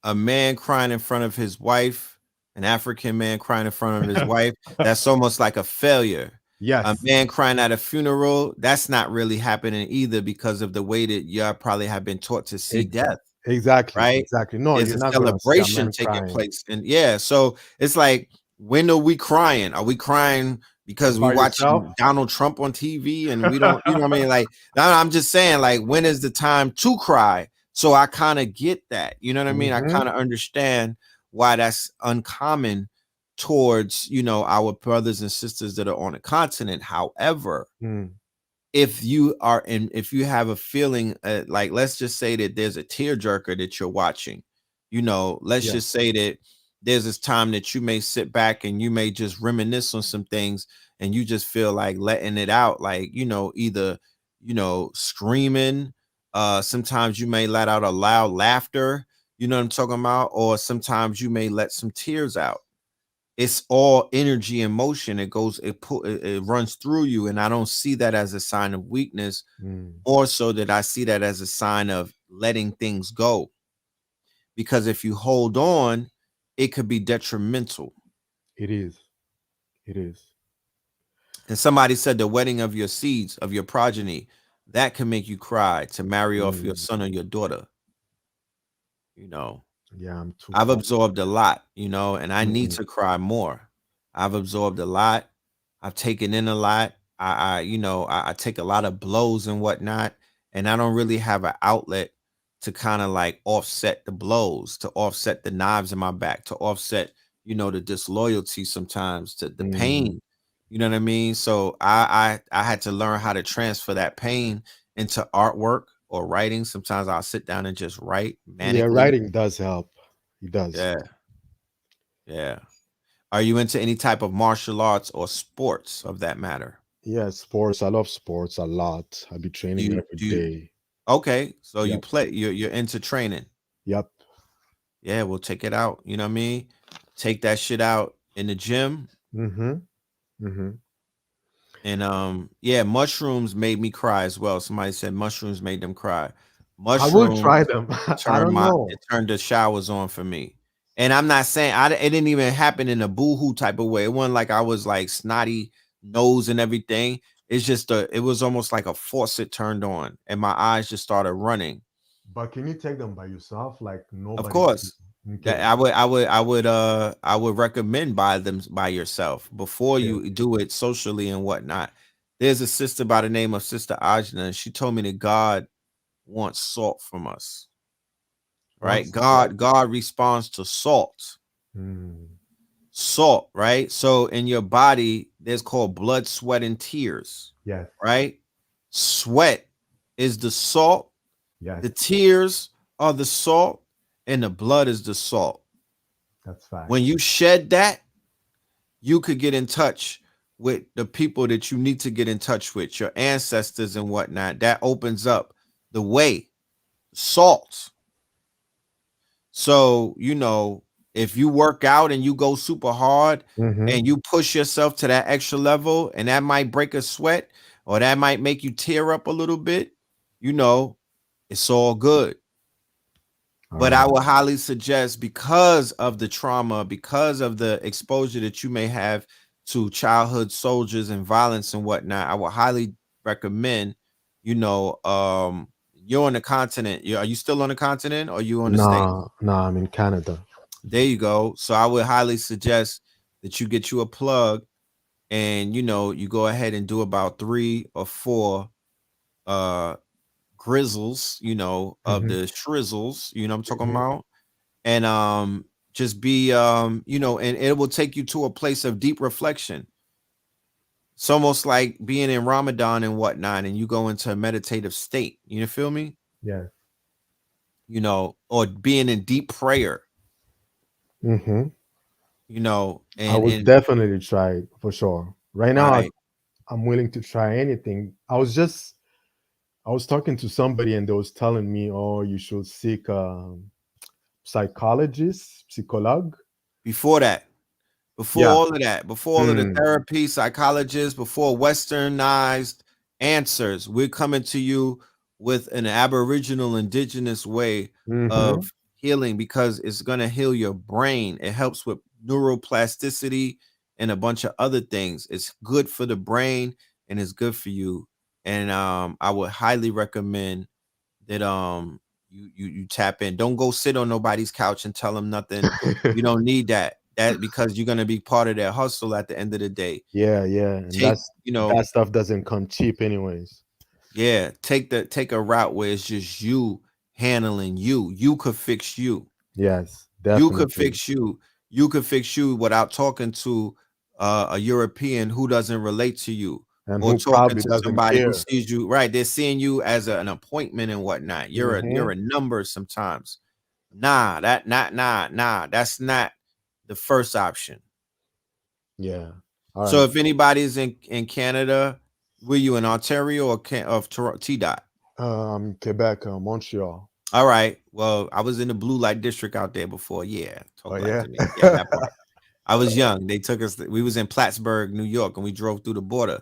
a man crying in front of his wife, an African man crying in front of his wife, that's almost like a failure. A Yes. man crying at a funeral, that's not really happening either because of the way that y'all probably have been taught to see death, Exactly. right? Exactly. No, There's you're a not gonna see a celebration man taking crying place. And yeah, so it's like, when are we crying? Are we crying because we by yourself. watching Donald Trump on TV and we don't, you know what I mean? Like, I'm just saying, like, when is the time to cry? So I kind of get that, you know what I mean? I Hmm. kind of understand why that's uncommon towards, you know, our brothers and sisters that are on the continent. However, if you have a feeling, like, let's just say that there's a tearjerker that you're watching, you know, let's Yeah. just say that there's this time that you may sit back and you may just reminisce on some things and you just feel like letting it out, like, you know, either, you know, screaming, sometimes you may let out a loud laughter, you know what I'm talking about, or sometimes you may let some tears out. It's all energy and motion. It runs through you, and I don't see that as a sign of weakness, more so that I see that as a sign of letting things go. Because if you hold on, it could be detrimental. It is. It is. And somebody said the wedding of your seeds, of your progeny, that can make you cry, to marry off your son or your daughter. You know, Yeah, I'm too I've far. absorbed a lot, you know, and I need to cry more. I've absorbed a lot. I've taken in a lot. You know, I take a lot of blows and whatnot, and I don't really have an outlet to kind of like offset the blows, to offset the knives in my back, to offset, you know, the disloyalty sometimes, to the pain. You know what I mean? So I had to learn how to transfer that pain into artwork or writing. Sometimes I'll sit down and just write Yeah, manically. writing does help. It does. Yeah, yeah. Are you into any type of martial arts or sports of that matter? Yeah, sports. I love sports a lot. I be Do training you every do you day. Okay, so you Yep. play, you're into training. Yep. Yeah, we'll take it out. You know what I mean? Take that shit out in the gym. Mm-hmm. Mm-hmm. And yeah, mushrooms made me cry as well. Somebody said mushrooms made them cry. I will Mushrooms try them. I don't know. turned the showers on for me. And I'm not saying it didn't even happen in a boohoo type of way. It wasn't like I was like snotty nose and everything. It's just it was almost like a faucet turned on and my eyes just started running. But can you take them by yourself? Like Of nobody. course. That Okay. I would recommend buy them by yourself before Okay. you do it socially and whatnot. There's a sister by the name of Sister Ajna, and she told me that God wants salt from us. Right? Once what? God responds to salt. Mm. Salt, right? So in your body, there's called blood, sweat, and tears, Yes. right? Sweat is the salt, Yes. the tears are the salt, and the blood is the salt. That's fine. When you shed that, you could get in touch with the people that you need to get in touch with, your ancestors and whatnot. That opens up the way. Salt. So, you know, if you work out and you go super hard Mm-hmm. and you push yourself to that extra level, and that might break a sweat or that might make you tear up a little bit, you know, it's all good. But I would highly suggest, because of the trauma, because of the exposure that you may have to childhood soldiers and violence and whatnot, I would highly recommend, you know, you're on the continent. Are you still on the continent or are you on the state? Nah, I'm in Canada. There you go. So I would highly suggest that you get you a plug and, you know, you go ahead and do about 3 or 4 grizzles, you know, of Mm-hmm. the shrizzles, you know what I'm talking Mm-hmm. about? And just be you know, and it will take you to a place of deep reflection. It's almost like being in Ramadan and whatnot, and you go into a meditative state, you feel me? Yeah. You know, or being in deep prayer, Mm-hmm. you know, I would and definitely try it for sure. Right now, right. I'm willing to try anything. I was talking to somebody and they was telling me, oh, you should seek a psychologist, psychologue. Before that, before Yeah. all of that, before all of the therapy, psychologists, before westernized answers, we're coming to you with an Aboriginal indigenous way of healing, because it's going to heal your brain. It helps with neuroplasticity and a bunch of other things. It's good for the brain and it's good for you. And I would highly recommend that you tap in. Don't go sit on nobody's couch and tell them nothing. You don't need that. That because you're gonna be part of their hustle at the end of the day. Yeah, and Take, that stuff doesn't come cheap anyways. Yeah, take a route where it's just you handling you. You could fix you. Yes, You could definitely. fix you. You could fix you without talking to a European who doesn't relate to you, And or who talking probably to doesn't somebody who care. sees you. Right, they're seeing you as an appointment and whatnot. You're a number sometimes. Nah, that's not the first option. Yeah. All So right. if anybody's in Canada, were you in Ontario or of Toronto, T-Dot? Quebec, Montreal. All right. Well, I was in the blue light district out there before. Yeah. Talk like yeah. to me. Yeah, that part. I was young. They took us, we was in Plattsburgh, New York, and we drove through the border.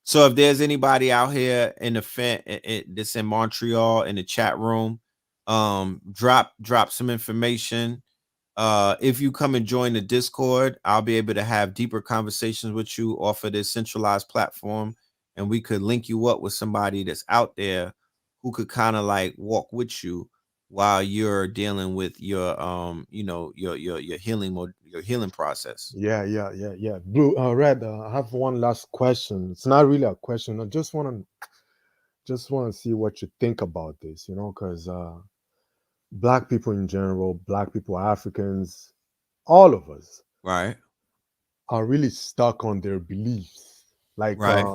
So if there's anybody out here in the that's in Montreal in the chat room, drop some information. If you come and join the Discord, I'll be able to have deeper conversations with you off of this centralized platform, and we could link you up with somebody that's out there who could kind of like walk with you while you're dealing with your your healing process. Yeah. Blue, Red, I have one last question. It's not really a question. I just want to see what you think about this, because Black people in general, Black people, Africans, all of us Right. are really stuck on their beliefs. Like Right.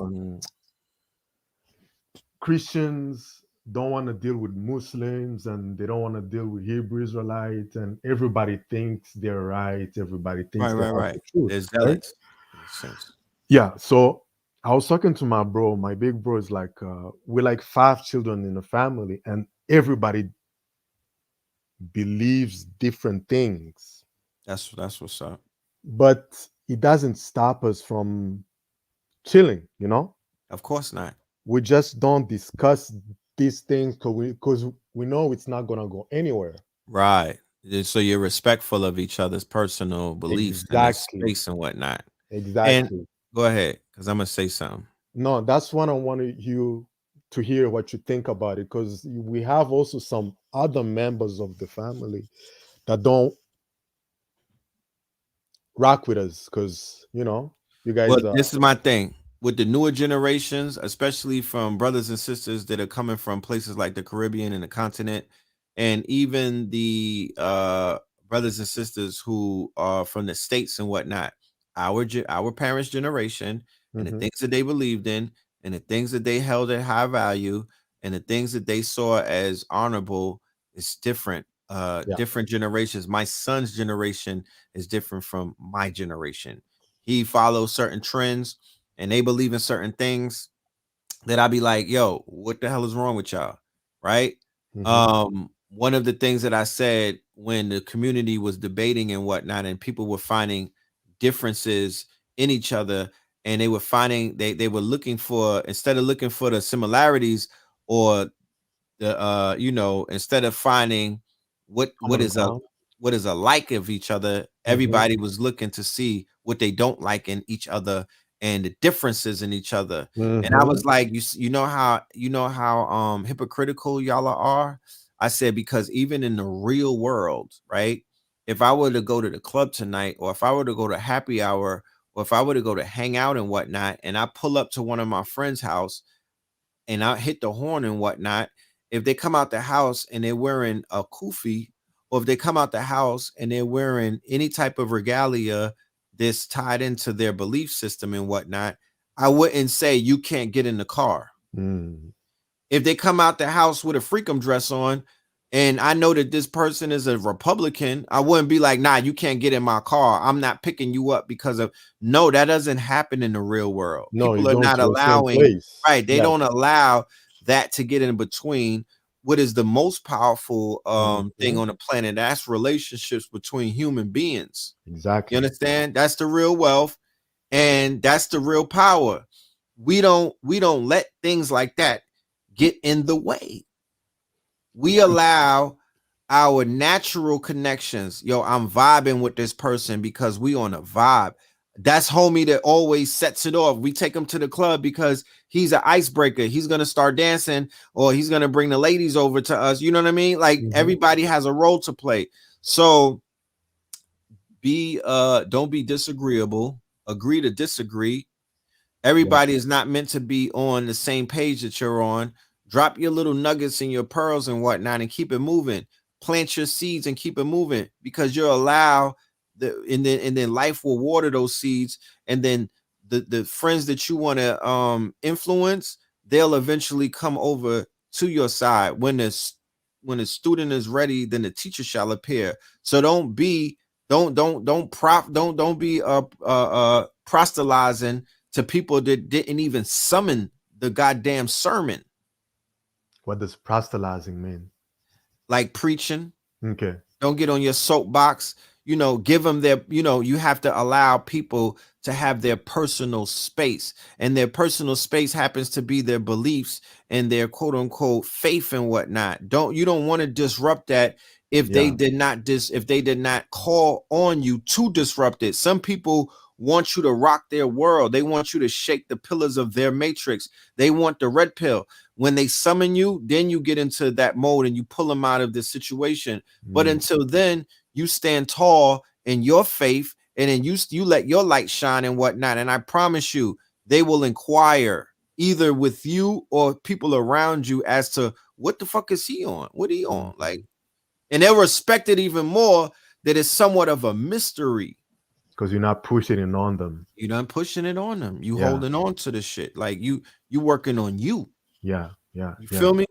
Christians don't want to deal with Muslims, and they don't want to deal with Hebrew Israelites, and everybody thinks they're right. Everybody thinks they have the truth. There's Right? zealots. In a sense. Yeah. So I was talking to my bro. My big bro is like, we're like 5 children in the family, and everybody believes different things. That's what's up. But it doesn't stop us from chilling, Of course not. We just don't discuss these things because we know it's not gonna go anywhere. Right. So you're respectful of each other's personal beliefs and the space and whatnot. Exactly. And go ahead, because I'm gonna say something. No, that's what I wanted you to hear what you think about it, because we have also some other members of the family that don't rock with us, because you guys. Well, this is my thing with the newer generations, especially from brothers and sisters that are coming from places like the Caribbean and the continent, and even the brothers and sisters who are from the States and whatnot. Our parents' generation and the things that they believed in, and the things that they held at high value, and the things that they saw as honorable is different. Different generations. My son's generation is different from my generation. He follows certain trends and they believe in certain things that I'd be like, yo, what the hell is wrong with y'all? Right. One of the things that I said when the community was debating and whatnot, and people were finding differences in each other, and they were finding they were looking for, instead of looking for the similarities or the instead of finding what is a like of each other, everybody was looking to see what they don't like in each other and the differences in each other. And I was like, you know how hypocritical y'all are. I said, because even in the real world, right, if I were to go to the club tonight, or if I were to go to happy hour, or if I were to go to hang out and whatnot, and I pull up to one of my friends' house and I hit the horn and whatnot, if they come out the house and they're wearing a kufi, or if they come out the house and they're wearing any type of regalia that's tied into their belief system and whatnot, I wouldn't say you can't get in the car. If they come out the house with a freakum dress on, and I know that this person is a Republican, I wouldn't be like, nah, you can't get in my car. I'm not picking you up because of, no, that doesn't happen in the real world. No, people are not allowing, right? They Yes. don't allow that to get in between what is the most powerful thing on the planet. That's relationships between human beings. Exactly. You understand? That's the real wealth, and that's the real power. We don't let things like that get in the way. We allow our natural connections. Yo, I'm vibing with this person because we on a vibe. That's homie that always sets it off. We take him to the club because he's an icebreaker. He's gonna start dancing, or he's gonna bring the ladies over to us. You know what I mean? Like everybody has a role to play. So don't be disagreeable. Agree to disagree. Everybody is not meant to be on the same page that you're on. Drop your little nuggets and your pearls and whatnot and keep it moving. Plant your seeds and keep it moving, because you'll allow and then life will water those seeds, and then the friends that you want to influence, they'll eventually come over to your side. When the student is ready, then the teacher shall appear. So don't be proselytizing to people that didn't even summon the goddamn sermon. What does proselytizing mean? Like preaching. Okay. Don't get on your soapbox. You know, give them their, you have to allow people to have their personal space, and their personal space happens to be their beliefs and their quote unquote faith and whatnot. You don't want to disrupt that if they did not call on you to disrupt it. Some people want you to rock their world. They want you to shake the pillars of their matrix. They want the red pill. When they summon you, then you get into that mode and you pull them out of the situation. But until then, you stand tall in your faith, and then you let your light shine and whatnot. And I promise you, they will inquire either with you or people around you as to what the fuck is he on? What he on? Like, and they'll respect it even more that it's somewhat of a mystery. Because you're not pushing it on them. You're not pushing it on them. You holding on to the shit. Like you working on you. Yeah. You feel me?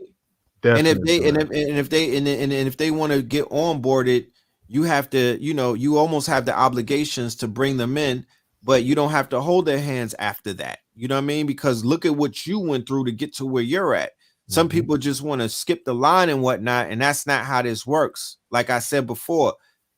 Definitely. And if they want to get on boarded, you have to, you almost have the obligations to bring them in, but you don't have to hold their hands after that. You know what I mean? Because look at what you went through to get to where you're at. Some people just want to skip the line and whatnot, and that's not how this works. Like I said before,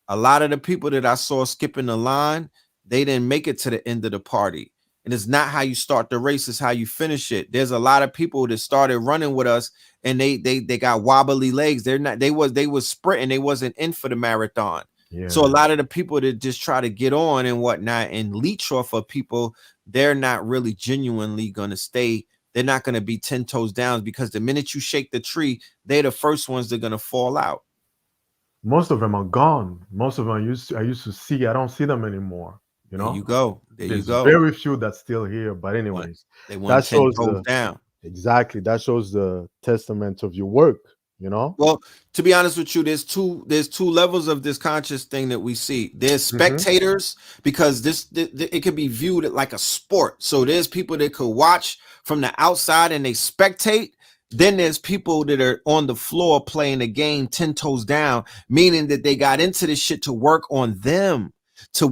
a lot of the people that I saw skipping the line, they didn't make it to the end of the party. And it's not how you start the race, it's how you finish it. There's a lot of people that started running with us and they got wobbly legs. They was sprinting, they wasn't in for the marathon. So a lot of the people that just try to get on and whatnot and leech off of people, they're not really genuinely gonna stay. They're not gonna be 10 toes down, because the minute you shake the tree, they're the first ones that are gonna fall out. Most of them are gone. Most of them I used to see. I don't see them anymore. There you go. There's very few that's still here. But anyways, they want 10 toes down. Exactly. That shows the testament of your work. Well, to be honest with you, there's two levels of this conscious thing that we see. There's spectators, because it could be viewed like a sport. So there's people that could watch from the outside and they spectate. Then there's people that are on the floor playing the game 10 toes down, meaning that they got into this shit to work on them, to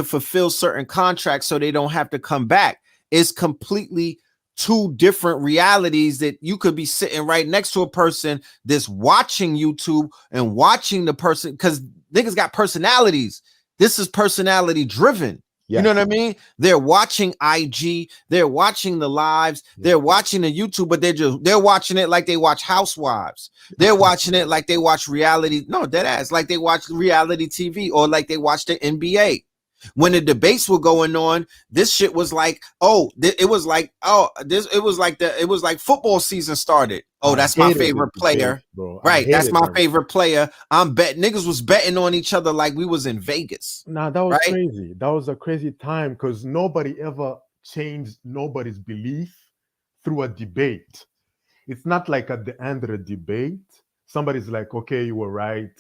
fulfill certain contracts so they don't have to come back. It's completely two different realities, that you could be sitting right next to a person that's watching YouTube and watching the person, because niggas got personalities. This is personality driven. You know what I mean? They're watching IG, they're watching the lives, they're watching the YouTube, but they're watching it like they watch Housewives. They're watching it like they watch reality. No, dead ass, like they watch reality TV, or like they watch the NBA. When the debates were going on, this shit was like, it was like football season started. Oh, that's my favorite player. Right. That's my favorite player. I'm betting. Niggas was betting on each other like we was in Vegas. Nah, that was crazy. That was a crazy time, because nobody ever changed nobody's belief through a debate. It's not like at the end of the debate, somebody's like, okay, you were right.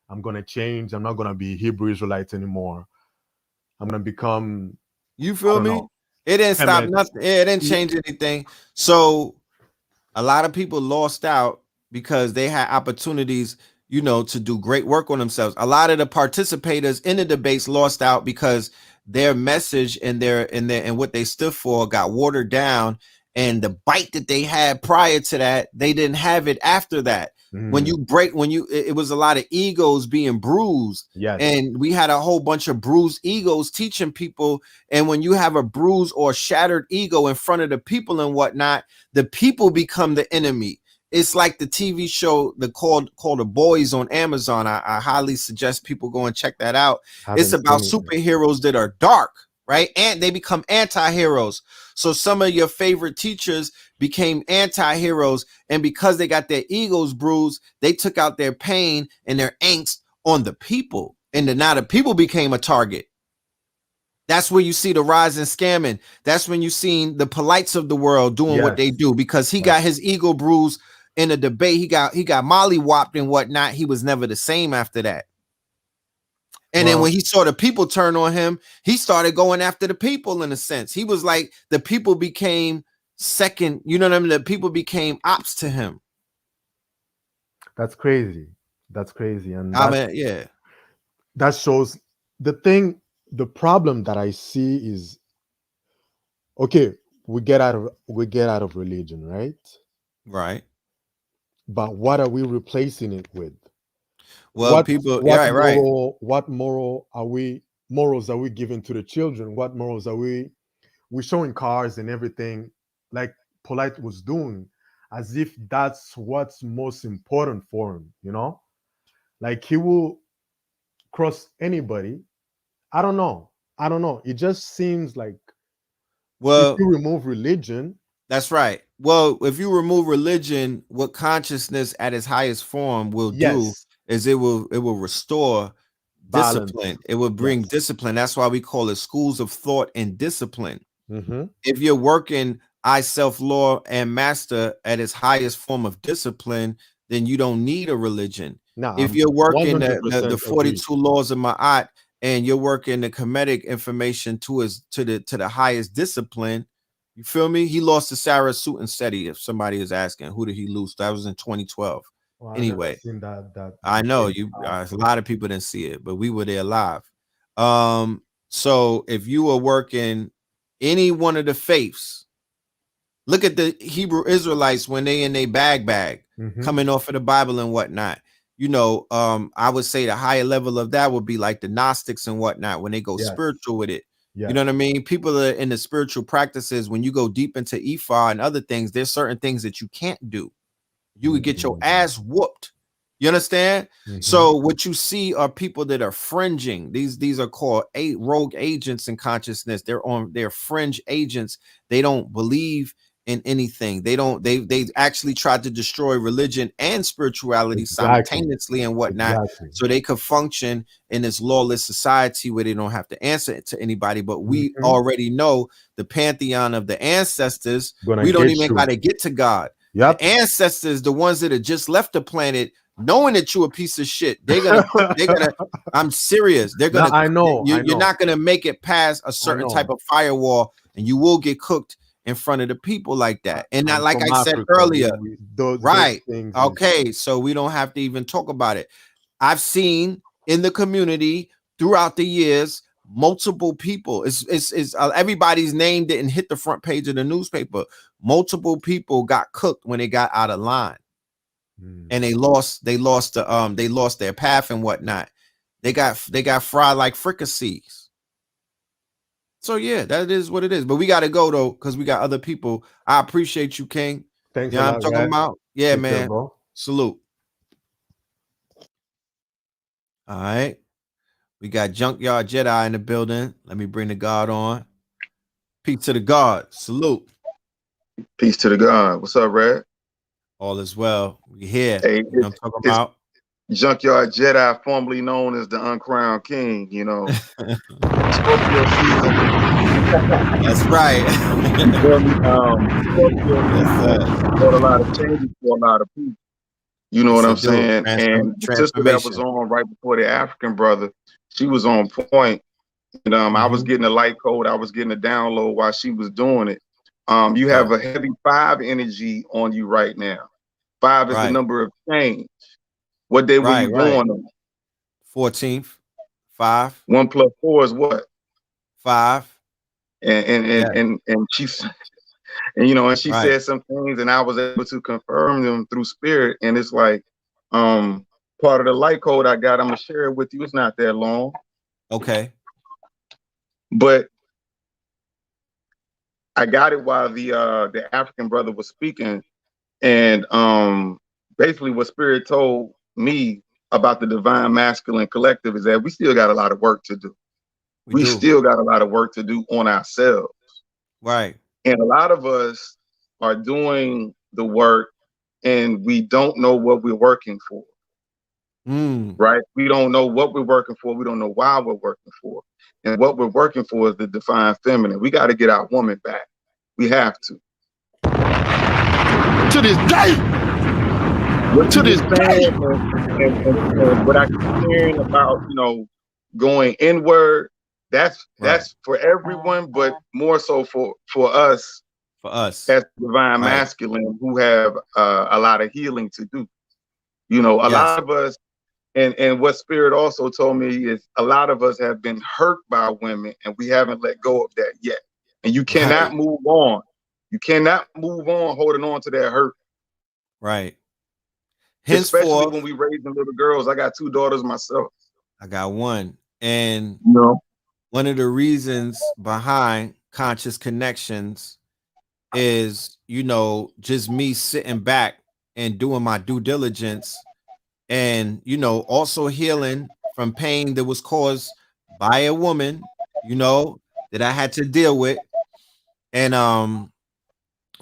I'm going to change. I'm not going to be Hebrew Israelites anymore. I'm gonna become. You feel me? It didn't stop nothing. It didn't change anything. So a lot of people lost out because they had opportunities, to do great work on themselves. A lot of the participators in the debates lost out because their message and what they stood for got watered down, and the bite that they had prior to that, they didn't have it after that. When you break, it was a lot of egos being bruised. Yes. And we had a whole bunch of bruised egos teaching people. And when you have a bruised or shattered ego in front of the people and whatnot, the people become the enemy. It's like the TV show called The Boys on Amazon. I highly suggest people go and check that out. It's about superheroes that are dark, right? And they become anti-heroes. So some of your favorite teachers became anti-heroes, and because they got their egos bruised, they took out their pain and their angst on the people, and now the people became a target. That's where you see the rise in scamming. That's when you seen the polites of the world doing what they do, because he got his ego bruised in a debate. He got mollywopped and whatnot. He was never the same after that. And then when he saw the people turn on him, he started going after the people. In a sense, he was like, the people became second, you know what I mean? The people became ops to him. That's crazy. That's crazy. And yeah, that shows the problem that I see is, okay, we get out of religion, right? Right. But what are we replacing it with? Well, what morals are we giving to the children? What morals are we showing cars and everything, like Polite was doing, as if that's what's most important for him, you know? Like he will cross anybody. I don't know. It just seems like, if you remove religion. That's right. Well, if you remove religion, what consciousness at its highest form will do is it will restore balance. Discipline. It will bring discipline. That's why we call it schools of thought and discipline. Mm-hmm. If you're working I, self, law, and master at its highest form of discipline, then you don't need a religion. If you're working the 42 laws of Ma'at, and you're working the Kemetic information to the highest discipline, you feel me? He lost to Sarah Sutton-Seti. If somebody is asking, who did he lose? That was in 2012. Well, anyway, that I know a lot of people didn't see it, but we were there live. So if you were working any one of the faiths, look at the Hebrew Israelites when they in their bag coming off of the Bible and whatnot. You know, I would say the higher level of that would be like the Gnostics and whatnot when they go spiritual with it. You know what I mean? People that are in the spiritual practices, when you go deep into Ifa and other things, there's certain things that you can't do. You would get your ass whooped. You understand? So what you see are people that are fringing. These are called rogue agents in consciousness. They're fringe agents. They don't believe in anything. They actually tried to destroy religion and spirituality simultaneously and whatnot, so they could function in this lawless society where they don't have to answer to anybody. But we already know the pantheon of the ancestors. We don't even got to get to God. The ancestors, the ones that have just left the planet, knowing that you're a piece of shit, they're gonna I'm serious. They're gonna you're not gonna make it past a certain type of firewall, and you will get cooked in front of the people like that. And not like I said earlier, those things, okay, so we don't have to even talk about it. I've seen in the community throughout the years multiple people, it's everybody's name didn't hit the front page of the newspaper. Multiple people got cooked when they got out of line, and they lost their path and whatnot. They got fried like fricassees. So yeah, that is what it is. But we got to go though, because we got other people. I appreciate you, King. Thanks. You know what I'm talking about? Yeah, man. Salute. All right. We got Junkyard Jedi in the building. Let me bring the God on. Peace to the God. Salute. Peace to the God. What's up, Red? All is well. We here. Hey, you know what I'm talking about? Junkyard Jedi, formerly known as the Uncrowned King, you know. That's right. Brought a lot of changes for a lot of people. You know what I'm saying? And the sister that was on right before the African brother, she was on point. And I was getting a light code, I was getting a download while she was doing it. You have a heavy 5 energy on you right now. 5 is the number of change. What day were you born on? 14th. 5. 1 + 4 is what? 5. And she's and you know, and she said some things, and I was able to confirm them through spirit. And it's like, part of the light code I got. I'm gonna share it with you. It's not that long. Okay. But I got it while the African brother was speaking, and basically what Spirit told me about the divine masculine collective is that we still got a lot of work to do. We still got a lot of work to do on ourselves. Right. And a lot of us are doing the work and we don't know what we're working for. Right? We don't know what we're working for. We don't know why we're working for. And what we're working for is the divine feminine. We got to get our woman back. We have to. To this day. To this day. And what I keep hearing about, you know, going inward, that's for everyone, but more so for us. For us. As divine masculine who have a lot of healing to do. You know, a lot of us, and what Spirit also told me is a lot of us have been hurt by women and we haven't let go of that yet. And you cannot move on. You cannot move on holding on to that hurt. Right. Especially when we raising little girls. I got 2 daughters myself. I got 1. And one of the reasons behind Conscious Connections is, you know, just me sitting back and doing my due diligence and, you know, also healing from pain that was caused by a woman, you know, that I had to deal with. And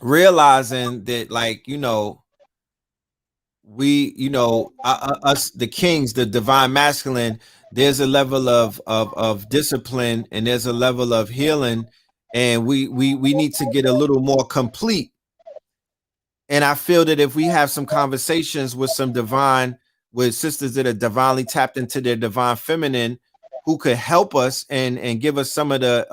realizing that, like, you know, we, you know, us, the kings, the divine masculine, there's a level of discipline and there's a level of healing, and we need to get a little more complete. And I feel that if we have some conversations with with sisters that are divinely tapped into their divine feminine, who could help us and give us some of the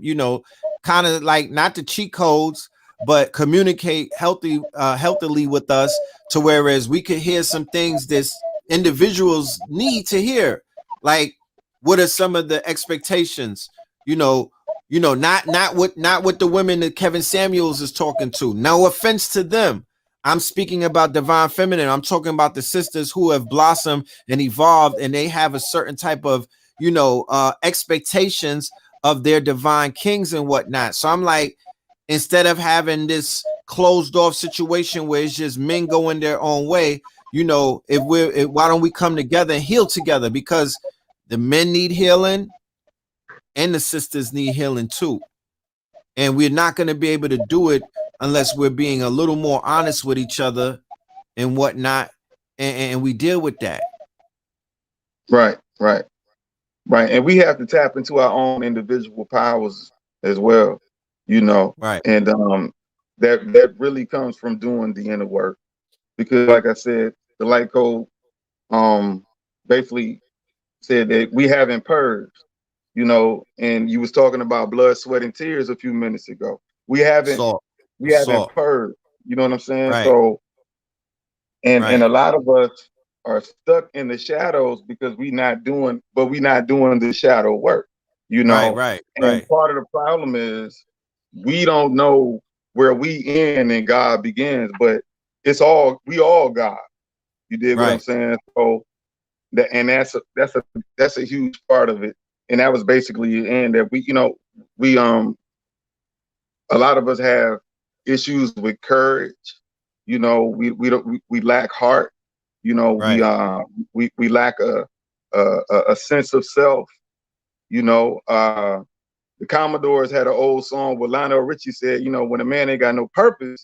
you know, kind of like not the cheat codes, but communicate healthily with us, to whereas we could hear some things that individuals need to hear. Like, what are some of the expectations? Not what the women that Kevin Samuels is talking to. No offense to them. I'm speaking about divine feminine. I'm talking about the sisters who have blossomed and evolved, and they have a certain type of, expectations of their divine kings and whatnot. So I'm like, instead of having this closed off situation where it's just men going their own way, why don't we come together and heal together? Because the men need healing and the sisters need healing too. And we're not going to be able to do it unless we're being a little more honest with each other and whatnot. And we deal with that. Right. And we have to tap into our own individual powers as well, Right. And that really comes from doing the inner work. Because like I said, the light code basically said that we haven't purged, and you was talking about blood, sweat, and tears a few minutes ago. We haven't purged, you know what I'm saying? Right. So and a lot of us are stuck in the shadows because we're not doing the shadow work, Right. And part of the problem is we don't know where we end and God begins, but we all God. You did what I'm saying? So that's a huge part of it. And that was basically the end that we a lot of us have issues with courage. We lack heart. We lack a sense of self. The Commodores had an old song where Lionel Richie said, when a man ain't got no purpose,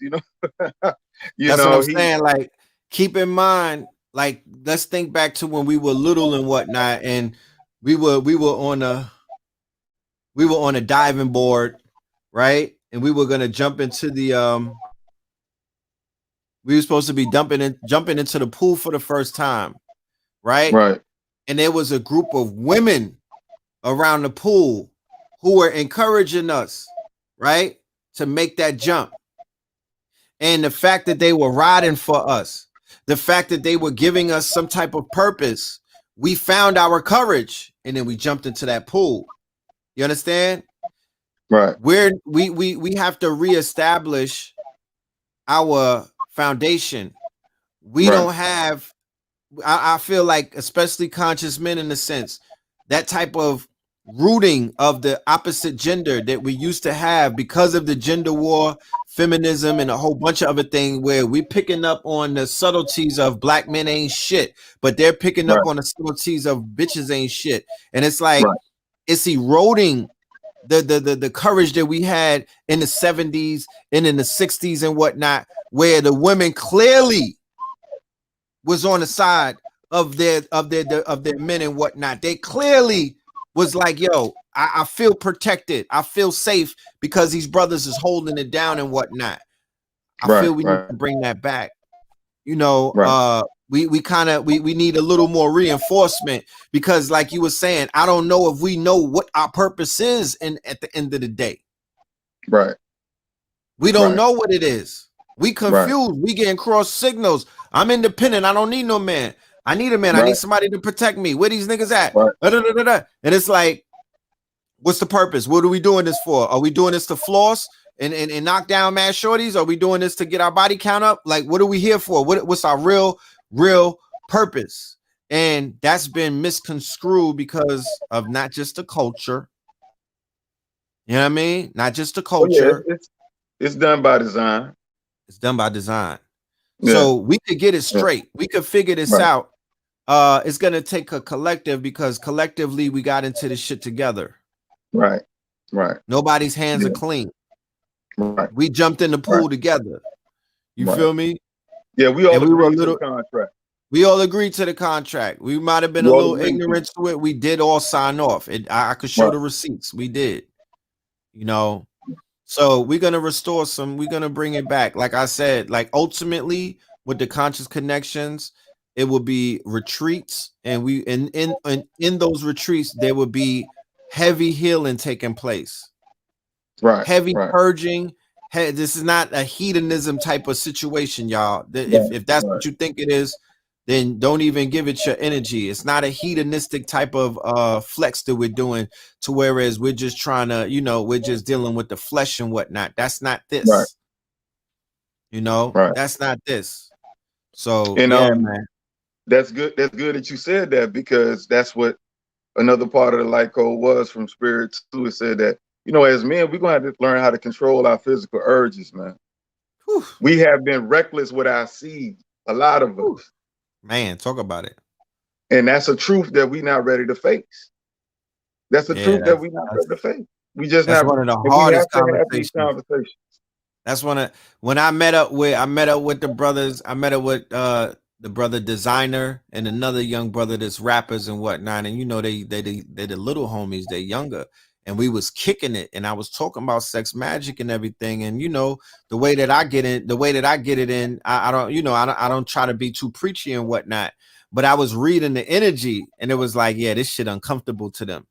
That's what I'm saying. Like, keep in mind, like, let's think back to when we were little and whatnot, and we were on a diving board, right? And we were gonna jump into the we were supposed to be jumping into the pool for the first time, right? Right. And there was a group of women around the pool who were encouraging us, right, to make that jump. And the fact that they were riding for us, the fact that they were giving us some type of purpose, we found our courage and then we jumped into that pool. You understand? Right. We have to reestablish our foundation. We don't have I feel like, especially conscious men in a sense, that type of rooting of the opposite gender that we used to have because of the gender war, feminism, and a whole bunch of other things, where we picking up on the subtleties of black men ain't shit, but they're picking up on the subtleties of bitches ain't shit. And it's like, it's eroding the courage that we had in the 70s and in the 60s and whatnot, where the women clearly was on the side of their men and whatnot. They clearly was like, yo, I feel protected, I feel safe because these brothers is holding it down and whatnot. I feel we need to bring that back. You know, we need a little more reinforcement, because like you were saying, I don't know if we know what our purpose is at the end of the day. We don't know what it is. We confused. We getting cross signals. I'm independent. I don't need no man. I need a man. I need somebody to protect me. Where these niggas at? And it's like, what's the purpose? What are we doing this for? Are we doing this to floss and knock down mad shorties? Are we doing this to get our body count up? Like, what are we here for? What's our real purpose? And that's been misconstrued because of not just the culture. You know what I mean? Not just the culture. It's done by design. It's done by design. So we could get it straight. We could figure this out. It's gonna take a collective, because collectively we got into this shit together. Nobody's hands are clean. We jumped in the pool together. You feel me? Yeah, we all agreed to the contract. We all agreed to the contract. We might have been a little ignorant to it. We did all sign off. I could show the receipts. We did. You know. So we're gonna restore some. We're gonna bring it back. Like I said, like ultimately with the conscious connections, it will be retreats, and in those retreats there will be heavy healing taking place. Heavy purging. This is not a hedonism type of situation, y'all. If that's what you think it is, then don't even give it your energy. It's not a hedonistic type of flex that we're doing, to whereas we're just trying to, you know, we're just dealing with the flesh and whatnot. That's not this. You know, that's not this. So man. That's good. That's good that you said that, because that's what another part of the light code was from Spirit too. It said that, you know, as men, we're gonna have to learn how to control our physical urges, man. Whew. We have been reckless with our seed, a lot of us. Man, talk about it. And that's a truth that we're not ready to face. That's a truth that we're not ready to face. We just that's not. One of the hardest conversations. That's when I met up with the brothers. I met up with the brother Designer and another young brother that's rappers and whatnot. And you know, they the little homies. They're younger. And we was kicking it, and I was talking about sex magic and everything. And you know, the way that I get it in, I don't try to be too preachy and whatnot. But I was reading the energy, and it was like, yeah, this shit uncomfortable to them.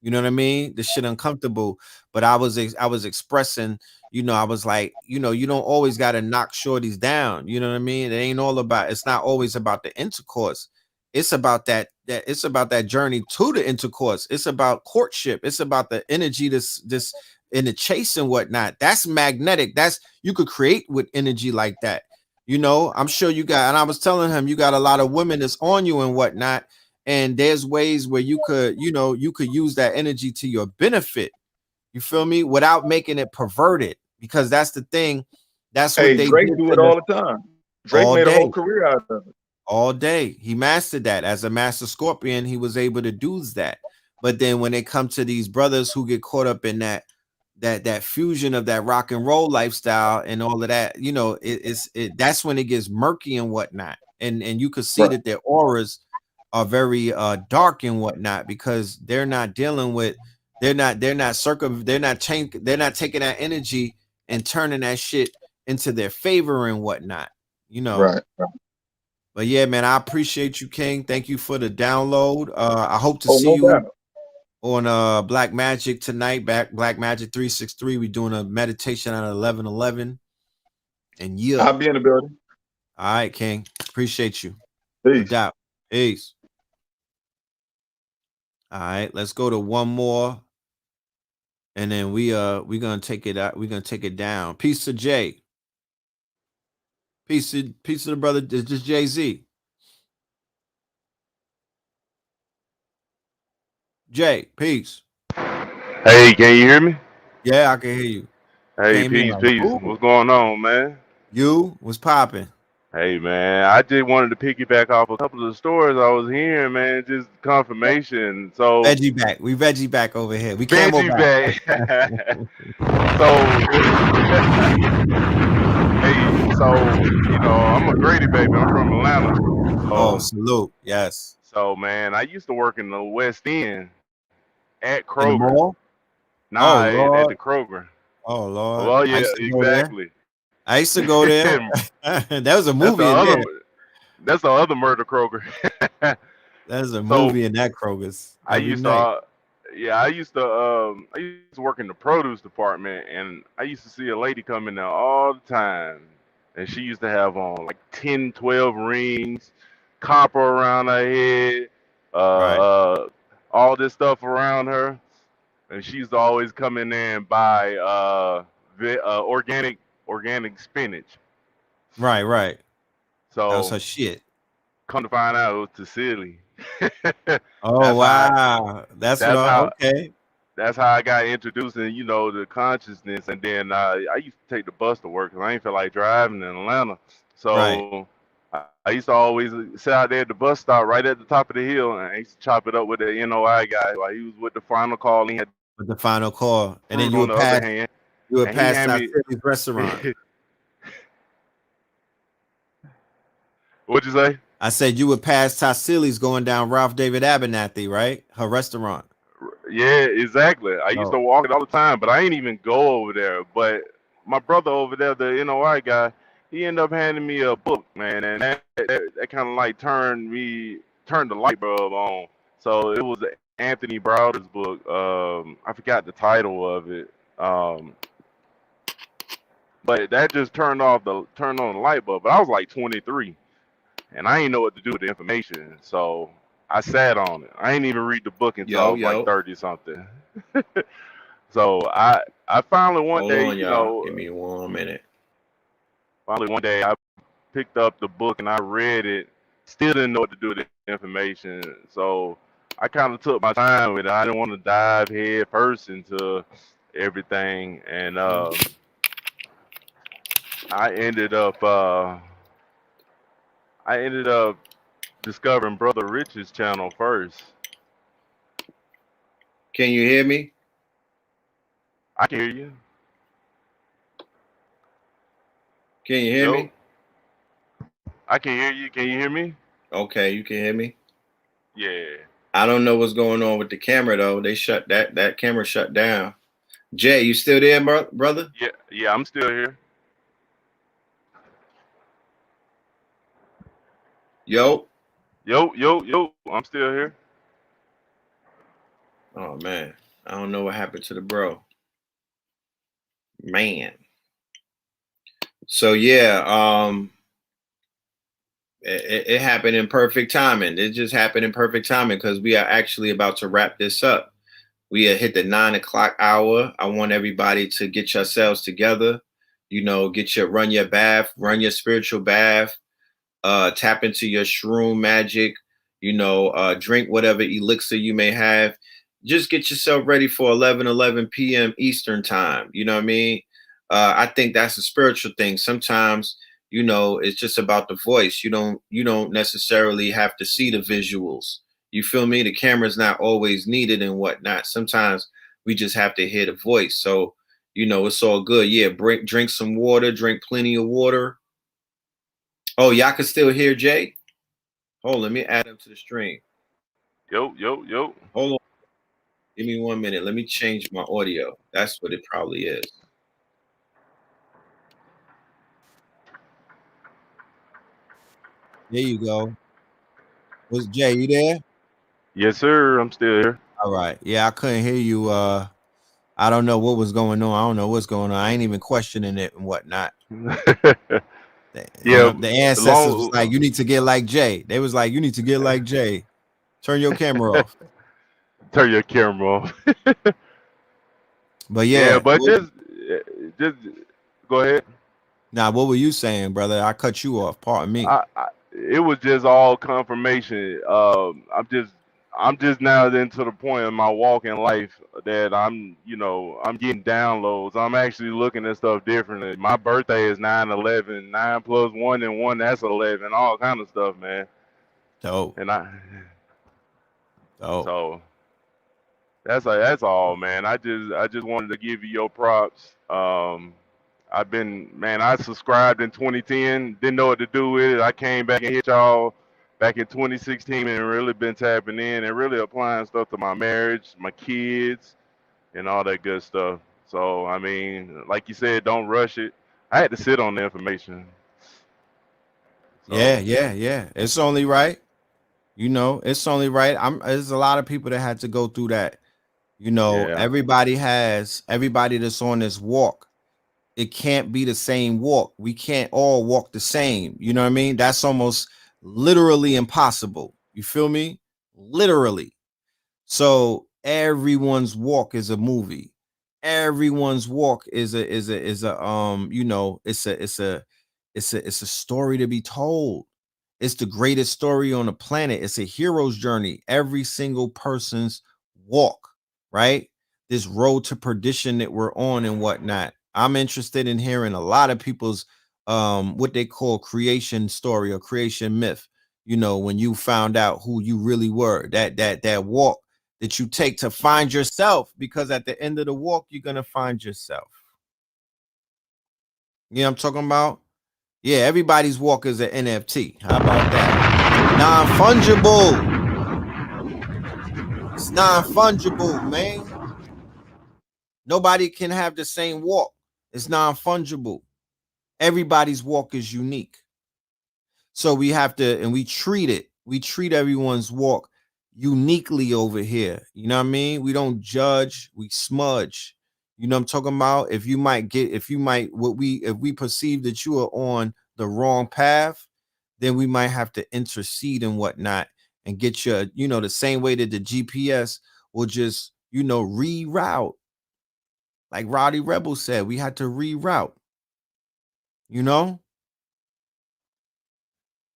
You know what I mean? This shit uncomfortable. But I was expressing, you know, I was like, you know, you don't always got to knock shorties down. You know what I mean? It ain't all about. It's not always about the intercourse. It's about that it's about that journey to the intercourse. It's about courtship. It's about the energy this in the chase and whatnot. That's magnetic. That's, you could create with energy like that. You know, I'm sure you got, and I was telling him, you got a lot of women that's on you and whatnot. And there's ways where you could, you know, you could use that energy to your benefit. You feel me? Without making it perverted, because that's the thing. That's what they Drake do it all the time. Drake made a whole career out of it. All day. He mastered that. As a master scorpion, he was able to do that. But then when it comes to these brothers who get caught up in that fusion of that rock and roll lifestyle and all of that, you know, that's when it gets murky and whatnot. And you could see that their auras are very dark and whatnot, because they're not dealing with, they're not taking that energy and turning that shit into their favor and whatnot, you know. Right. But yeah, man, I appreciate you, King. Thank you for the download. I hope to see you on Black Magic tonight. Black Magic 363. We're doing a meditation on 11/11. And yeah, I'll be in the building. All right, King. Appreciate you. Peace. No doubt. Peace. All right, let's go to one more. And then we're gonna take it out. We're gonna take it down. Peace to Jay. Peace to the brother. This is Jay-Z. Jay, peace. Hey, can you hear me? Yeah, I can hear you. Hey, Came in peace, like, peace. ooh. What's going on, man? You was popping. Hey, man, I just wanted to piggyback off a couple of the stories I was hearing, man. Just confirmation. So Veggie back. We veggie back over here. We camel veggie back. bag. Hey, so I'm a Grady baby. I'm from Atlanta. Oh, salute. Yes. So man, I used to work in the West End at In the Kroger. mall? Oh, Nah, at the Lord. Kroger. Oh, Lord. Well, I yeah, used to go there. exactly. I used to go there. There was a That's the movie in other. there. That's the other murder Kroger. There's a So movie in that Kroger's I every used night. to, I used to work in the produce department, and I used to see a lady come in there all the time, and she used to have on like 10, 12 rings, copper around her head, Right. all this stuff around her, and she used to always come in there and buy organic spinach. Right, right. That was So her shit. come to find out, it was Tassili. Oh, That's how. wow. That's what That's how. okay. That's how I got introduced in, the consciousness. And then I used to take the bus to work because I ain't feel like driving in Atlanta. Right. So I used to always sit out there at the bus stop right at the top of the hill, and I used to chop it up with the NOI guy while he was with the final call. And he had With the final call. And then fruit on the other hand, you would and he pass had me. Tassili's restaurant. What'd you say? I said you would pass Tassili's going down Ralph David Abernathy, right? Her restaurant. Yeah, exactly. I used to walk it all the time, but I ain't even go over there. But my brother over there, the NOI guy, he ended up handing me a book, man, and that kind of like turned the light bulb on. So it was Anthony Browder's book. I forgot the title of it. But that just turned on the light bulb. But I was like 23, and I didn't know what to do with the information, so I sat on it. I ain't even read the book until I was like 30 something. So I finally one Hold day, on, y'all. Give me 1 minute. finally one day I picked up the book and I read it. Still didn't know what to do with the information, so I kind of took my time with it. I didn't want to dive head first into everything, and I ended up discovering Brother Rich's channel first. Can you hear me? I can hear you. Can you hear me? I can hear you. Can you hear me? Okay, you can hear me? Yeah. I don't know what's going on with the camera though. They shut that camera shut down. Jay, you still there, brother? Yeah, I'm still here. Yo, I'm still here. oh man, I don't know what happened to the bro. Man. So yeah, it happened in perfect timing. It just happened in perfect timing because we are actually about to wrap this up. We have hit the 9 o'clock hour. I want everybody to get yourselves together. Run your bath, run your spiritual bath, tap into your shroom magic, drink whatever elixir you may have. Just get yourself ready for 11 p.m. Eastern time. You know what I mean? I think that's a spiritual thing. Sometimes, it's just about the voice. You don't necessarily have to see the visuals. You feel me? The camera's not always needed and whatnot. Sometimes we just have to hear the voice. So, it's all good. Yeah, drink some water, drink plenty of water. Oh, y'all can still hear Jay? Hold on, let me add him to the stream. Yo. Hold on. Give me 1 minute. Let me change my audio. That's what it probably is. There you go. Was Jay, you there? Yes, sir. I'm still here. All right. Yeah, I couldn't hear you. I don't know what was going on. I don't know what's going on. I ain't even questioning it and whatnot. The ancestors was like, you need to get like Jay. They was like, you need to get like Jay. Turn your camera off. Turn your camera off. But yeah, but just go ahead. Now, what were you saying, brother? I cut you off. Pardon me. It was just all confirmation. I'm just now then to the point in my walk in life that I'm, I'm getting downloads. I'm actually looking at stuff differently. My birthday is 9/11. 9 plus 1 and 1, that's 11. All kind of stuff, man. Dope. And Dope. so that's all, man. I just wanted to give you your props. I subscribed in 2010, didn't know what to do with it. I came back and hit y'all back in 2016 and really been tapping in and really applying stuff to my marriage, my kids, and all that good stuff. So, I mean, like you said, don't rush it. I had to sit on the information. So. Yeah. It's only right. It's only right. There's a lot of people that had to go through that. Everybody that's on this walk. It can't be the same walk. We can't all walk the same. You know what I mean? That's almost literally impossible. You feel me? Literally. So everyone's walk is a movie. Everyone's walk is a it's a story to be told. It's the greatest story on the planet. It's a hero's journey. Every single person's walk, right? This road to perdition that we're on and whatnot. I'm interested in hearing a lot of people's what they call creation story or creation myth. When you found out who you really were, that walk that you take to find yourself, because at the end of the walk, you're gonna find yourself. You know what I'm talking about? Yeah, everybody's walk is an NFT. How about that? Non-fungible. It's non-fungible, man. Nobody can have the same walk. It's non-fungible. Everybody's walk is unique. So we have to, and we treat everyone's walk uniquely over here. You know what I mean? We don't judge, we smudge. You know what I'm talking about? If we perceive that you are on the wrong path, then we might have to intercede and whatnot and get you, the same way that the GPS will just, reroute. Like Roddy Rebel said, we had to reroute.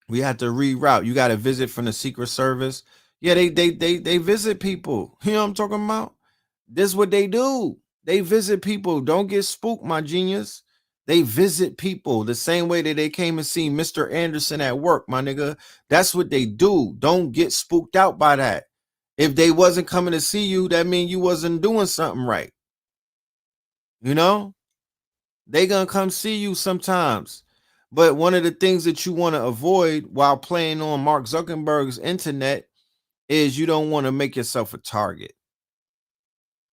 We had to reroute. You got a visit from the Secret Service. Yeah, they visit people. You know what I'm talking about? This is what they do. They visit people. Don't get spooked, my genius. They visit people the same way that they came and see Mr. Anderson at work, my nigga. That's what they do. Don't get spooked out by that. If they wasn't coming to see you, that means you wasn't doing something right. They gonna come see you sometimes. But one of the things that you want to avoid while playing on Mark Zuckerberg's internet is you don't want to make yourself a target.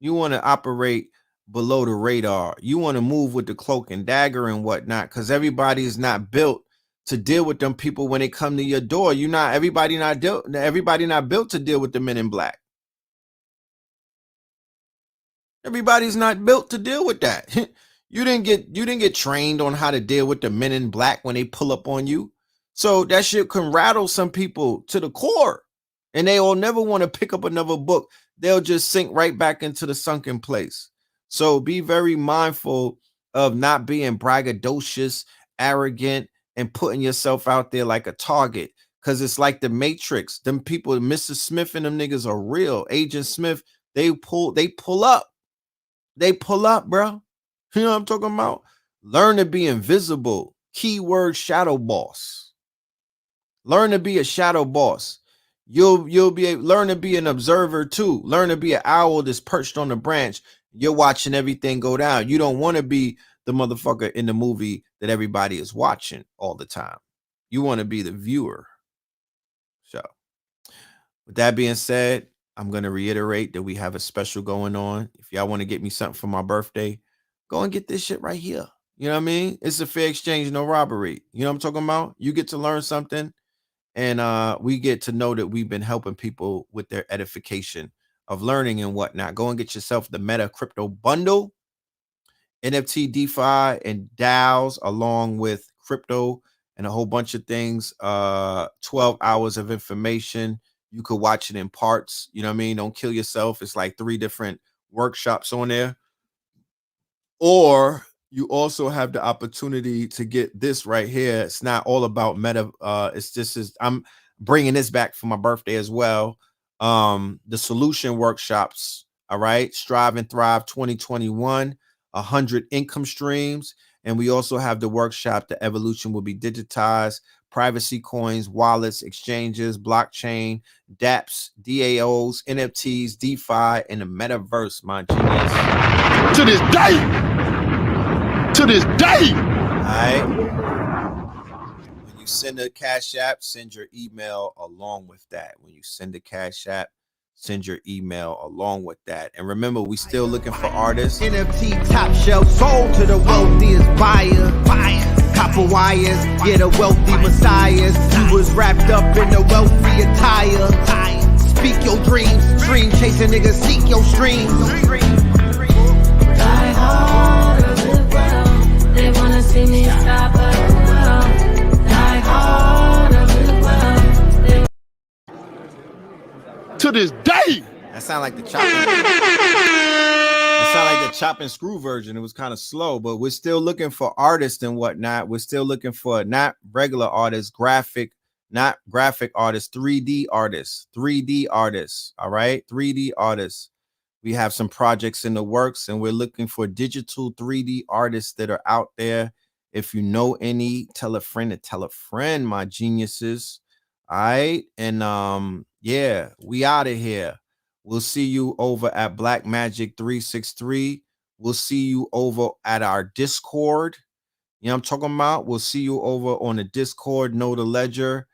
You want to operate below the radar. You want to move with the cloak and dagger and whatnot, because everybody is not built to deal with them people when they come to your door. Everybody not built to deal with the men in black. Everybody's not built to deal with that. You didn't get trained on how to deal with the men in black when they pull up on you. So that shit can rattle some people to the core, and they will never want to pick up another book. They'll just sink right back into the sunken place. So be very mindful of not being braggadocious, arrogant, and putting yourself out there like a target, because it's like the Matrix. Them people, Mr. Smith and them niggas are real. Agent Smith, they pull up. They pull up, bro. You know what I'm talking about? Learn to be invisible. Keyword shadow boss. Learn to be a shadow boss. You'll be learn to be an observer too. Learn to be an owl that's perched on the branch. You're watching everything go down. You don't want to be the motherfucker in the movie that everybody is watching all the time. You want to be the viewer. So, with that being said, I'm going to reiterate that we have a special going on. If y'all want to get me something for my birthday, go and get this shit right here. You know what I mean? It's a fair exchange, no robbery. You know what I'm talking about? You get to learn something, and we get to know that we've been helping people with their edification of learning and whatnot. Go and get yourself the Meta Crypto Bundle, NFT, DeFi, and DAOs, along with crypto and a whole bunch of things. 12 hours of information. You could watch it in parts. You know what I mean? Don't kill yourself. It's like 3 different workshops on there. Or you also have the opportunity to get this right here. It's not all about meta. I'm bringing this back for my birthday as well. the solution workshops. All right. Strive and Thrive 2021, 100 income streams. And we also have the workshop, The Evolution Will Be Digitized, privacy coins, wallets, exchanges, blockchain, dApps, DAOs, NFTs, DeFi, and the metaverse, my genius. To this day. To this day. All right. When you send a Cash App, send your email along with that. When you send a Cash App, send your email along with that. And remember, we still looking for artists. NFT top shelf sold to the wealthiest buyer. Copper wires, get a wealthy messiahs. You was wrapped up in the wealthy attire. Speak your dreams, dream chasing niggas, seek your streams. Die hard or live well. They wanna see me stop but well. Die hard or live well. To this day. That sound like the chopping. That sound like the chop and screw version. It was kind of slow, but we're still looking for artists and whatnot. We're still looking for not regular artists, not graphic artists, 3D artists, 3D artists. All right, 3D artists. We have some projects in the works, and we're looking for digital 3D artists that are out there. If you know any, tell a friend to tell a friend, my geniuses. All right, and yeah, we out of here. We'll see you over at Black Magic 363. We'll see you over at our Discord. You know what I'm talking about? We'll see you over on the Discord. Know the ledger.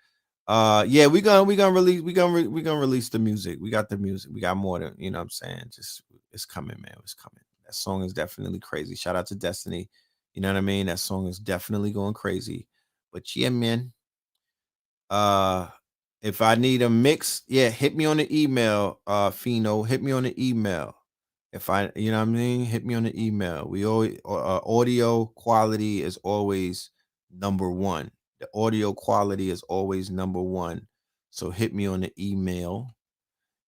Yeah, we're gonna release the music. We got the music. We got more than, you know what I'm saying? Just, it's coming, man. It's coming. That song is definitely crazy. Shout out to Destiny. You know what I mean? That song is definitely going crazy. But yeah, man. If I need a mix, yeah, hit me on the email, Fino. Hit me on the email. If I, you know what I mean, hit me on the email. We always audio quality is always number one. The audio quality is always number one. So hit me on the email.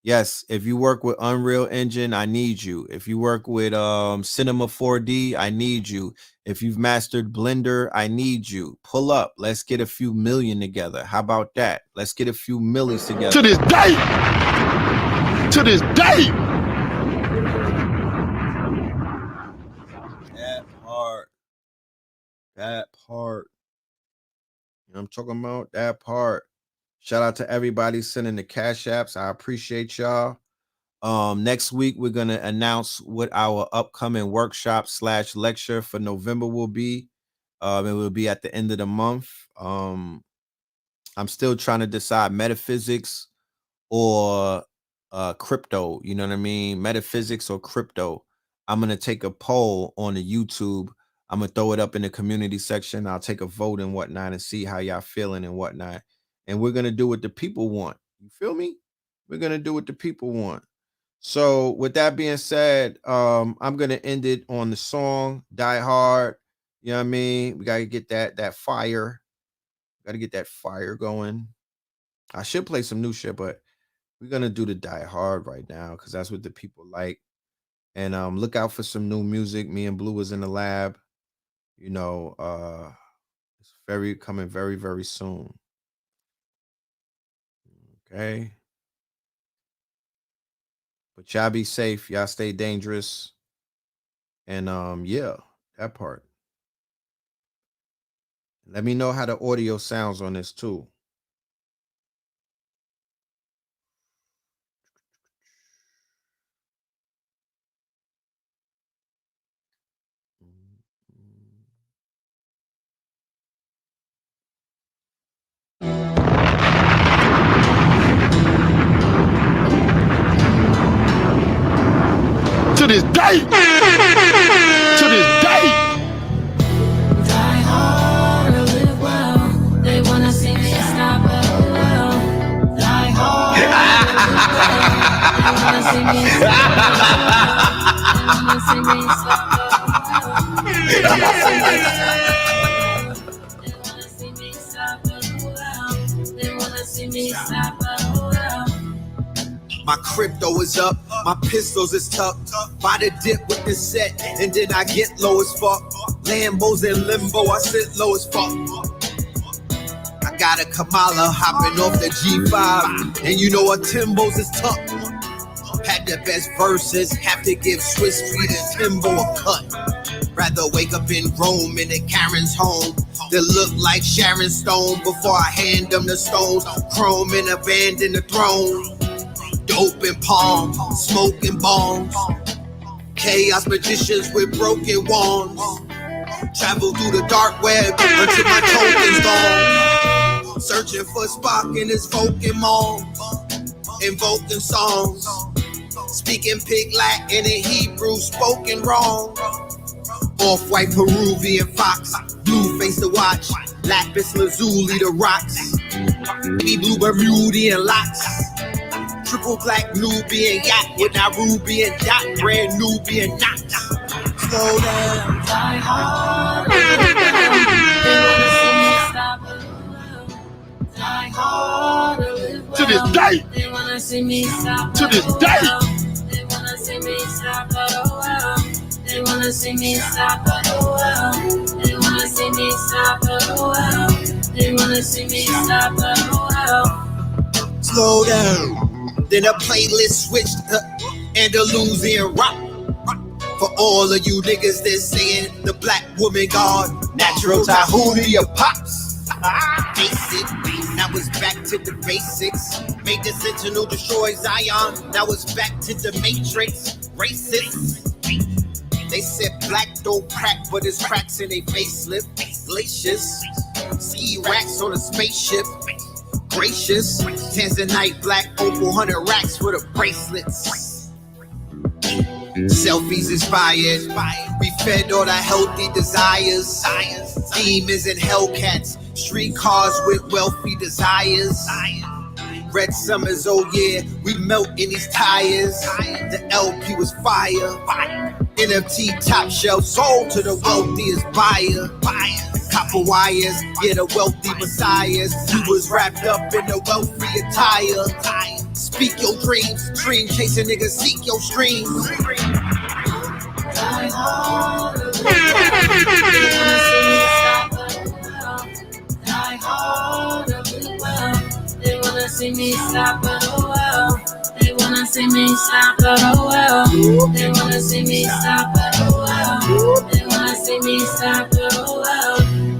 Yes, if you work with Unreal Engine, I need you. If you work with Cinema 4D, I need you. If you've mastered Blender, I need you. Pull up. Let's get a few million together. How about that? Let's get a few millies together. To this day. To this day. That part. That part. You know what I'm talking about? That part. Shout out to everybody sending the Cash Apps. I appreciate y'all. Next week, we're going to announce what our upcoming workshop / lecture for November will be. It will be at the end of the month. I'm still trying to decide metaphysics or crypto. You know what I mean? Metaphysics or crypto. I'm going to take a poll on the YouTube. I'm going to throw it up in the community section. I'll take a vote and whatnot and see how y'all feeling and whatnot. And we're going to do what the people want. You feel me? We're going to do what the people want. So with that being said, I'm going to end it on the song Die Hard. You know what I mean? We got to get that fire. Got to get that fire going. I should play some new shit, but we're going to do the Die Hard right now because that's what the people like. And look out for some new music. Me and Blue is in the lab. You know, it's coming very, very soon. Okay. But y'all be safe. Y'all stay dangerous. And yeah, that part. Let me know how the audio sounds on this too. To this day. To this day. Die hard or live well. They wanna see me stop but well. Die hard or live well. They wanna see me stop but well. They wanna see me stop but well. They wanna see me stop but well. My crypto is up, my pistols is tucked. By the dip with the set, and then I get low as fuck. Lambos in limbo, I sit low as fuck. I got a Kamala hopping off the G5, and you know a Timbo's is tough. Had the best verses, have to give Swiss Street and Timbo a cut. Rather wake up in Rome in a Karen's home that look like Sharon Stone before I hand them the stones. Chrome and abandon the throne. Dope and palm, smoking bombs. Chaos magicians with broken wands. Travel through the dark web until my token's gone. Searching for Spock in his Pokemon. Invoking songs. Speaking pig Latin and Hebrew spoken wrong. Off-white Peruvian fox. Blue face to watch. Lapis lazuli the rocks. Me blue Bermudian locks. Triple black Nubian yacht with Narubian dot. Brand Nubian knot. Slow down. Die hard. They wanna see me stop. Die hard. To this day. They wanna see me stop. To this day. They wanna see me stop. They wanna see me stop. They wanna see me stop. They wanna see me stop. Slow down. Then a playlist switched to Andalusian rock. For all of you niggas that saying the black woman god, natural Tahuti your pops. Face it, now it's back to the basics. Made the Sentinel destroy Zion, now it's back to the Matrix. Racist. They said black don't crack, but it's cracks in a facelift. Glaciers, see racks on a spaceship. Gracious, Tanzanite black opal 100 racks for the bracelets. Selfies inspired, we fed all the healthy desires. Demons and Hellcats, street cars with wealthy desires. Red summers, oh yeah, we melt in these tires. The LP was fire. NFT top shelf sold to the wealthiest buyer. Copper wires, yeah, the wealthy messiahs. You was wrapped up in the wealthy attire. Speak your dreams, dream chasing niggas, seek your streams. Die hard. They wanna see me stop. Die hard. They wanna see me stop. They wanna see me stop. They wanna see me stop. They wanna see me stop.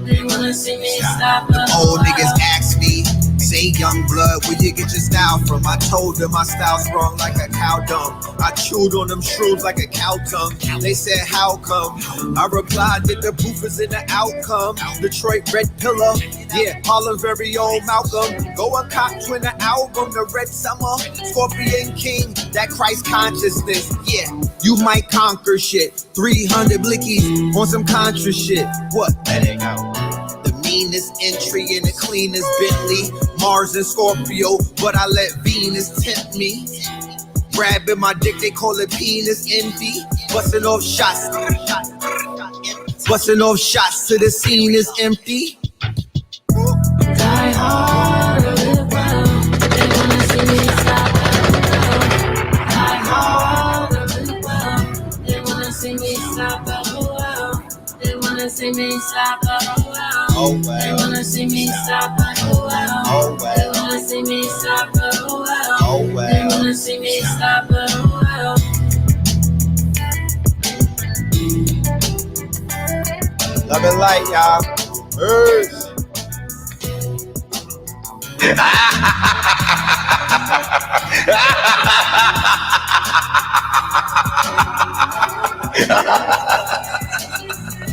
They wanna see me stop. Old niggas ask me, say young blood, where you get your style from? I told them my style's wrong like a cow dung. I chewed on them shrooms like a cow tongue. They said, how come? I replied that the proof is in the outcome. Detroit Red Pillar, yeah, Harlem's very own Malcolm. Go and cop twin the album, The Red Summer. Scorpion King, that Christ consciousness, yeah. You might conquer shit. 300 blickies on some contra shit. What? Let it go. The meanest entry in the cleanest Bentley. Mars and Scorpio, but I let Venus tempt me. Grabbing my dick, they call it penis envy. Busting off shots. Busting off shots till the scene is empty. Die hard or live well. They wanna see me stop. Die hard or live well. They wanna see me stop. They wanna see me stop. Oh well. They wanna see me stop. Oh well. They wanna see me stop. Oh well. They wanna see me stop. Love and light, y'all. Peace.